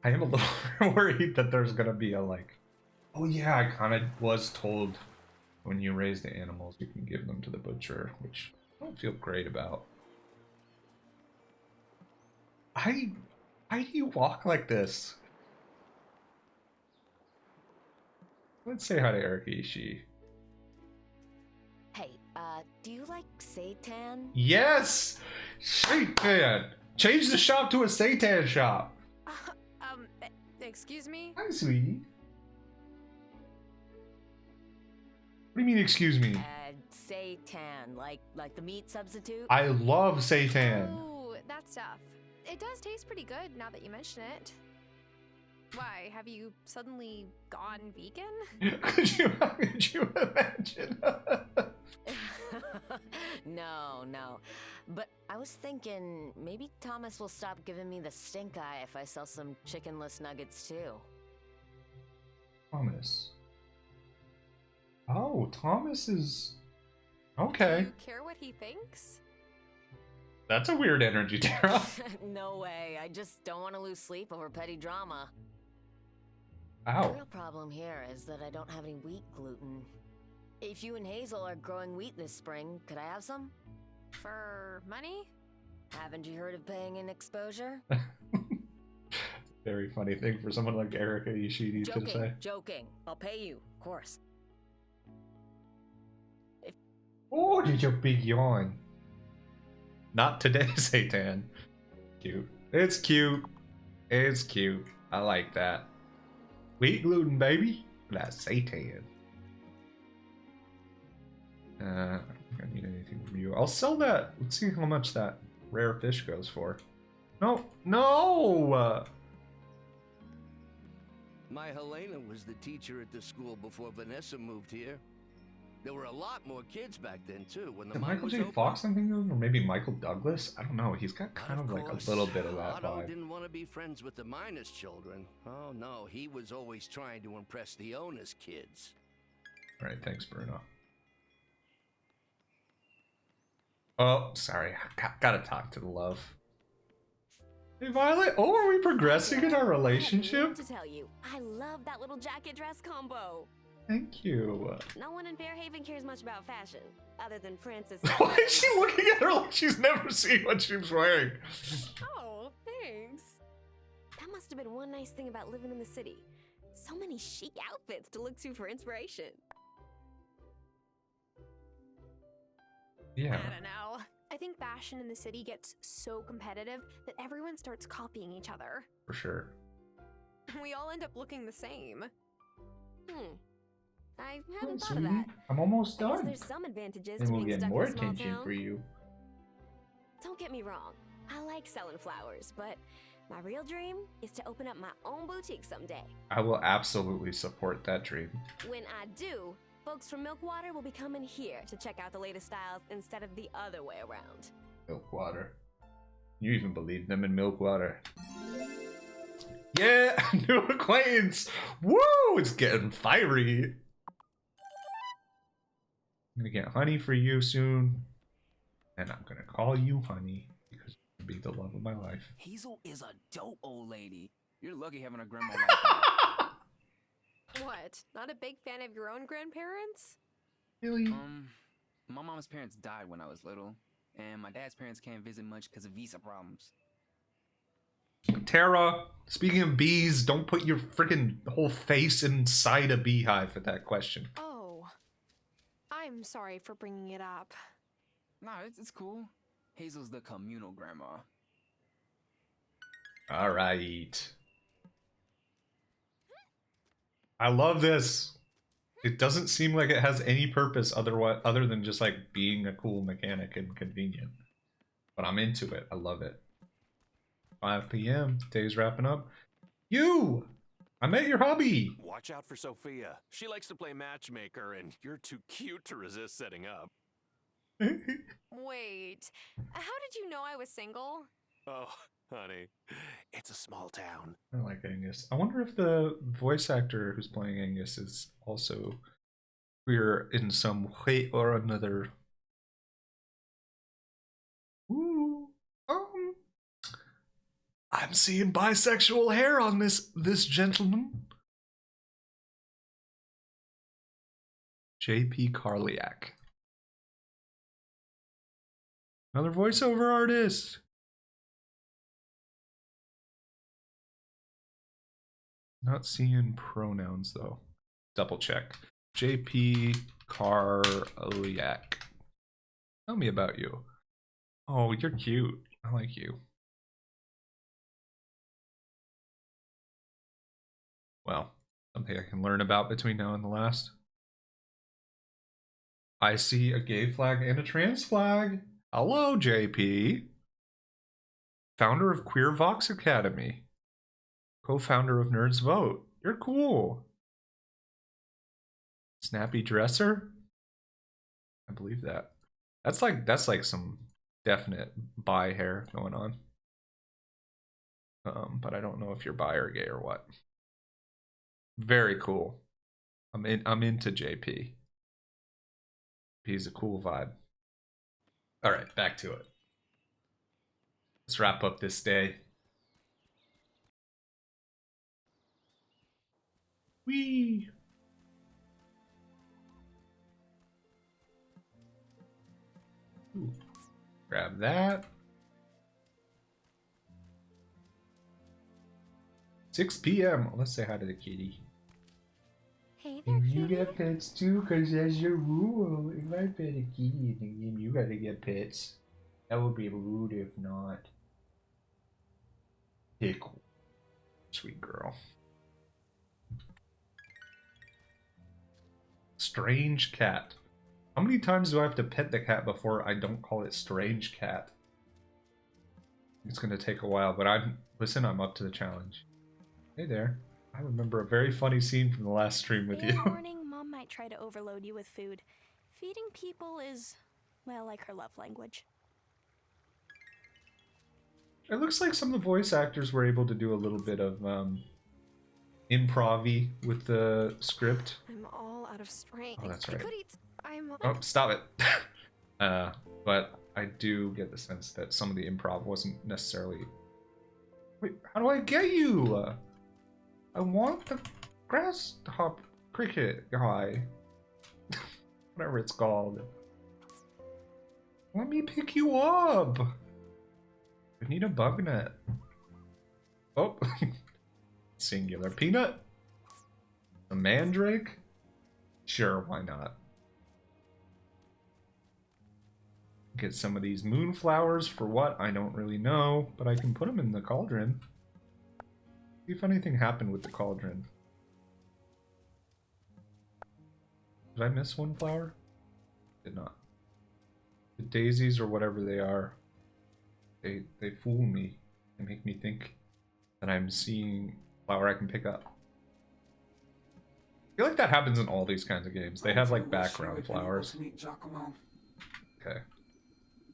Speaker 1: I am a little worried that there's gonna be a like, oh yeah, I kind of was told when you raise the animals you can give them to the butcher, which I don't feel great about. Why do you walk like this? Let's say hi to Erica Ishii.
Speaker 11: Hey, do you like seitan?
Speaker 1: Yes! Seitan! Change the shop to a seitan shop!
Speaker 4: Excuse me?
Speaker 1: Hi, sweetie. What do you mean, excuse me?
Speaker 11: Seitan, like the meat substitute?
Speaker 1: I love seitan.
Speaker 4: Oh, that stuff. It does taste pretty good now that you mention it. Why, have you suddenly gone vegan?
Speaker 1: Could you imagine?
Speaker 11: No. But I was thinking maybe Thomas will stop giving me the stink eye if I sell some chickenless nuggets too.
Speaker 1: Thomas. Oh, Thomas is... Okay.
Speaker 4: Do you care what he thinks?
Speaker 1: That's a weird energy, Tara.
Speaker 11: No way. I just don't want to lose sleep over petty drama.
Speaker 1: Ow.
Speaker 11: The real problem here is that I don't have any wheat gluten. If you and Hazel are growing wheat this spring, could I have some?
Speaker 4: For money?
Speaker 11: Haven't you heard of paying in exposure?
Speaker 1: Very funny thing for someone like Erica Ishii to say.
Speaker 11: Joking. I'll pay you, of course.
Speaker 1: Oh, did you big yawn? Not today, Seitan. Cute. It's cute. It's cute. I like that. Wheat gluten, baby. That's Seitan. I don't think I need anything from you. I'll sell that. Let's see how much that rare fish goes for. No.
Speaker 12: My Helena was the teacher at the school before Vanessa moved here. There were a lot more kids back then, too, when the
Speaker 1: Did
Speaker 12: mine
Speaker 1: Michael
Speaker 12: was
Speaker 1: J.
Speaker 12: open.
Speaker 1: Fox I'm thinking of? Or maybe Michael Douglas? I don't know. He's got kind of like a little bit of that
Speaker 12: Otto
Speaker 1: vibe.
Speaker 12: didn't want to be friends with the miners' children. Oh, no, he was always trying to impress the owner's kids.
Speaker 1: Alright, thanks, Bruno. Oh, sorry. Gotta talk to the love. Hey, Violet. Oh, are we progressing in our relationship?
Speaker 15: To tell you, I love that little jacket dress combo.
Speaker 1: Thank you.
Speaker 15: No one in Fairhaven cares much about fashion, other than Francis.
Speaker 1: Why is she looking at her like she's never seen what she's wearing?
Speaker 15: Oh, thanks. That must have been one nice thing about living in the city. So many chic outfits to look to for inspiration.
Speaker 1: Yeah.
Speaker 4: I don't know. I think fashion in the city gets so competitive that everyone starts copying each other.
Speaker 1: For sure.
Speaker 4: We all end up looking the same.
Speaker 15: I hadn't thought
Speaker 1: Sweetie,
Speaker 15: of that.
Speaker 1: I'm almost
Speaker 15: I guess
Speaker 1: done.
Speaker 15: there's some advantages
Speaker 1: And
Speaker 15: to
Speaker 1: we'll
Speaker 15: being
Speaker 1: get
Speaker 15: stuck
Speaker 1: more
Speaker 15: in a small
Speaker 1: attention
Speaker 15: town.
Speaker 1: for you.
Speaker 15: Don't get me wrong. I like selling flowers, but my real dream is to open up my own boutique someday.
Speaker 1: I will absolutely support that dream.
Speaker 15: When I do, folks from Milkwater will be coming here to check out the latest styles instead of the other way around.
Speaker 1: Milk water. You even believe them in milk water. Yeah, new acquaintance. Woo! It's getting fiery. I'm gonna get honey for you soon, and I'm gonna call you honey because you'll be the love of my life.
Speaker 8: Hazel is a dope old lady. You're lucky having a grandma like that.
Speaker 4: What? Not a big fan of your own grandparents?
Speaker 1: Really?
Speaker 8: My mom's parents died when I was little, and my dad's parents can't visit much because of visa problems.
Speaker 1: Tara, speaking of bees, don't put your freaking whole face inside a beehive with that question.
Speaker 4: Oh. I'm sorry for bringing it up.
Speaker 8: Nah, it's cool. Hazel's the communal grandma.
Speaker 1: All right. I love this. It doesn't seem like it has any purpose other than just like being a cool mechanic and convenient. But I'm into it. I love it. 5 p.m. Day's wrapping up. You! I met your hobby.
Speaker 9: Watch out for Sophia. She likes to play matchmaker, and you're too cute to resist setting up.
Speaker 4: Wait, how did you know I was single?
Speaker 9: Oh, honey, it's a small town.
Speaker 1: I like Angus. I wonder if the voice actor who's playing Angus is also queer in some way or another. Ooh. I'm seeing bisexual hair on this gentleman. J.P. Carliak. Another voiceover artist. Not seeing pronouns though. Double check. J.P. Carliak. Tell me about you. Oh, you're cute. I like you. Well, something I can learn about between now and the last. I see a gay flag and a trans flag. Hello, JP. Founder of Queer Vox Academy. Co-founder of Nerds Vote. You're cool. Snappy dresser? I believe that. That's like some definite bi hair going on. But I don't know if you're bi or gay or what. Very cool. I'm into JP. He's a cool vibe. All right, back to it. Let's wrap up this day. Whee! Ooh. Grab that. 6 p.m. Let's say hi to the kitty.
Speaker 4: Hey there,
Speaker 1: kitty. You get pets too, because that's your rule. If I pet a kitty in the game, you gotta get pets. That would be rude if not. Pickle. Sweet girl. Strange cat. How many times do I have to pet the cat before I don't call it strange cat? It's gonna take a while, but I'm up to the challenge. Hey there. I remember a very funny scene from the last stream with you.
Speaker 22: Warning, Mom might try to overload you with food. Feeding people is, well, like her love language.
Speaker 1: It looks like some of the voice actors were able to do a little bit of improv-y with the script.
Speaker 4: I'm all out of strength.
Speaker 1: Oh, that's right.
Speaker 4: I'm...
Speaker 1: Oh, stop it. But I do get the sense that some of the improv wasn't necessarily... Wait, how do I get you? I want the grasshopper cricket guy. Whatever it's called. Let me pick you up. I need a bug net. Oh. Singular. Peanut? A mandrake? Sure, why not? Get some of these moonflowers for what? I don't really know, but I can put them in the cauldron. See if anything happened with the cauldron. Did I miss one flower? Did not. The daisies or whatever they are, they fool me. They make me think that I'm seeing a flower I can pick up. I feel like that happens in all these kinds of games. They have like background flowers. Okay. I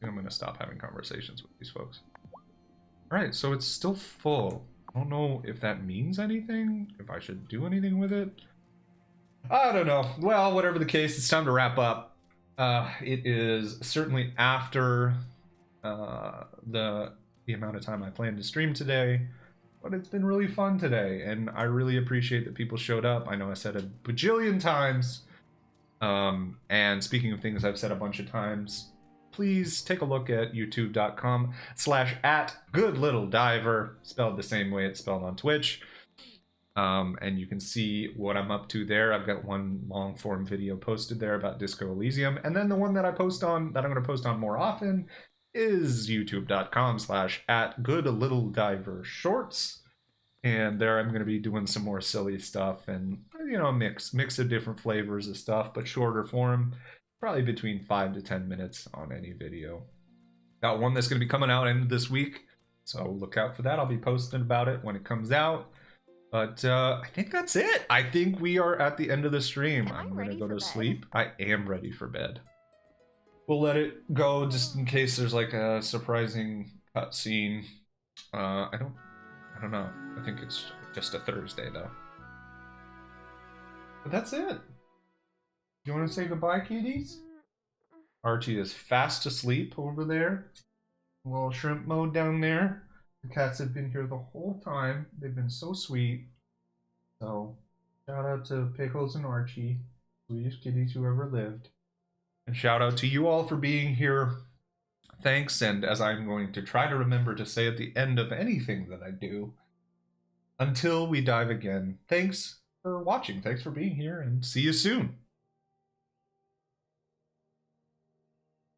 Speaker 1: think I'm gonna stop having conversations with these folks. Alright, so it's still full. I don't know if that means anything, if I should do anything with it. I don't know. Well, whatever the case, it's time to wrap up. It is certainly after the amount of time I planned to stream today, but it's been really fun today, and I really appreciate that people showed up. I know I said a bajillion times, and speaking of things I've said a bunch of times, please take a look at youtube.com/@goodlittleidiver, spelled the same way it's spelled on Twitch. And you can see what I'm up to there. I've got one long form video posted there about Disco Elysium, and then the one that I'm going to post on more often is youtube.com/@goodlittleidivershorts. And there I'm going to be doing some more silly stuff and, you know, mix of different flavors of stuff, but shorter form, probably between 5 to 10 minutes on any video. Got one that's going to be coming out end of this week, so look out for that. I'll be posting about it when it comes out. But I think that's it. I think we are at the end of the stream. I'm going to go to sleep. I am ready for bed. We'll let it go just in case there's like a surprising cutscene. I don't know. I think it's just a Thursday though. But that's it. You want to say goodbye, kitties? Archie is fast asleep over there. A little shrimp mode down there. The cats have been here the whole time. They've been so sweet. So, shout out to Pickles and Archie, sweetest kitties who ever lived. And shout out to you all for being here. Thanks, and as I'm going to try to remember to say at the end of anything that I do, until we dive again, thanks for watching, thanks for being here, and see you soon.